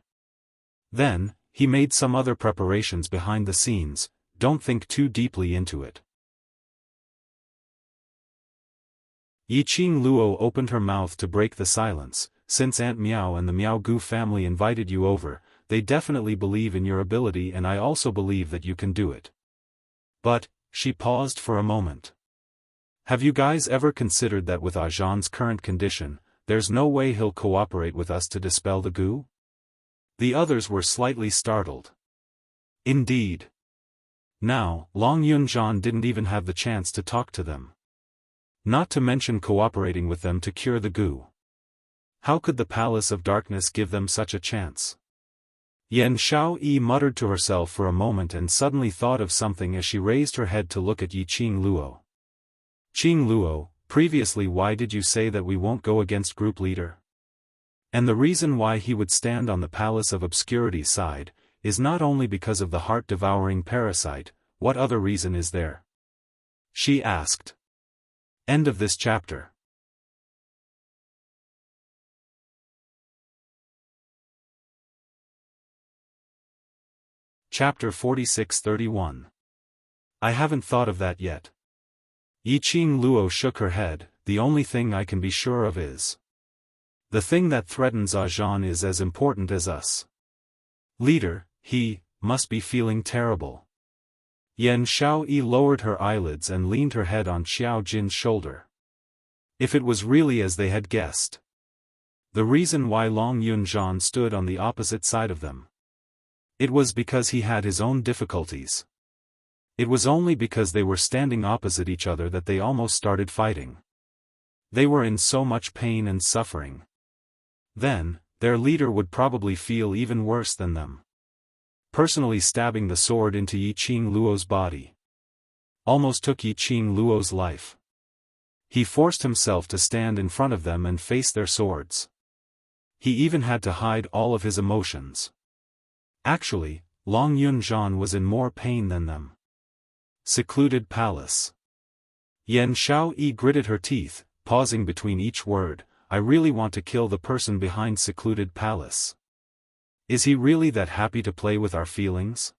A: Then, he made some other preparations behind the scenes. Don't think too deeply into it. Yiqing Luo opened her mouth to break the silence. Since Aunt Miao and the Miaogu family invited you over, they definitely believe in your ability and I also believe that you can do it. But, she paused for a moment. Have you guys ever considered that with Ajan's current condition, there's no way he'll cooperate with us to dispel the goo? The others were slightly startled. Indeed. Now, Long Yunzhan didn't even have the chance to talk to them. Not to mention cooperating with them to cure the goo. How could the Palace of Darkness give them such a chance? Yan Xiaoyi muttered to herself for a moment and suddenly thought of something as she raised her head to look at Yiqing Luo. Qing Luo, previously why did you say that we won't go against group leader? And the reason why he would stand on the Palace of Obscurity's side, is not only because of the heart-devouring parasite, what other reason is there? She asked. End of this chapter. Chapter 46-31. I haven't thought of that yet. Qing Luo shook her head. The only thing I can be sure of is the thing that threatens Zhan is as important as us. Leader, he must be feeling terrible. Yan Xiaoyi lowered her eyelids and leaned her head on Xiao Jin's shoulder. If it was really as they had guessed. The reason why Long Yunzhan stood on the opposite side of them. It was because he had his own difficulties. It was only because they were standing opposite each other that they almost started fighting. They were in so much pain and suffering. Then, their leader would probably feel even worse than them. Personally stabbing the sword into Qing Luo's body. Almost took Qing Luo's life. He forced himself to stand in front of them and face their swords. He even had to hide all of his emotions. Actually, Long Yunzhan was in more pain than them. Secluded Palace. Yan Xiaoyi gritted her teeth, pausing between each word. I really want to kill the person behind Secluded Palace. Is he really that happy to play with our feelings?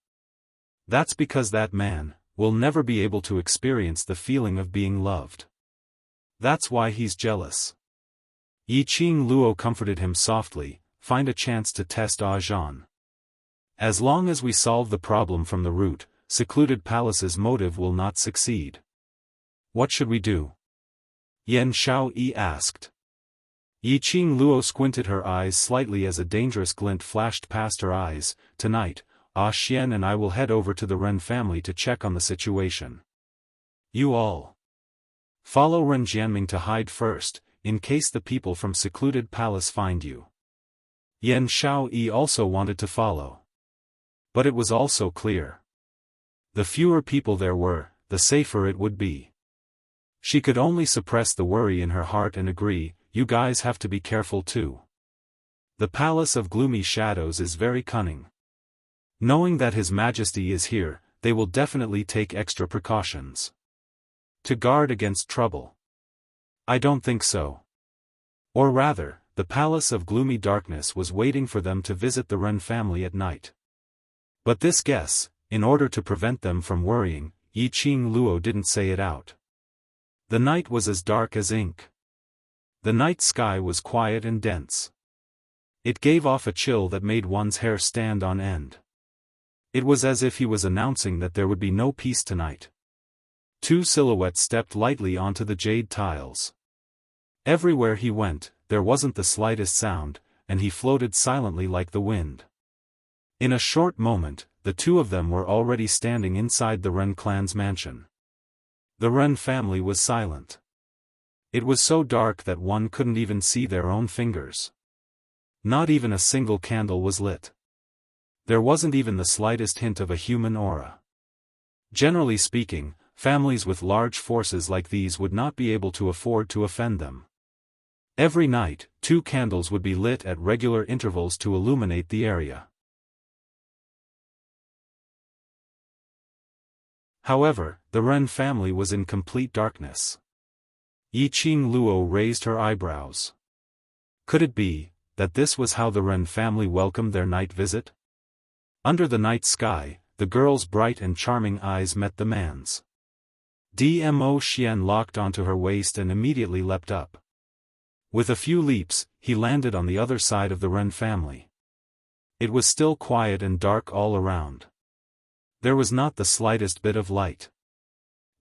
A: That's because that man will never be able to experience the feeling of being loved. That's why he's jealous. Qing Luo comforted him softly. Find a chance to test Zhan. As long as we solve the problem from the root, Secluded Palace's motive will not succeed. What should we do? Yan Xiaoyi asked. Qing Luo squinted her eyes slightly as a dangerous glint flashed past her eyes. Tonight, Xian and I will head over to the Ren family to check on the situation. You all follow Ren Jianming to hide first, in case the people from Secluded Palace find you. Yan Xiaoyi also wanted to follow. But it was also clear. The fewer people there were, the safer it would be. She could only suppress the worry in her heart and agree, you guys have to be careful too. The Palace of Gloomy Shadows is very cunning. Knowing that His Majesty is here, they will definitely take extra precautions. To guard against trouble. I don't think so. Or rather, the Palace of Gloomy Darkness was waiting for them to visit the Ren family at night. But this guess, in order to prevent them from worrying, Qing Luo didn't say it out. The night was as dark as ink. The night sky was quiet and dense. It gave off a chill that made one's hair stand on end. It was as if he was announcing that there would be no peace tonight. Two silhouettes stepped lightly onto the jade tiles. Everywhere he went, there wasn't the slightest sound, and he floated silently like the wind. In a short moment, the two of them were already standing inside the Ren clan's mansion. The Ren family was silent. It was so dark that one couldn't even see their own fingers. Not even a single candle was lit. There wasn't even the slightest hint of a human aura. Generally speaking, families with large forces like these would not be able to afford to offend them. Every night, 2 candles would be lit at regular intervals to illuminate the area. However, the Ren family was in complete darkness. Qing Luo raised her eyebrows. Could it be that this was how the Ren family welcomed their night visit? Under the night sky, the girl's bright and charming eyes met the man's. Dmo Xian locked onto her waist and immediately leapt up. With a few leaps, he landed on the other side of the Ren family. It was still quiet and dark all around. There was not the slightest bit of light.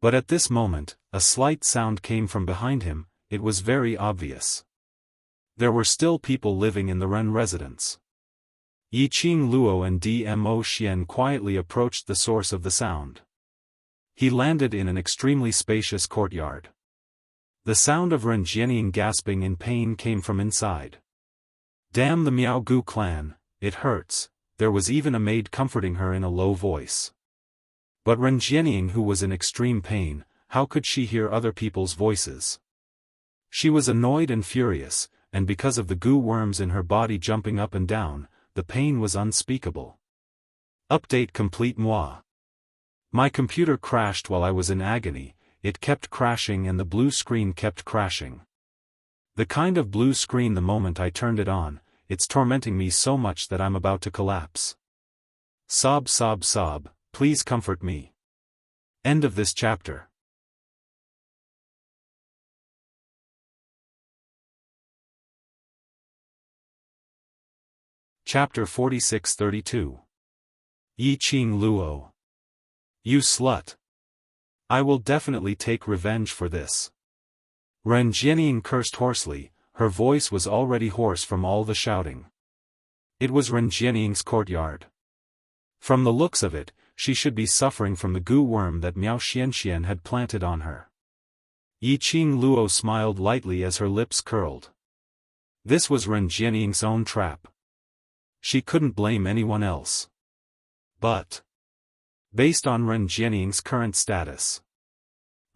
A: But at this moment, a slight sound came from behind him. It was very obvious. There were still people living in the Ren residence. Qing Luo and Dmo Xian quietly approached the source of the sound. He landed in an extremely spacious courtyard. The sound of Ren Jianning gasping in pain came from inside. Damn the Miaogu clan, it hurts. There was even a maid comforting her in a low voice. But Ren Jianning, who was in extreme pain, how could she hear other people's voices? She was annoyed and furious, and because of the goo worms in her body jumping up and down, the pain was unspeakable. Update complete. Moi. My computer crashed while I was in agony, it kept crashing and the blue screen kept crashing. The kind of blue screen the moment I turned it on, it's tormenting me so much that I'm about to collapse. Sob sob sob, please comfort me. End of this chapter. Chapter 46-32. Yi Qing Luo. You slut. I will definitely take revenge for this. Ren Jianying cursed hoarsely, her voice was already hoarse from all the shouting. It was Ren Jianying's courtyard. From the looks of it, she should be suffering from the goo worm that Miao Xianxian had planted on her. Yi Qing Luo smiled lightly as her lips curled. This was Ren Jianying's own trap. She couldn't blame anyone else. But based on Ren Jianying's current status,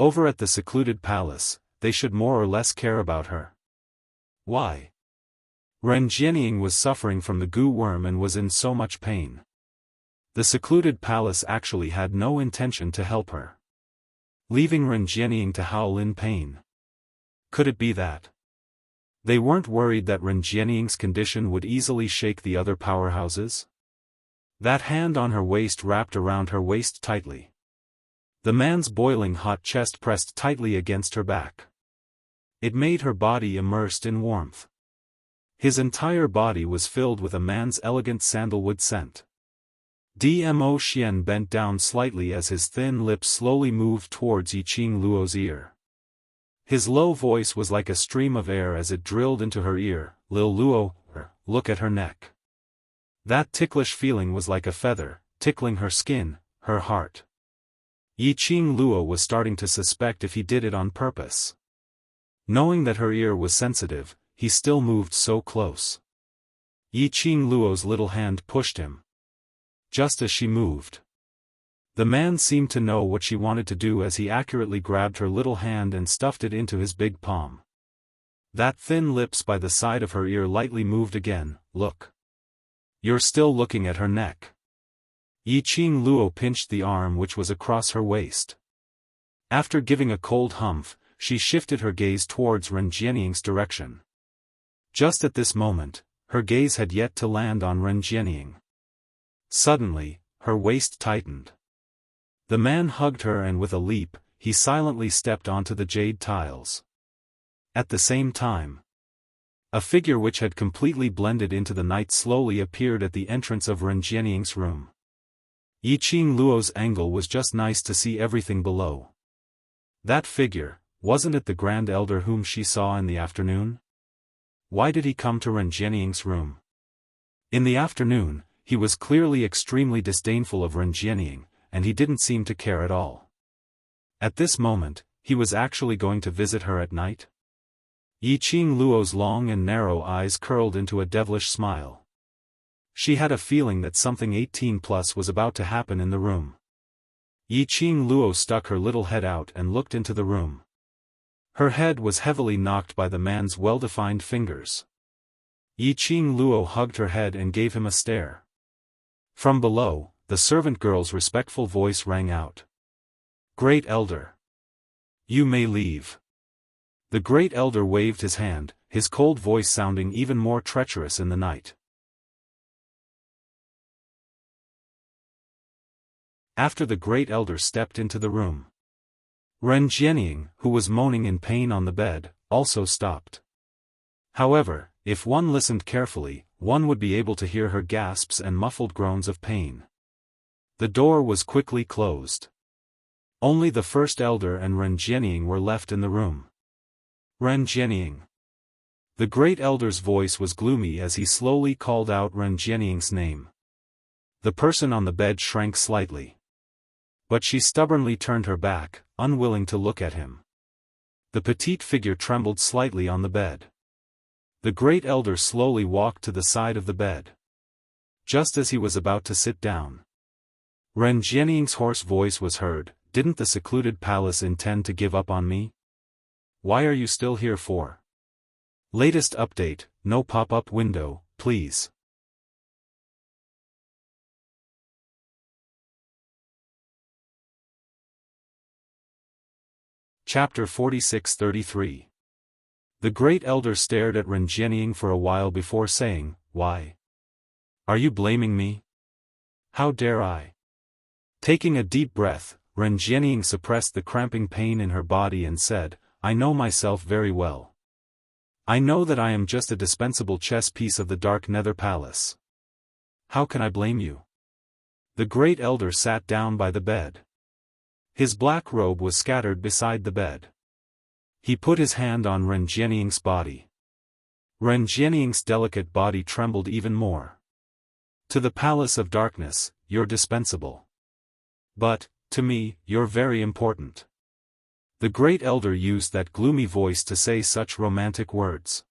A: over at the secluded palace, they should more or less care about her. Why? Ren Jianying was suffering from the goo worm and was in so much pain. The secluded palace actually had no intention to help her, leaving Ren Jianying to howl in pain. Could it be that they weren't worried that Ren Jianying's condition would easily shake the other powerhouses? That hand on her waist wrapped around her waist tightly. The man's boiling hot chest pressed tightly against her back. It made her body immersed in warmth. His entire body was filled with a man's elegant sandalwood scent. Dmo Xian bent down slightly as his thin lips slowly moved towards Yi Qing Luo's ear. His low voice was like a stream of air as it drilled into her ear. Lil Luo, look at her neck. That ticklish feeling was like a feather, tickling her skin, her heart. Yi Qing Luo was starting to suspect if he did it on purpose. Knowing that her ear was sensitive, he still moved so close. Yi Qing Luo's little hand pushed him. Just as she moved, the man seemed to know what she wanted to do as he accurately grabbed her little hand and stuffed it into his big palm. That thin lips by the side of her ear lightly moved again. Look. You're still looking at her neck. Yi Qing Luo pinched the arm which was across her waist. After giving a cold humph, she shifted her gaze towards Ren Jianying's direction. Just at this moment, her gaze had yet to land on Ren Jianying. Suddenly, her waist tightened. The man hugged her and with a leap, he silently stepped onto the jade tiles. At the same time, a figure which had completely blended into the night slowly appeared at the entrance of Ren Jianying's room. Yi Qing Luo's angle was just nice to see everything below. That figure, wasn't it the Grand Elder whom she saw in the afternoon? Why did he come to Ren Jianying's room? In the afternoon, he was clearly extremely disdainful of Ren Jianying, and he didn't seem to care at all. At this moment, he was actually going to visit her at night? Yi Qing Luo's long and narrow eyes curled into a devilish smile. She had a feeling that something 18+ was about to happen in the room. Yi Qing Luo stuck her little head out and looked into the room. Her head was heavily knocked by the man's well-defined fingers. Yi Qing Luo hugged her head and gave him a stare. From below, the servant girl's respectful voice rang out. Great Elder. You may leave. The Great Elder waved his hand, his cold voice sounding even more treacherous in the night. After the Great Elder stepped into the room, Ren Jianying, who was moaning in pain on the bed, also stopped. However, if one listened carefully, one would be able to hear her gasps and muffled groans of pain. The door was quickly closed. Only the First Elder and Ren Jianying were left in the room. Ren Jianying. The Great Elder's voice was gloomy as he slowly called out Ren Jianying's name. The person on the bed shrank slightly. But she stubbornly turned her back, unwilling to look at him. The petite figure trembled slightly on the bed. The Great Elder slowly walked to the side of the bed. Just as he was about to sit down, Ren Jianying's hoarse voice was heard, didn't the secluded palace intend to give up on me? Why are you still here for? Latest update, no pop-up window, please. Chapter 46-33. The Great Elder stared at Ren Jianying for a while before saying, "Why? Are you blaming me? How dare I?" Taking a deep breath, Ren Jianying suppressed the cramping pain in her body and said, "I know myself very well. I know that I am just a dispensable chess piece of the Dark Nether Palace. How can I blame you?" The Great Elder sat down by the bed. His black robe was scattered beside the bed. He put his hand on Ren Jianying's body. Ren Jianying's delicate body trembled even more. "To the Palace of Darkness, you're dispensable. But, to me, you're very important." The Great Elder used that gloomy voice to say such romantic words.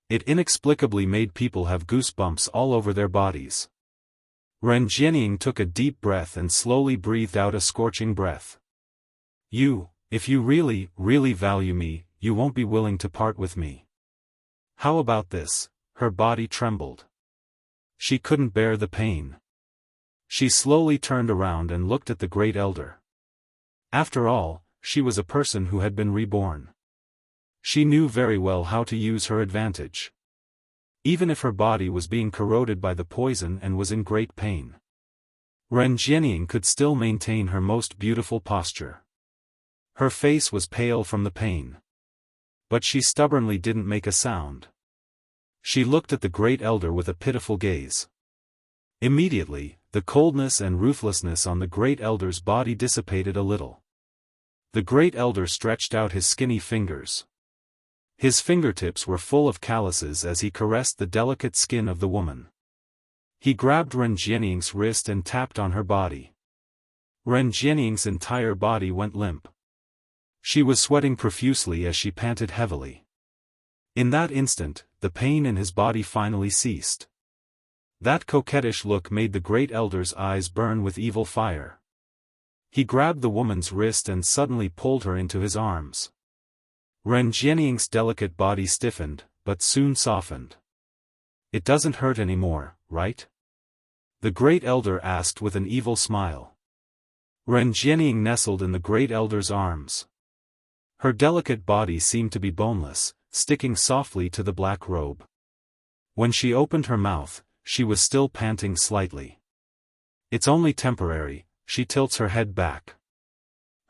A: It inexplicably made people have goosebumps all over their bodies. Ren Jianying took a deep breath and slowly breathed out a scorching breath. If you really, really value me, you won't be willing to part with me. How about this?" Her body trembled. She couldn't bear the pain. She slowly turned around and looked at the Great Elder. After all, she was a person who had been reborn. She knew very well how to use her advantage. Even if her body was being corroded by the poison and was in great pain, Ren Jianying could still maintain her most beautiful posture. Her face was pale from the pain. But she stubbornly didn't make a sound. She looked at the Great Elder with a pitiful gaze. Immediately, the coldness and ruthlessness on the Great Elder's body dissipated a little. The Great Elder stretched out his skinny fingers. His fingertips were full of calluses as he caressed the delicate skin of the woman. He grabbed Ren Jianying's wrist and tapped on her body. Ren Jianying's entire body went limp. She was sweating profusely as she panted heavily. In that instant, the pain in his body finally ceased. That coquettish look made the Great Elder's eyes burn with evil fire. He grabbed the woman's wrist and suddenly pulled her into his arms. Ren Jianying's delicate body stiffened, but soon softened. "It doesn't hurt anymore, right?" the Great Elder asked with an evil smile. Ren Jianying nestled in the Great Elder's arms. Her delicate body seemed to be boneless, sticking softly to the black robe. When she opened her mouth, she was still panting slightly. "It's only temporary," she tilts her head back.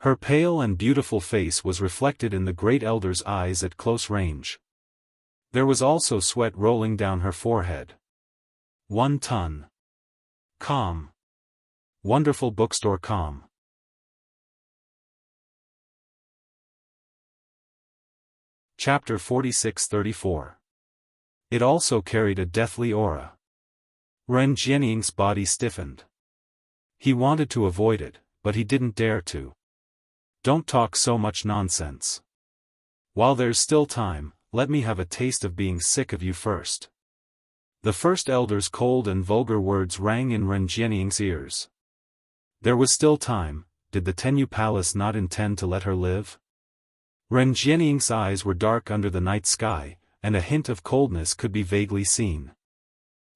A: Her pale and beautiful face was reflected in the Great Elder's eyes at close range. There was also sweat rolling down her forehead. 1 ton. Calm. Wonderful bookstore calm. Chapter 46-34. It also carried a deathly aura. Ren Jianying's body stiffened. He wanted to avoid it, but he didn't dare to. "Don't talk so much nonsense. While there's still time, let me have a taste of being sick of you first." The First Elder's cold and vulgar words rang in Ren Jianying's ears. There was still time. Did the Tenyu Palace not intend to let her live? Ren Jianying's eyes were dark under the night sky, and a hint of coldness could be vaguely seen.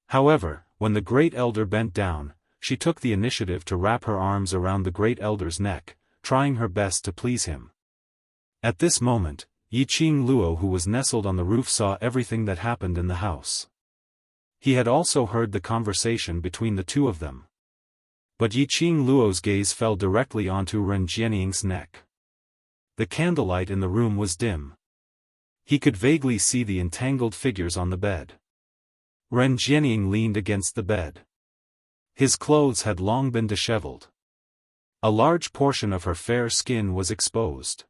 A: However, when the Great Elder bent down, she took the initiative to wrap her arms around the Great Elder's neck, trying her best to please him. At this moment, Yiqing Luo, who was nestled on the roof, saw everything that happened in the house. He had also heard the conversation between the two of them. But Yiqing Luo's gaze fell directly onto Ren Jianying's neck. The candlelight in the room was dim. He could vaguely see the entangled figures on the bed. Ren Jianying leaned against the bed. His clothes had long been disheveled. A large portion of her fair skin was exposed.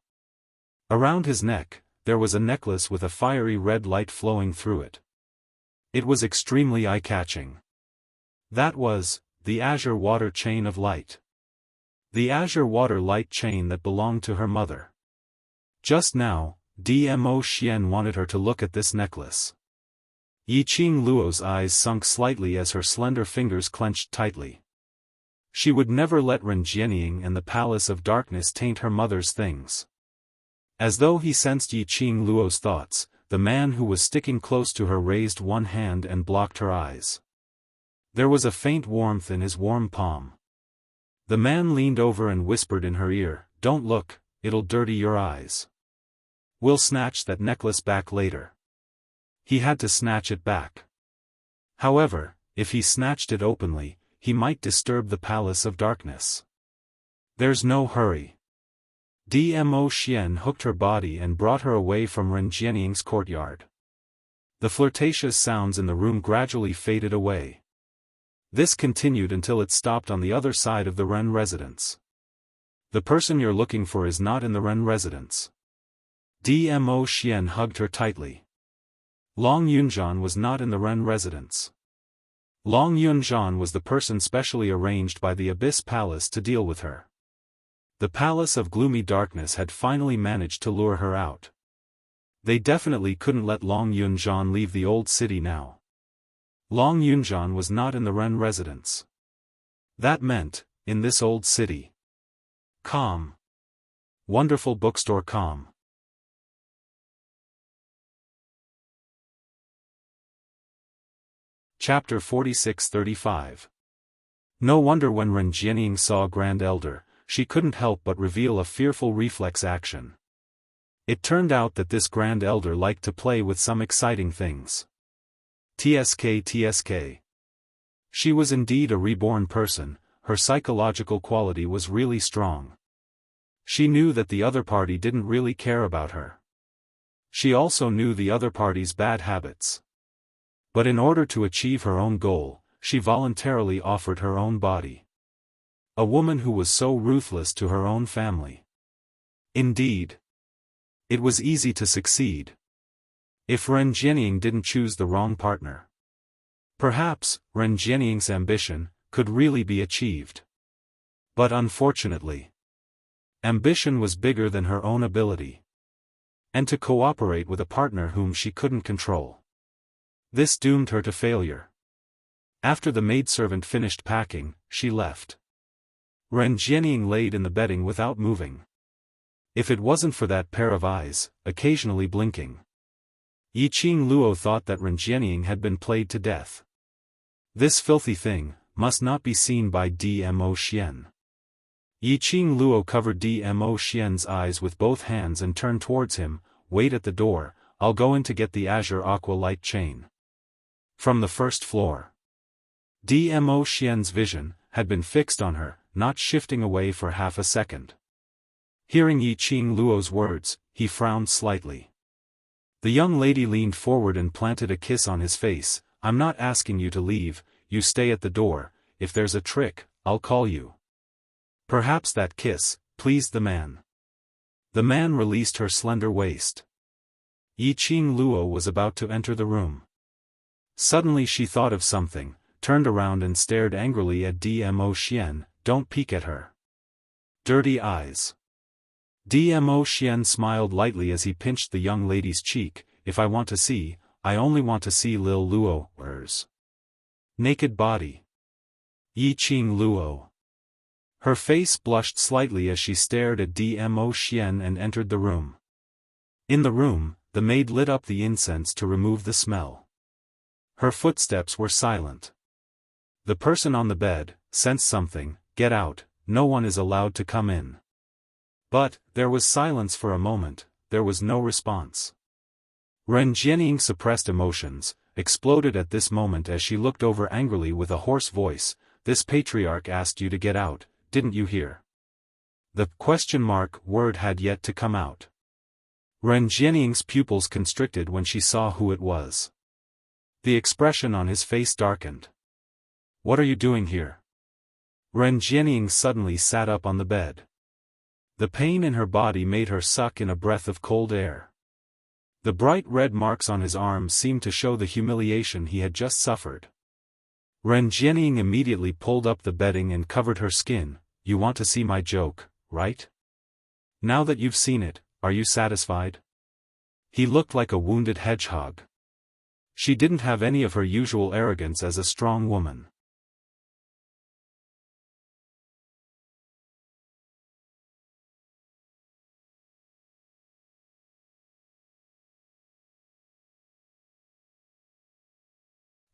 A: Around his neck, there was a necklace with a fiery red light flowing through it. It was extremely eye-catching. That was the azure water chain of light. The azure water light chain that belonged to her mother. Just now, Dmo Xian wanted her to look at this necklace. Yiqing Luo's eyes sunk slightly as her slender fingers clenched tightly. She would never let Ren Jianying and the Palace of Darkness taint her mother's things. As though he sensed Yi Qing Luo's thoughts, the man who was sticking close to her raised one hand and blocked her eyes. There was a faint warmth in his warm palm. The man leaned over and whispered in her ear, "Don't look, it'll dirty your eyes. We'll snatch that necklace back later." He had to snatch it back. However, if he snatched it openly, he might disturb the Palace of Darkness. There's no hurry. Dmo Xian hooked her body and brought her away from Ren Jianying's courtyard. The flirtatious sounds in the room gradually faded away. This continued until it stopped on the other side of the Ren residence. "The person you're looking for is not in the Ren residence." Dmo Xian hugged her tightly. Long Yunzhan was not in the Ren residence. Long Yunzhan was the person specially arranged by the Abyss Palace to deal with her. The Palace of Gloomy Darkness had finally managed to lure her out. They definitely couldn't let Long Yunzhan leave the old city now. Long Yunzhan was not in the Ren residence. That meant, in this old city. Calm. Wonderful bookstore calm. Chapter 46-35. No wonder when Ren Jianying saw Grand Elder, she couldn't help but reveal a fearful reflex action. It turned out that this Grand Elder liked to play with some exciting things. TSK. She was indeed a reborn person, her psychological quality was really strong. She knew that the other party didn't really care about her. She also knew the other party's bad habits. But in order to achieve her own goal, she voluntarily offered her own body. A woman who was so ruthless to her own family. Indeed. It was easy to succeed. If Ren Jianying didn't choose the wrong partner. Perhaps, Ren Jianying's ambition could really be achieved. But unfortunately, ambition was bigger than her own ability. And to cooperate with a partner whom she couldn't control. This doomed her to failure. After the maidservant finished packing, she left. Ren Jianying laid in the bedding without moving. If it wasn't for that pair of eyes, occasionally blinking. Yi Qing Luo thought that Ren Jianying had been played to death. This filthy thing must not be seen by Dmo Xian. Yi Qing Luo covered Dmo Xian's eyes with both hands and turned towards him. "Wait at the door, I'll go in to get the azure aqua light chain." From the first floor. Dmo Xian's vision had been fixed on her, not shifting away for half a second. Hearing Yi Qing Luo's words, he frowned slightly. The young lady leaned forward and planted a kiss on his face. "I'm not asking you to leave, you stay at the door. If there's a trick, I'll call you." Perhaps that kiss pleased the man. The man released her slender waist. Yi Qing Luo was about to enter the room. Suddenly she thought of something, turned around and stared angrily at Dmo Xian. "Don't peek at her. Dirty eyes." Dmo Xian smiled lightly as he pinched the young lady's cheek. "If I want to see, I only want to see Lil Luo's naked body." Yi Qing Luo. Her face blushed slightly as she stared at Dmo Xian and entered the room. In the room, the maid lit up the incense to remove the smell. Her footsteps were silent. The person on the bed sensed something. "Get out, no one is allowed to come in." But, there was silence for a moment, there was no response. Ren Jianying suppressed emotions, exploded at this moment as she looked over angrily with a hoarse voice. "This patriarch asked you to get out, didn't you hear?" The word had yet to come out. Ren Jianying's pupils constricted when she saw who it was. The expression on his face darkened. "What are you doing here?" Ren Jianying suddenly sat up on the bed. The pain in her body made her suck in a breath of cold air. The bright red marks on his arms seemed to show the humiliation he had just suffered. Ren Jianying immediately pulled up the bedding and covered her skin. "You want to see my joke, right? Now that you've seen it, are you satisfied?" He looked like a wounded hedgehog. She didn't have any of her usual arrogance as a strong woman.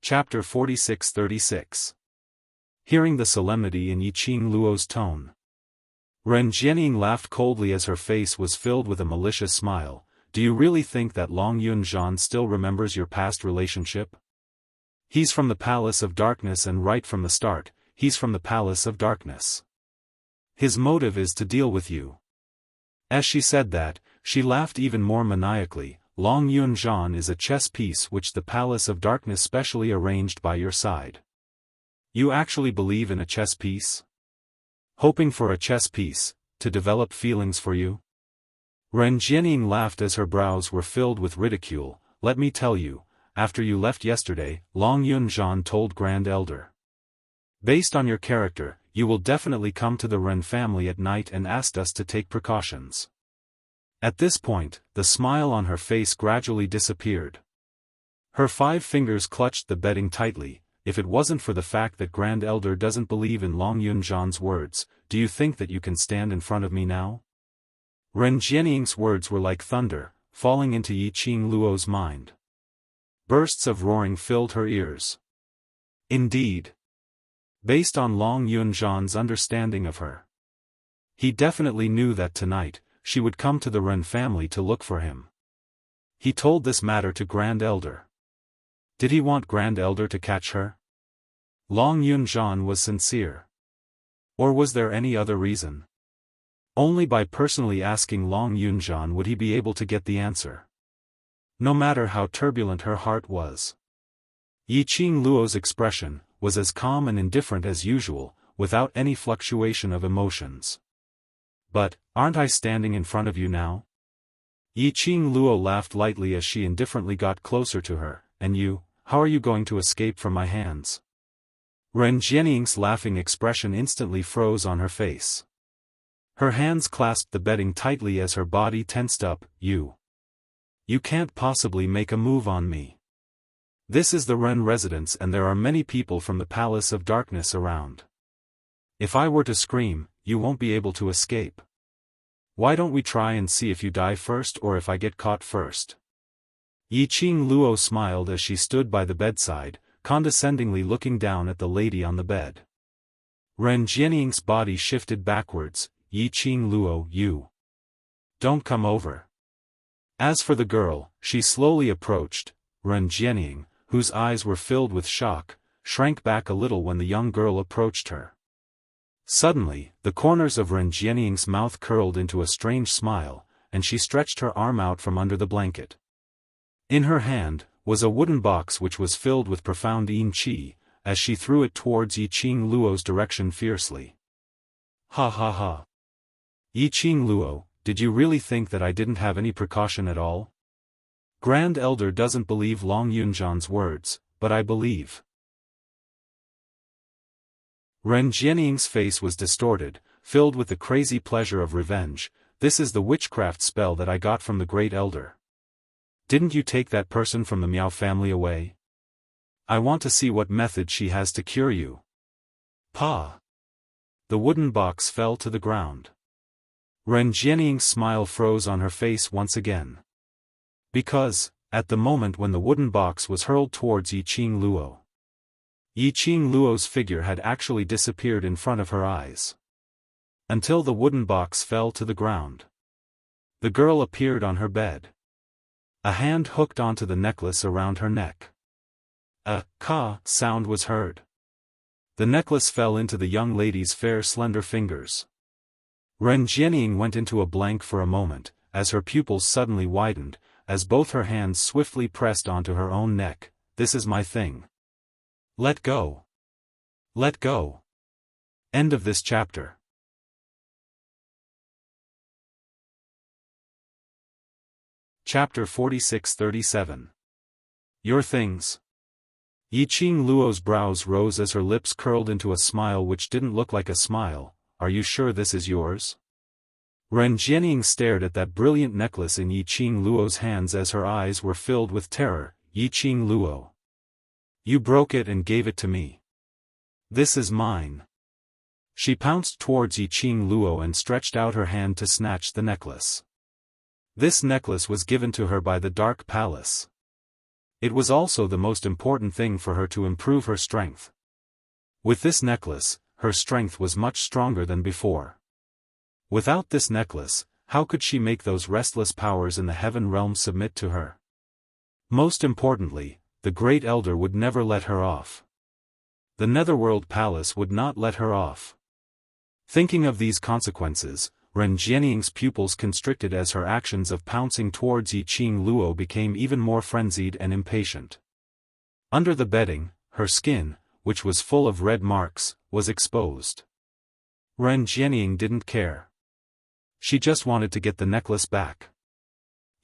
A: Chapter 46-36. Hearing the solemnity in Yiqing Luo's tone, Ren Jianying laughed coldly as her face was filled with a malicious smile. Do you really think that Long Yunzhan still remembers your past relationship? He's from the Palace of Darkness, and right from the start, he's from the Palace of Darkness. His motive is to deal with you. As she said that, she laughed even more maniacally. Long Yunzhan is a chess piece which the Palace of Darkness specially arranged by your side. You actually believe in a chess piece? Hoping for a chess piece, to develop feelings for you? Ren Jianying laughed as her brows were filled with ridicule. Let me tell you, after you left yesterday, Long Yunzhan told Grand Elder. Based on your character, you will definitely come to the Ren family at night and asked us to take precautions. At this point, the smile on her face gradually disappeared. Her 5 fingers clutched the bedding tightly. If it wasn't for the fact that Grand Elder doesn't believe in Long Yunzhan's words, do you think that you can stand in front of me now? Ren Jianying's words were like thunder, falling into Yiqing Luo's mind. Bursts of roaring filled her ears. Indeed. Based on Long Yunzhan's understanding of her, he definitely knew that tonight, she would come to the Ren family to look for him. He told this matter to Grand Elder. Did he want Grand Elder to catch her? Long Yunzhan was sincere. Or was there any other reason? Only by personally asking Long Yunzhan would he be able to get the answer. No matter how turbulent her heart was. Yiqing Luo's expression was as calm and indifferent as usual, without any fluctuation of emotions. But, aren't I standing in front of you now? Yiqing Luo laughed lightly as she indifferently got closer to her. And you, how are you going to escape from my hands? Ren Jianying's laughing expression instantly froze on her face. Her hands clasped the bedding tightly as her body tensed up. You can't possibly make a move on me. This is the Ren residence and there are many people from the Palace of Darkness around. If I were to scream, you won't be able to escape. Why don't we try and see if you die first or if I get caught first? Yiqing Luo smiled as she stood by the bedside, condescendingly looking down at the lady on the bed. Ren Jianying's body shifted backwards. Yiqing Luo, you don't come over. As for the girl, she slowly approached. Ren Jianying, whose eyes were filled with shock, shrank back a little when the young girl approached her. Suddenly, the corners of Ren Jianying's mouth curled into a strange smile, and she stretched her arm out from under the blanket. In her hand, was a wooden box which was filled with profound yin qi, as she threw it towards Yiqing Luo's direction fiercely. Ha ha ha. Yiqing Luo, did you really think that I didn't have any precaution at all? Grand Elder doesn't believe Long Yunzhan's words, but I believe. Ren Jianying's face was distorted, filled with the crazy pleasure of revenge. This is the witchcraft spell that I got from the Great Elder. Didn't you take that person from the Miao family away? I want to see what method she has to cure you. Pa! The wooden box fell to the ground. Ren Jianying's smile froze on her face once again. Because, at the moment when the wooden box was hurled towards Yiqing Luo's figure had actually disappeared in front of her eyes. Until the wooden box fell to the ground. The girl appeared on her bed. A hand hooked onto the necklace around her neck. A "ka" sound was heard. The necklace fell into the young lady's fair slender fingers. Ren Jianying went into a blank for a moment, as her pupils suddenly widened, as both her hands swiftly pressed onto her own neck. This is my thing. Let go. Let go. End of this chapter. Chapter 46-37. Your things. Yiqing Luo's brows rose as her lips curled into a smile which didn't look like a smile. Are you sure this is yours? Ren Jianying stared at that brilliant necklace in Yiqing Luo's hands as her eyes were filled with terror. Yiqing Luo. You broke it and gave it to me. This is mine. She pounced towards Yiqing Luo and stretched out her hand to snatch the necklace. This necklace was given to her by the Dark Palace. It was also the most important thing for her to improve her strength. With this necklace, her strength was much stronger than before. Without this necklace, how could she make those restless powers in the heaven realm submit to her? Most importantly, the Great Elder would never let her off. The Netherworld Palace would not let her off. Thinking of these consequences, Ren Jianying's pupils constricted as her actions of pouncing towards Yiqing Luo became even more frenzied and impatient. Under the bedding, her skin, which was full of red marks, was exposed. Ren Jianying didn't care. She just wanted to get the necklace back.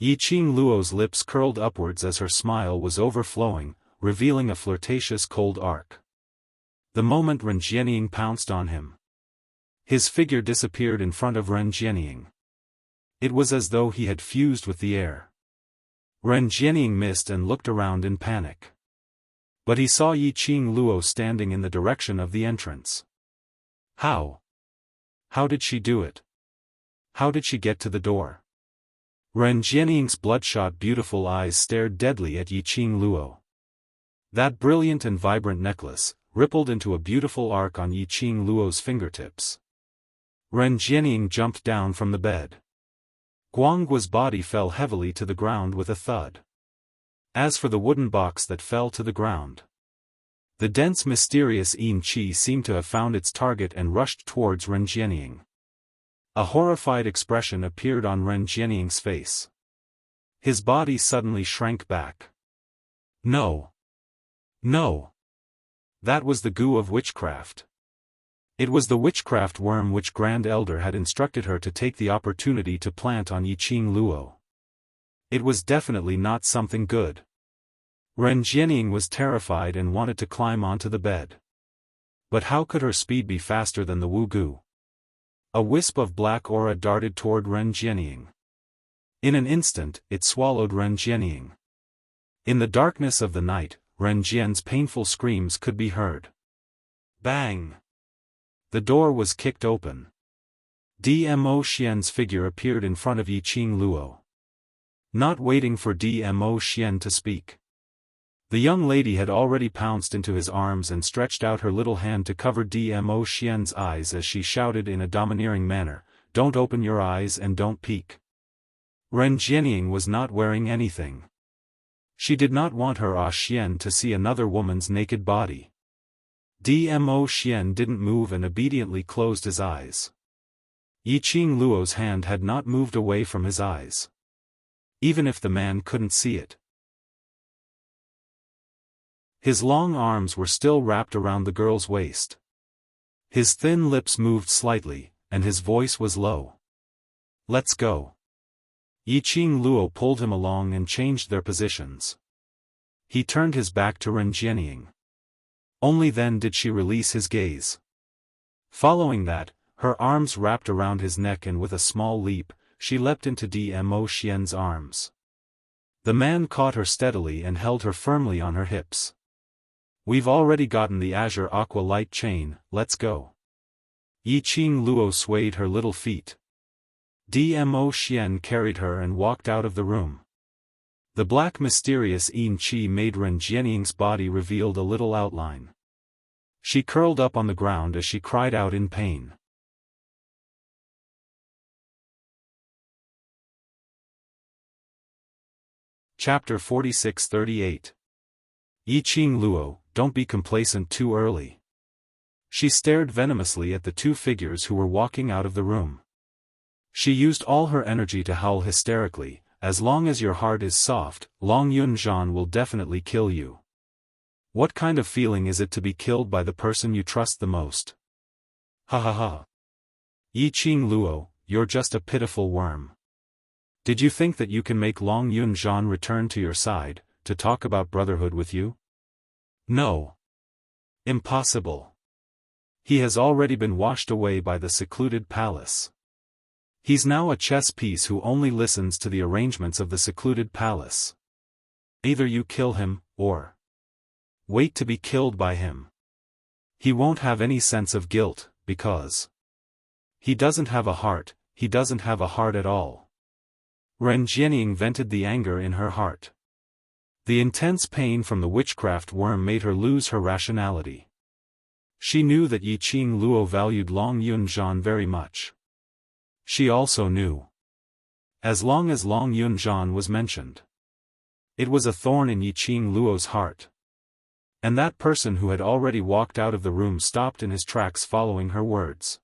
A: Yiqing Luo's lips curled upwards as her smile was overflowing, revealing a flirtatious cold arc. The moment Ren Jianying pounced on him, his figure disappeared in front of Ren Jianying. It was as though he had fused with the air. Ren Jianying missed and looked around in panic. But he saw Yiqing Luo standing in the direction of the entrance. How? How did she do it? How did she get to the door? Ren Jianying's bloodshot beautiful eyes stared deadly at Yiqing Luo. That brilliant and vibrant necklace rippled into a beautiful arc on Yiqing Luo's fingertips. Ren Jianying jumped down from the bed. Guangguo's body fell heavily to the ground with a thud. As for the wooden box that fell to the ground, the dense mysterious Yin Qi seemed to have found its target and rushed towards Ren Jianying. A horrified expression appeared on Ren Jianying's face. His body suddenly shrank back. No. No. That was the goo of witchcraft. It was the witchcraft worm which Grand Elder had instructed her to take the opportunity to plant on Yiqing Luo. It was definitely not something good. Ren Jianying was terrified and wanted to climb onto the bed. But how could her speed be faster than the Wu goo? A wisp of black aura darted toward Ren Jianying. In an instant, it swallowed Ren Jianying. In the darkness of the night, Ren Jian's painful screams could be heard. Bang! The door was kicked open. Dmo Xian's figure appeared in front of Yiqing Luo. Not waiting for Dmo Xian to speak, the young lady had already pounced into his arms and stretched out her little hand to cover Dmo Xian's eyes as she shouted in a domineering manner, "Don't open your eyes and don't peek." Ren Jianying was not wearing anything. She did not want her Xian to see another woman's naked body. Dmo Xian didn't move and obediently closed his eyes. Yiqing Luo's hand had not moved away from his eyes. Even if the man couldn't see it. His long arms were still wrapped around the girl's waist. His thin lips moved slightly, and his voice was low. "Let's go." Yiqing Luo pulled him along and changed their positions. He turned his back to Ren Jianying. Only then did she release his gaze. Following that, her arms wrapped around his neck and with a small leap, she leapt into Dmo Xian's arms. The man caught her steadily and held her firmly on her hips. "We've already gotten the azure aqua light chain, let's go." Yiqing Luo swayed her little feet. Dmo Xian carried her and walked out of the room. The black mysterious Yin Qi made Ren Jianying's body revealed a little outline. She curled up on the ground as she cried out in pain. Chapter 46-38. Yiqing Luo, don't be complacent too early. She stared venomously at the two figures who were walking out of the room. She used all her energy to howl hysterically, "As long as your heart is soft, Long Yunzhan will definitely kill you. What kind of feeling is it to be killed by the person you trust the most? Ha ha ha. Yiqing Luo, you're just a pitiful worm. Did you think that you can make Long Yunzhan return to your side, to talk about brotherhood with you? No. Impossible. He has already been washed away by the secluded palace. He's now a chess piece who only listens to the arrangements of the secluded palace. Either you kill him, or wait to be killed by him. He won't have any sense of guilt, because he doesn't have a heart, he doesn't have a heart at all." Ren Jianying vented the anger in her heart. The intense pain from the witchcraft worm made her lose her rationality. She knew that Yiqing Luo valued Long Yunzhan very much. She also knew. As long as Long Yunzhan was mentioned, it was a thorn in Yiqing Luo's heart. And that person who had already walked out of the room stopped in his tracks following her words.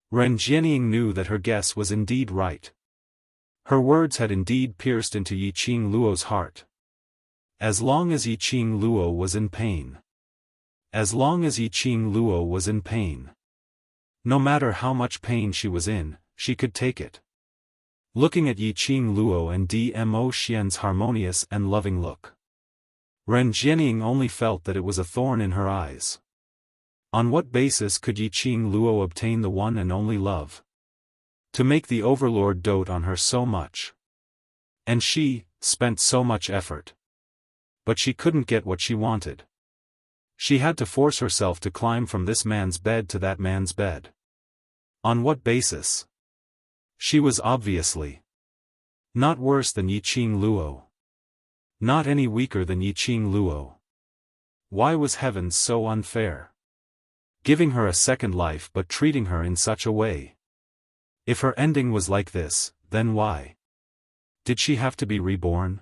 A: Ren Jianying knew that her guess was indeed right. Her words had indeed pierced into Yiqing Luo's heart. As long as Yiqing Luo was in pain. As long as Yiqing Luo was in pain. No matter how much pain she was in, she could take it. Looking at Yiqing Luo and Dmo Xian's harmonious and loving look, Ren Jianying only felt that it was a thorn in her eyes. On what basis could Yiqing Luo obtain the one and only love? To make the overlord dote on her so much. And she spent so much effort. But she couldn't get what she wanted. She had to force herself to climb from this man's bed to that man's bed. On what basis? She was obviously not worse than Yiqing Luo. Not any weaker than Yiqing Luo. Why was heaven so unfair? Giving her a second life but treating her in such a way. If her ending was like this, then why did she have to be reborn?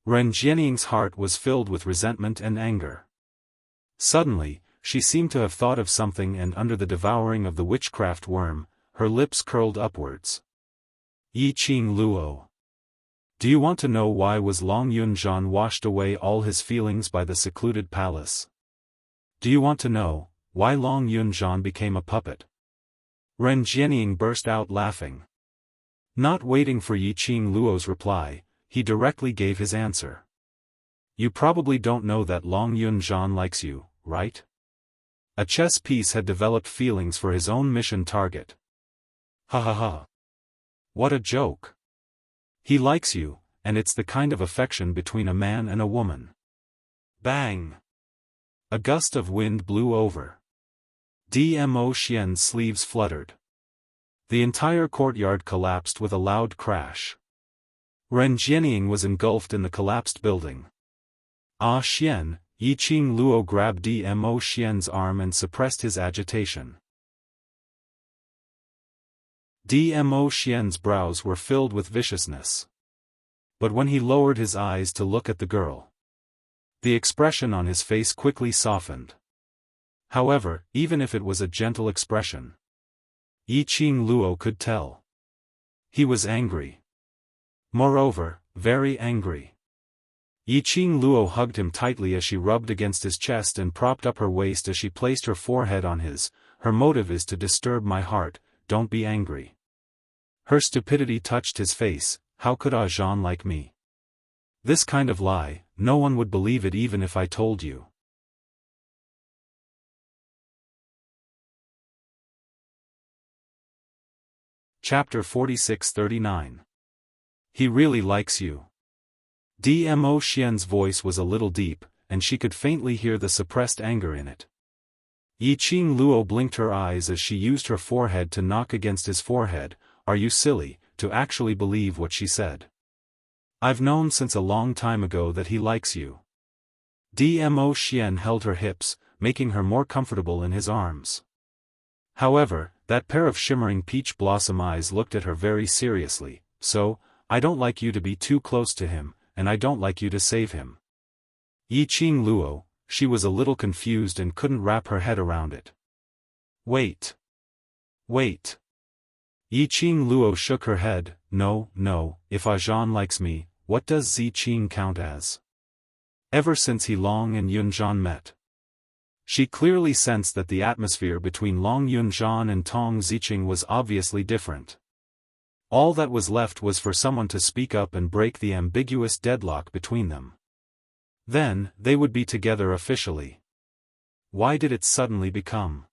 A: Ren Jianying's heart was filled with resentment and anger. Suddenly, she seemed to have thought of something, and under the devouring of the witchcraft worm, her lips curled upwards. Yiqing Luo. Do you want to know why was Long Yunzhan washed away all his feelings by the secluded palace? Do you want to know why Long Yunzhan became a puppet? Ren Jianying burst out laughing. Not waiting for Yiqing Luo's reply, he directly gave his answer. You probably don't know that Long Yunzhan likes you, right? A chess piece had developed feelings for his own mission target. Ha ha ha. What a joke. He likes you, and it's the kind of affection between a man and a woman. Bang! A gust of wind blew over. Dmo Xian's sleeves fluttered. The entire courtyard collapsed with a loud crash. Ren Jianying was engulfed in the collapsed building. Ah Xian, Yiqing Luo grabbed Dmo Xian's arm and suppressed his agitation. Dmo Xian's brows were filled with viciousness. But when he lowered his eyes to look at the girl, the expression on his face quickly softened. However, even if it was a gentle expression, Yiqing Luo could tell. He was angry. Moreover, very angry. Yiqing Luo hugged him tightly as she rubbed against his chest and propped up her waist as she placed her forehead on his. Her motive is to disturb my heart, don't be angry. Her stupidity touched his face. How could a Jean like me? This kind of lie, no one would believe it even if I told you. Chapter 46-39. He really likes you. Dmo Xian's voice was a little deep, and she could faintly hear the suppressed anger in it. Yiqing Luo blinked her eyes as she used her forehead to knock against his forehead. Are you silly, to actually believe what she said? I've known since a long time ago that he likes you. Dmo Xian held her hips, making her more comfortable in his arms. However, that pair of shimmering peach blossom eyes looked at her very seriously. So, I don't like you to be too close to him, and I don't like you to save him. Yiqing Luo, she was a little confused and couldn't wrap her head around it. Wait. Wait. Yiqing Luo shook her head. No, if A Jean likes me, what does Ziqing count as? Ever since he Long and Yunzhan met, she clearly sensed that the atmosphere between Long Yunzhan and Tong Ziqing was obviously different. All that was left was for someone to speak up and break the ambiguous deadlock between them. Then, they would be together officially. Why did it suddenly become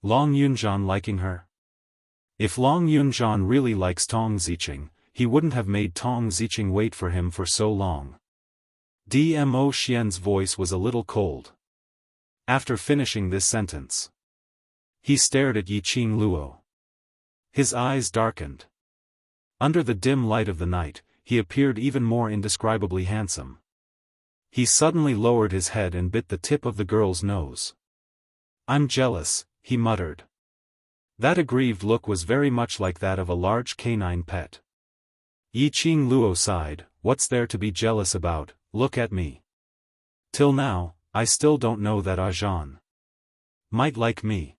A: Long Yunzhan liking her? If Long Yunzhan really likes Tong Ziqing, he wouldn't have made Tong Ziqing wait for him for so long. Dmo Xian's voice was a little cold. After finishing this sentence, he stared at Yiqing Luo. His eyes darkened. Under the dim light of the night, he appeared even more indescribably handsome. He suddenly lowered his head and bit the tip of the girl's nose. "I'm jealous," he muttered. That aggrieved look was very much like that of a large canine pet. Yiqing Luo sighed, "What's there to be jealous about? Look at me. Till now, I still don't know that Ajan might like me."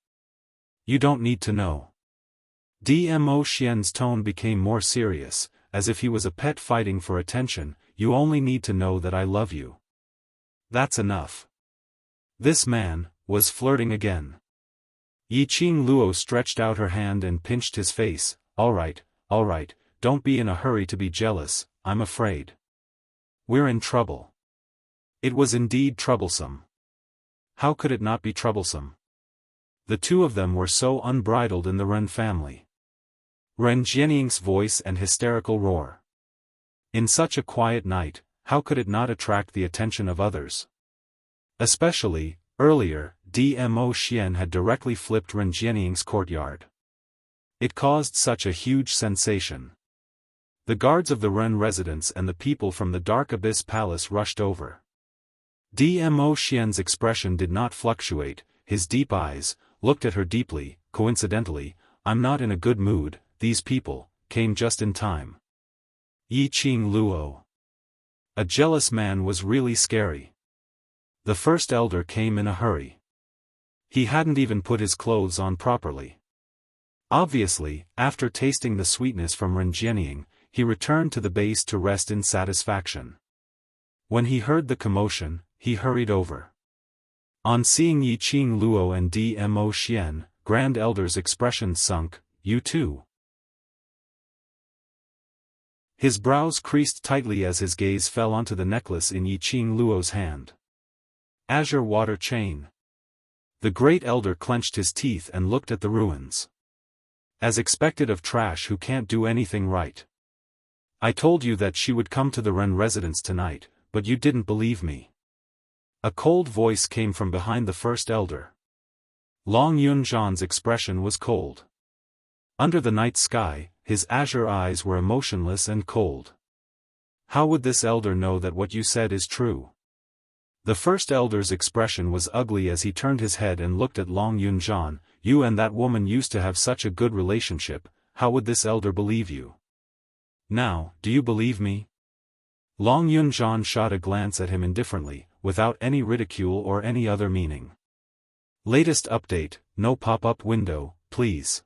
A: "You don't need to know." Dmo Xian's tone became more serious, as if he was a pet fighting for attention. "You only need to know that I love you. That's enough." This man was flirting again. Yiqing Luo stretched out her hand and pinched his face. All right, don't be in a hurry to be jealous, I'm afraid we're in trouble." It was indeed troublesome. How could it not be troublesome? The two of them were so unbridled in the Ren family. Ren Jianying's voice and hysterical roar. In such a quiet night, how could it not attract the attention of others? Especially, earlier, Dmo Xian had directly flipped Ren Jianying's courtyard. It caused such a huge sensation. The guards of the Ren residence and the people from the Dark Abyss Palace rushed over. Dmo Xian's expression did not fluctuate, his deep eyes looked at her deeply. Coincidentally, "I'm not in a good mood, these people came just in time." Yiqing Luo. A jealous man was really scary. The first elder came in a hurry. He hadn't even put his clothes on properly. Obviously, after tasting the sweetness from Ren Jianying, he returned to the base to rest in satisfaction. When he heard the commotion, he hurried over. On seeing Yiqing Luo and Dmo Xian, Grand Elder's expression sunk. "You too?" His brows creased tightly as his gaze fell onto the necklace in Yiqing Luo's hand. Azure water chain. The great elder clenched his teeth and looked at the ruins. As expected of trash who can't do anything right. "I told you that she would come to the Ren residence tonight, but you didn't believe me." A cold voice came from behind the first elder. Long Yunzhan's expression was cold. Under the night sky, his azure eyes were emotionless and cold. "How would this elder know that what you said is true?" The first elder's expression was ugly as he turned his head and looked at Long Yunzhan. "You and that woman used to have such a good relationship, how would this elder believe you? Now, do you believe me?" Long Yunzhan shot a glance at him indifferently, without any ridicule or any other meaning. Latest update, no pop-up window, please.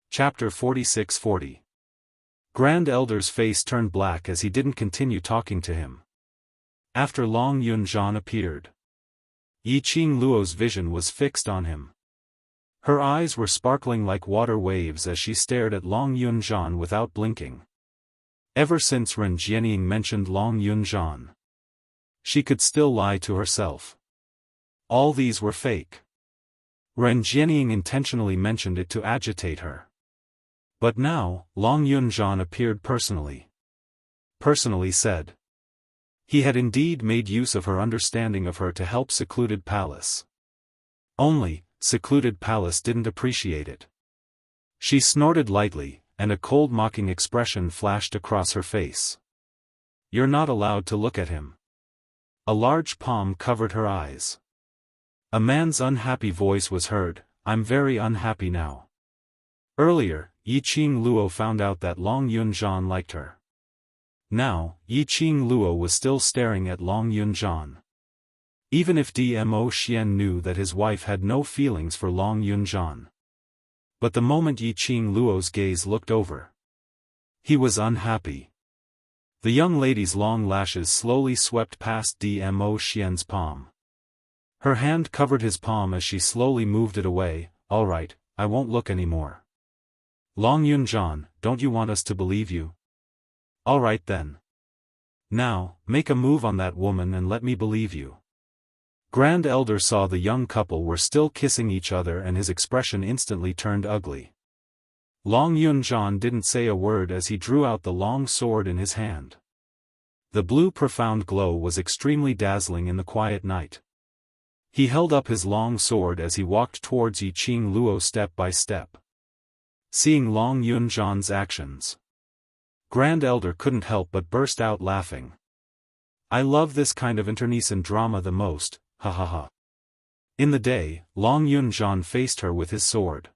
A: Chapter 4640. Grand Elder's face turned black as he didn't continue talking to him. After Long Yunzhan appeared, Yiqing Luo's vision was fixed on him. Her eyes were sparkling like water waves as she stared at Long Yunzhan without blinking. Ever since Ren Jianying mentioned Long Yunzhan, she could still lie to herself. All these were fake. Ren Jianying intentionally mentioned it to agitate her. But now, Long Yunzhan appeared personally. Personally said. He had indeed made use of her understanding of her to help Secluded Palace. Only, Secluded Palace didn't appreciate it. She snorted lightly, and a cold mocking expression flashed across her face. "You're not allowed to look at him." A large palm covered her eyes. A man's unhappy voice was heard, "I'm very unhappy now." Earlier, Yiqing Luo found out that Long Yunzhan liked her. Now, Yiqing Luo was still staring at Long Yunzhan. Even if Dmo Xian knew that his wife had no feelings for Long Yunzhan. But the moment Yiqing Luo's gaze looked over, he was unhappy. The young lady's long lashes slowly swept past Dmo Xian's palm. Her hand covered his palm as she slowly moved it away. "All right, I won't look anymore." "Long Yunzhan, don't you want us to believe you?" "All right then. Now, make a move on that woman and let me believe you." Grand Elder saw the young couple were still kissing each other and his expression instantly turned ugly. Long Yunzhan didn't say a word as he drew out the long sword in his hand. The blue profound glow was extremely dazzling in the quiet night. He held up his long sword as he walked towards Yiqing Luo step by step. Seeing Long Yunzhan's actions, Grand Elder couldn't help but burst out laughing. I love this kind of internecine drama the most, ha ha ha. In the day, Long Yunzhan faced her with his sword.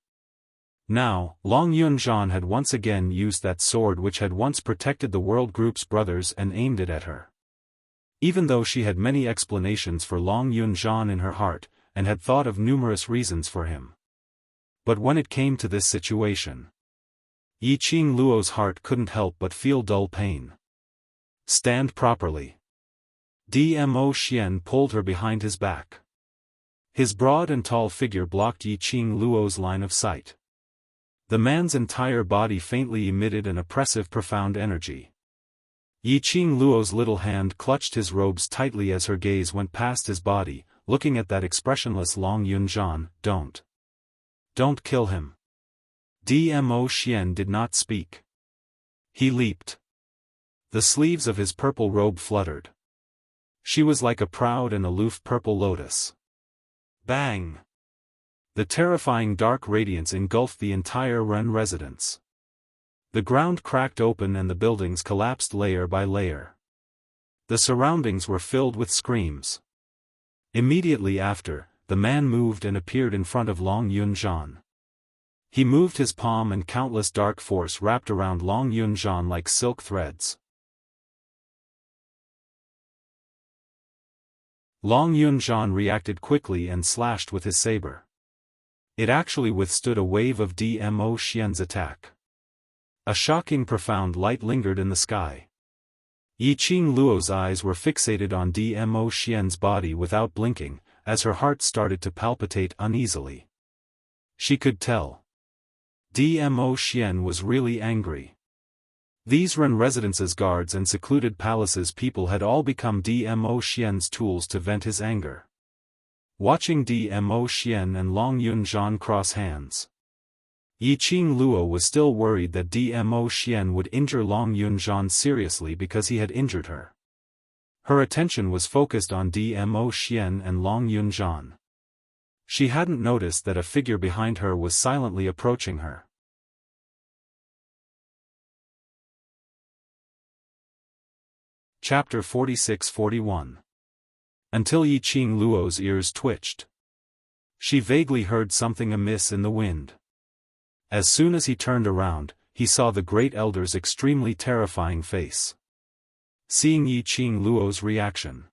A: Now, Long Yunzhan had once again used that sword which had once protected the World Group's brothers and aimed it at her. Even though she had many explanations for Long Yunzhan in her heart, and had thought of numerous reasons for him. But when it came to this situation, Yiqing Luo's heart couldn't help but feel dull pain. Stand properly. Dmo Xian pulled her behind his back. His broad and tall figure blocked Yiqing Luo's line of sight. The man's entire body faintly emitted an oppressive profound energy. Yiqing Luo's little hand clutched his robes tightly as her gaze went past his body, looking at that expressionless Long Yunzhan. Don't kill him. Dmo Xian did not speak. He leaped. The sleeves of his purple robe fluttered. She was like a proud and aloof purple lotus. Bang! The terrifying dark radiance engulfed the entire Ren residence. The ground cracked open and the buildings collapsed layer by layer. The surroundings were filled with screams. Immediately after, the man moved and appeared in front of Long Yunzhan. He moved his palm and countless dark force wrapped around Long Yunzhan like silk threads. Long Yunzhan reacted quickly and slashed with his saber. It actually withstood a wave of Dmo Xian's attack. A shocking profound light lingered in the sky. Yiqing Luo's eyes were fixated on Dmo Xian's body without blinking, as her heart started to palpitate uneasily. She could tell. Dmo Xian was really angry. These Ren residences' guards and secluded palaces people had all become Dmo Xian's tools to vent his anger. Watching Dmo Xian and Long Yunzhan cross hands, Yiqing Luo was still worried that Dmo Xian would injure Long Yunzhan seriously because he had injured her. Her attention was focused on Dmo Xian and Long Yunzhan. She hadn't noticed that a figure behind her was silently approaching her. Chapter 46-41. Until Yiqing Luo's ears twitched. She vaguely heard something amiss in the wind. As soon as he turned around, he saw the Great Elder's extremely terrifying face. Seeing Yiqing Luo's reaction,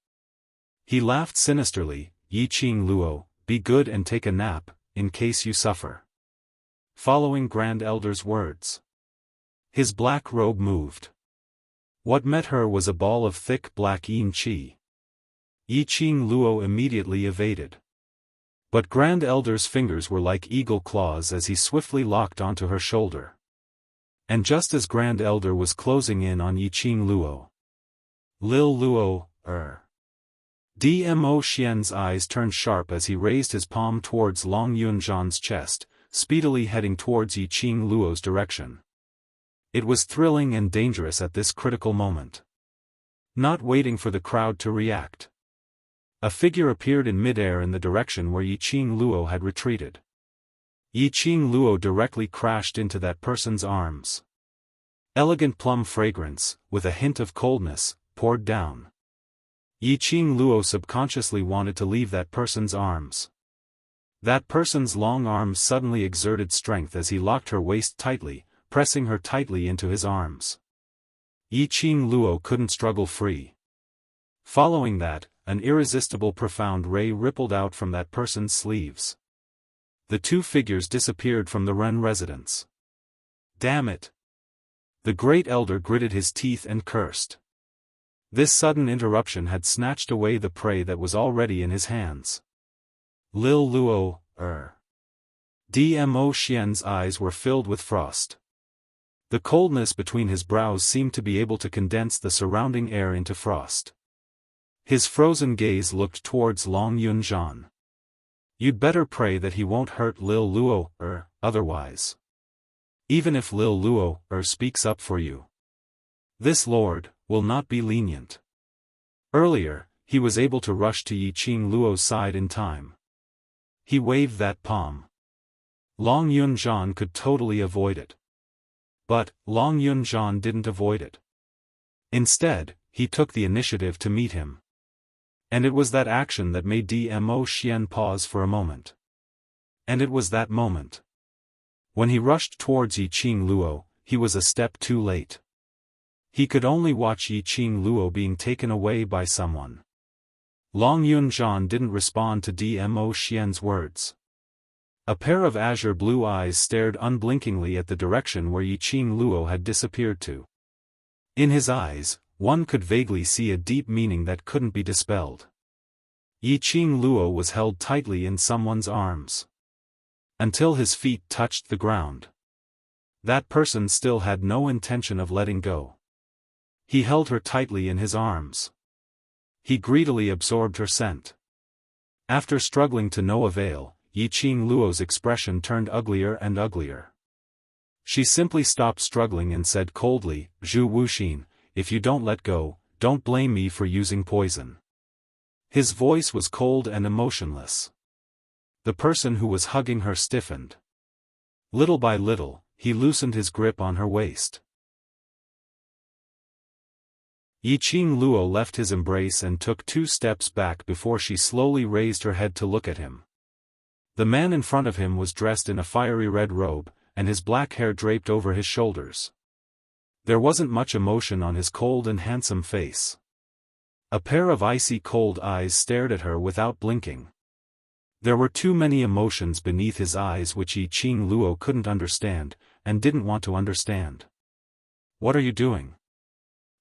A: he laughed sinisterly. Yiqing Luo, be good and take a nap, in case you suffer. Following Grand Elder's words, his black robe moved. What met her was a ball of thick black yin qi. Yiqing Luo immediately evaded. But Grand Elder's fingers were like eagle claws as he swiftly locked onto her shoulder. And just as Grand Elder was closing in on Yiqing Luo, Lil Luo, Dmo Xian's eyes turned sharp as he raised his palm towards Long Yunzhan's chest, speedily heading towards Yiqing Luo's direction. It was thrilling and dangerous at this critical moment. Not waiting for the crowd to react, a figure appeared in midair in the direction where Yiqing Luo had retreated. Yiqing Luo directly crashed into that person's arms. Elegant plum fragrance, with a hint of coldness, poured down. Yiqing Luo subconsciously wanted to leave that person's arms. That person's long arms suddenly exerted strength as he locked her waist tightly, pressing her tightly into his arms. Yiqing Luo couldn't struggle free. Following that, an irresistible profound ray rippled out from that person's sleeves. The two figures disappeared from the Ren residence. Damn it! The Great Elder gritted his teeth and cursed. This sudden interruption had snatched away the prey that was already in his hands. Lil Luo, Dmo Xian's eyes were filled with frost. The coldness between his brows seemed to be able to condense the surrounding air into frost. His frozen gaze looked towards Long Yunzhan. You'd better pray that he won't hurt Lil Luo, otherwise. Even if Lil Luo, speaks up for you, this lord will not be lenient. Earlier, he was able to rush to Yiqing Luo's side in time. He waved that palm. Long Yunzhan could totally avoid it. But, Long Yunzhan didn't avoid it. Instead, he took the initiative to meet him. And it was that action that made Dmo Xian pause for a moment. And it was that moment. When he rushed towards Yiqing Luo, he was a step too late. He could only watch Yiqing Luo being taken away by someone. Long Yunzhan didn't respond to Dmo Xian's words. A pair of azure blue eyes stared unblinkingly at the direction where Yiqing Luo had disappeared to. In his eyes, one could vaguely see a deep meaning that couldn't be dispelled. Yiqing Luo was held tightly in someone's arms. Until his feet touched the ground. That person still had no intention of letting go. He held her tightly in his arms. He greedily absorbed her scent. After struggling to no avail, Yiqing Luo's expression turned uglier and uglier. She simply stopped struggling and said coldly, "Zhu Wuxin, if you don't let go, don't blame me for using poison." His voice was cold and emotionless. The person who was hugging her stiffened. Little by little, he loosened his grip on her waist. Yiqing Luo left his embrace and took 2 steps back before she slowly raised her head to look at him. The man in front of him was dressed in a fiery red robe, and his black hair draped over his shoulders. There wasn't much emotion on his cold and handsome face. A pair of icy cold eyes stared at her without blinking. There were too many emotions beneath his eyes which Yiqing Luo couldn't understand, and didn't want to understand. "What are you doing?"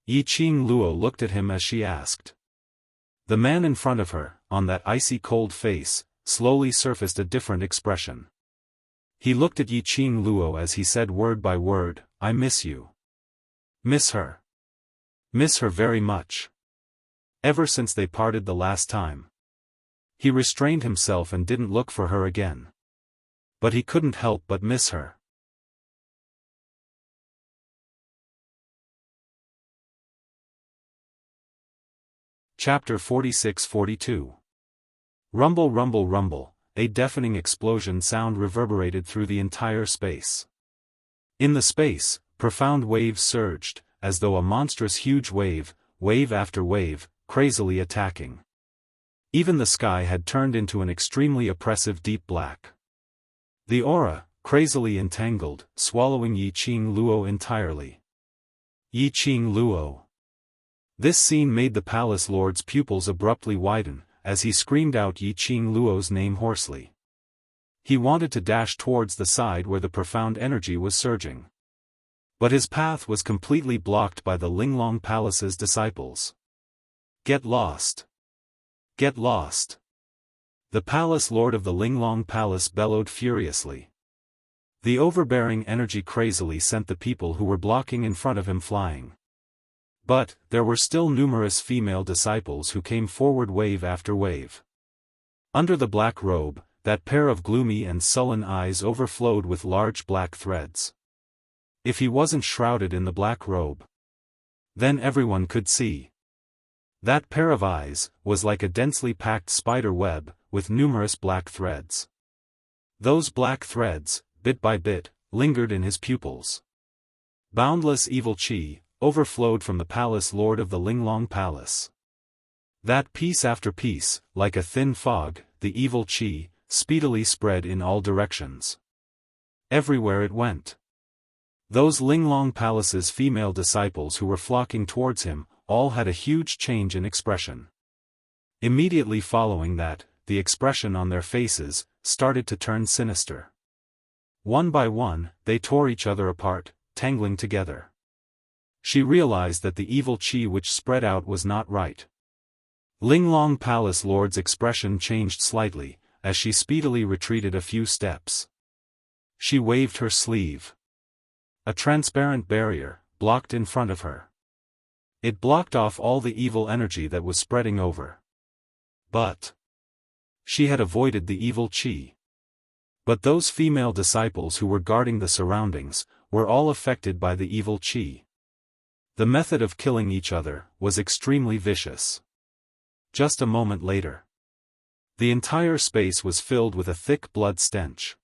A: Yiqing Luo looked at him as she asked. The man in front of her, on that icy cold face, slowly surfaced a different expression. He looked at Yiqing Luo as he said word by word, "I miss you. Miss her. Miss her very much. Ever since they parted the last time." He restrained himself and didn't look for her again. But he couldn't help but miss her. Chapter 46-42. Rumble, rumble, rumble, a deafening explosion sound reverberated through the entire space. In the space, profound waves surged, as though a monstrous huge wave, wave after wave, crazily attacking. Even the sky had turned into an extremely oppressive deep black. The aura, crazily entangled, swallowing Yiqing Luo entirely. Yiqing Luo. This scene made the palace lord's pupils abruptly widen, as he screamed out Yiqing Luo's name hoarsely. He wanted to dash towards the side where the profound energy was surging. But his path was completely blocked by the Linglong Palace's disciples. "Get lost! Get lost!" The palace lord of the Linglong Palace bellowed furiously. The overbearing energy crazily sent the people who were blocking in front of him flying. But, there were still numerous female disciples who came forward wave after wave. Under the black robe, that pair of gloomy and sullen eyes overflowed with large black threads. If he wasn't shrouded in the black robe, then everyone could see. That pair of eyes was like a densely packed spider web, with numerous black threads. Those black threads, bit by bit, lingered in his pupils. Boundless evil qi overflowed from the palace lord of the Linglong Palace. That piece after piece, like a thin fog, the evil qi, speedily spread in all directions. Everywhere it went. Those Linglong Palace's female disciples who were flocking towards him, all had a huge change in expression. Immediately following that, the expression on their faces started to turn sinister. One by one, they tore each other apart, tangling together. She realized that the evil qi which spread out was not right. Linglong Palace Lord's expression changed slightly, as she speedily retreated a few steps. She waved her sleeve. A transparent barrier blocked in front of her. It blocked off all the evil energy that was spreading over. But she had avoided the evil qi. But those female disciples who were guarding the surroundings were all affected by the evil qi. The method of killing each other was extremely vicious. Just a moment later, the entire space was filled with a thick blood stench.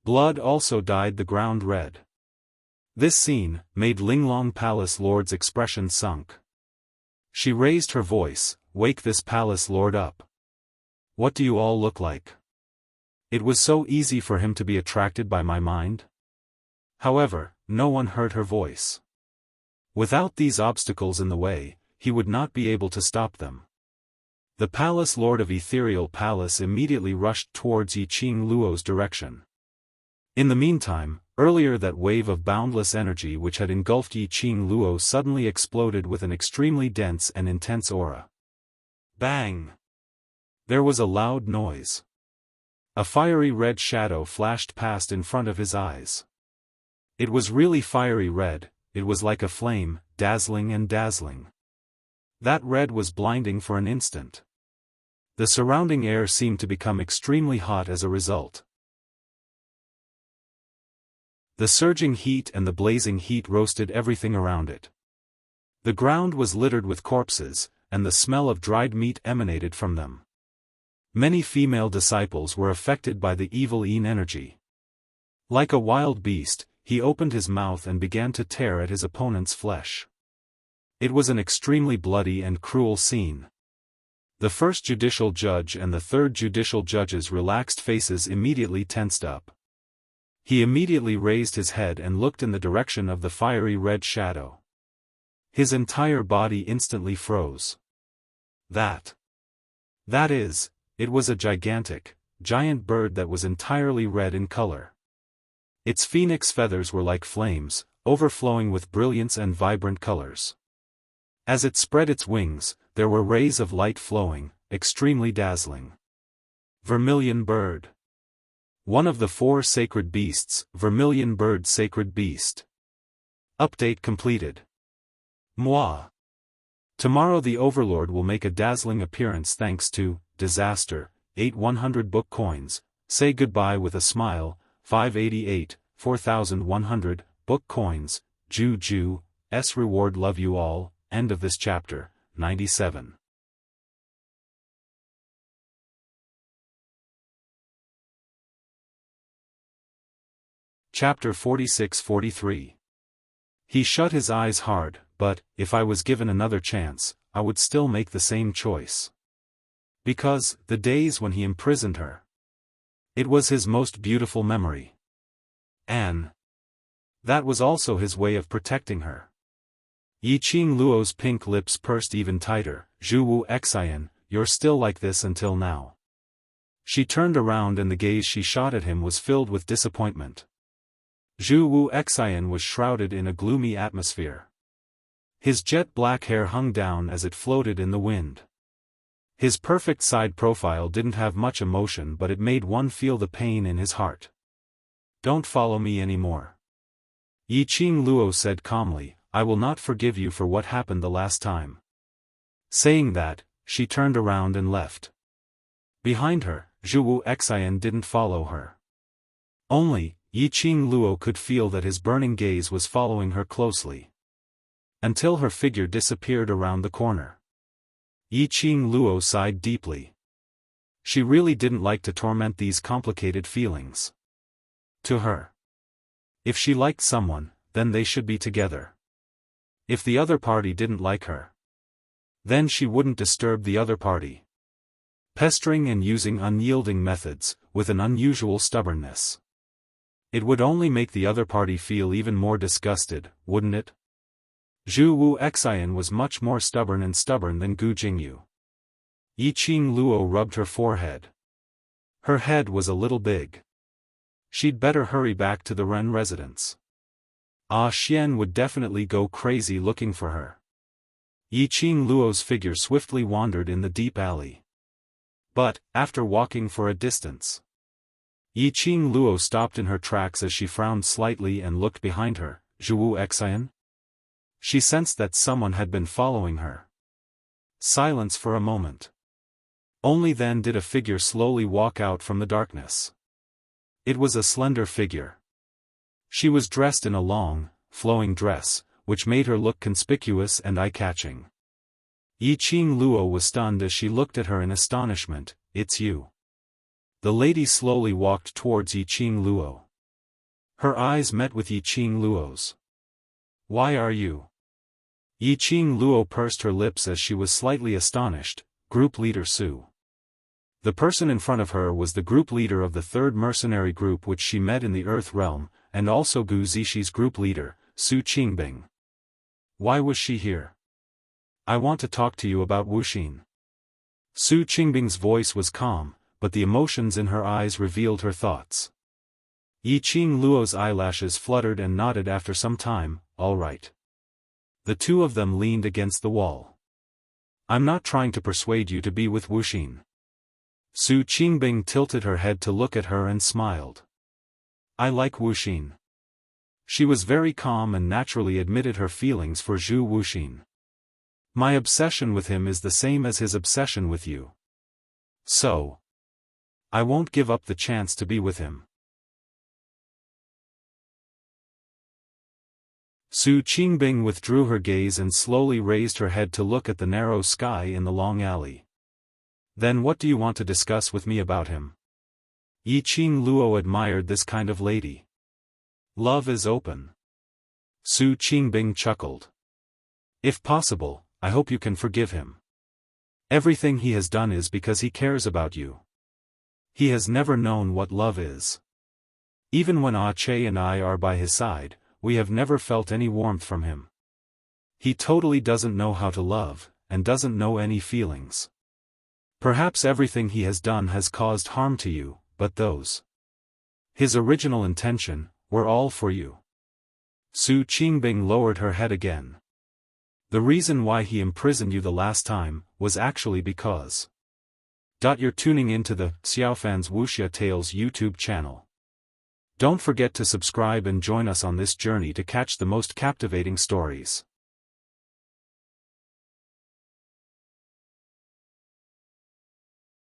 A: Blood also dyed the ground red. This scene made Linglong Palace Lord's expression sunk. She raised her voice, "Wake this palace lord up. What do you all look like? It was so easy for him to be attracted by my mind." However, no one heard her voice. Without these obstacles in the way, he would not be able to stop them. The palace lord of Ethereal Palace immediately rushed towards Yiqing Luo's direction. In the meantime, earlier that wave of boundless energy which had engulfed Yiqing Luo suddenly exploded with an extremely dense and intense aura. Bang! There was a loud noise. A fiery red shadow flashed past in front of his eyes. It was really fiery red, it was like a flame, dazzling and dazzling. That red was blinding for an instant. The surrounding air seemed to become extremely hot as a result. The surging heat and the blazing heat roasted everything around it. The ground was littered with corpses, and the smell of dried meat emanated from them. Many female disciples were affected by the evil Yin energy. Like a wild beast, he opened his mouth and began to tear at his opponent's flesh. It was an extremely bloody and cruel scene. The first judicial judge and the third judicial judge's relaxed faces immediately tensed up. He immediately raised his head and looked in the direction of the fiery red shadow. His entire body instantly froze. That is, it was a giant bird that was entirely red in color. Its phoenix feathers were like flames, overflowing with brilliance and vibrant colors. As it spread its wings, there were rays of light flowing, extremely dazzling. Vermilion bird. One of the 4 sacred beasts, Vermilion bird sacred beast. Update completed. Moi. Tomorrow the Overlord will make a dazzling appearance thanks to Disaster, 8 100 book coins, say goodbye with a smile, 588, 4100, book coins, Juju, S reward love you all, end of this chapter, 97. Chapter 46-43. He shut his eyes hard, but, if I was given another chance, I would still make the same choice. Because, the days when he imprisoned her. It was his most beautiful memory. And that was also his way of protecting her. Yiqing Luo's pink lips pursed even tighter. Zhu Wu Xian, you're still like this until now. She turned around and the gaze she shot at him was filled with disappointment. Zhu Wu Xian was shrouded in a gloomy atmosphere. His jet black hair hung down as it floated in the wind. His perfect side profile didn't have much emotion, but it made one feel the pain in his heart. Don't follow me anymore. Yiqing Luo said calmly, I will not forgive you for what happened the last time. Saying that, she turned around and left. Behind her, Zhu Wu Xian didn't follow her. Only, Yiqing Luo could feel that his burning gaze was following her closely. Until her figure disappeared around the corner. Yiqing Luo sighed deeply. She really didn't like to torment these complicated feelings. To her. If she liked someone, then they should be together. If the other party didn't like her, then she wouldn't disturb the other party. Pestering and using unyielding methods, with an unusual stubbornness. It would only make the other party feel even more disgusted, wouldn't it? Zhu Wu Xian was much more stubborn than Gu Jingyu. Yiqing Luo rubbed her forehead. Her head was a little big. She'd better hurry back to the Ren residence. Ah Xian would definitely go crazy looking for her. Yiqing Luo's figure swiftly wandered in the deep alley. But, after walking for a distance, Yiqing Luo stopped in her tracks as she frowned slightly and looked behind her. Zhu Wu Xian? She sensed that someone had been following her. Silence for a moment. Only then did a figure slowly walk out from the darkness. It was a slender figure. She was dressed in a long, flowing dress, which made her look conspicuous and eye-catching. Yiqing Luo was stunned as she looked at her in astonishment. It's you. The lady slowly walked towards Yiqing Luo. Her eyes met with Yiqing Luo's. Why are you? Yiqing Luo pursed her lips as she was slightly astonished. Group leader Su. The person in front of her was the group leader of the third mercenary group which she met in the Earth realm, and also Gu Zixi group leader, Su Qingbing. Why was she here? I want to talk to you about Wuxin. Su Qingbing's voice was calm, but the emotions in her eyes revealed her thoughts. Yiqing Luo's eyelashes fluttered and nodded after some time. All right. The two of them leaned against the wall. I'm not trying to persuade you to be with Wuxin. Su Qingbing tilted her head to look at her and smiled. I like Wuxin. She was very calm and naturally admitted her feelings for Zhu Wuxin. My obsession with him is the same as his obsession with you. So, I won't give up the chance to be with him. Su Qingbing withdrew her gaze and slowly raised her head to look at the narrow sky in the long alley. Then what do you want to discuss with me about him? Yiqing Luo admired this kind of lady. Love is open. Su Qingbing chuckled. If possible, I hope you can forgive him. Everything he has done is because he cares about you. He has never known what love is. Even when Ah Che and I are by his side, we have never felt any warmth from him. He totally doesn't know how to love, and doesn't know any feelings. Perhaps everything he has done has caused harm to you, but those, his original intention, were all for you. Su Qingbing lowered her head again. The reason why he imprisoned you the last time, was actually because. You're tuning into the Xiaofan's Wuxia Tales YouTube channel. Don't forget to subscribe and join us on this journey to catch the most captivating stories.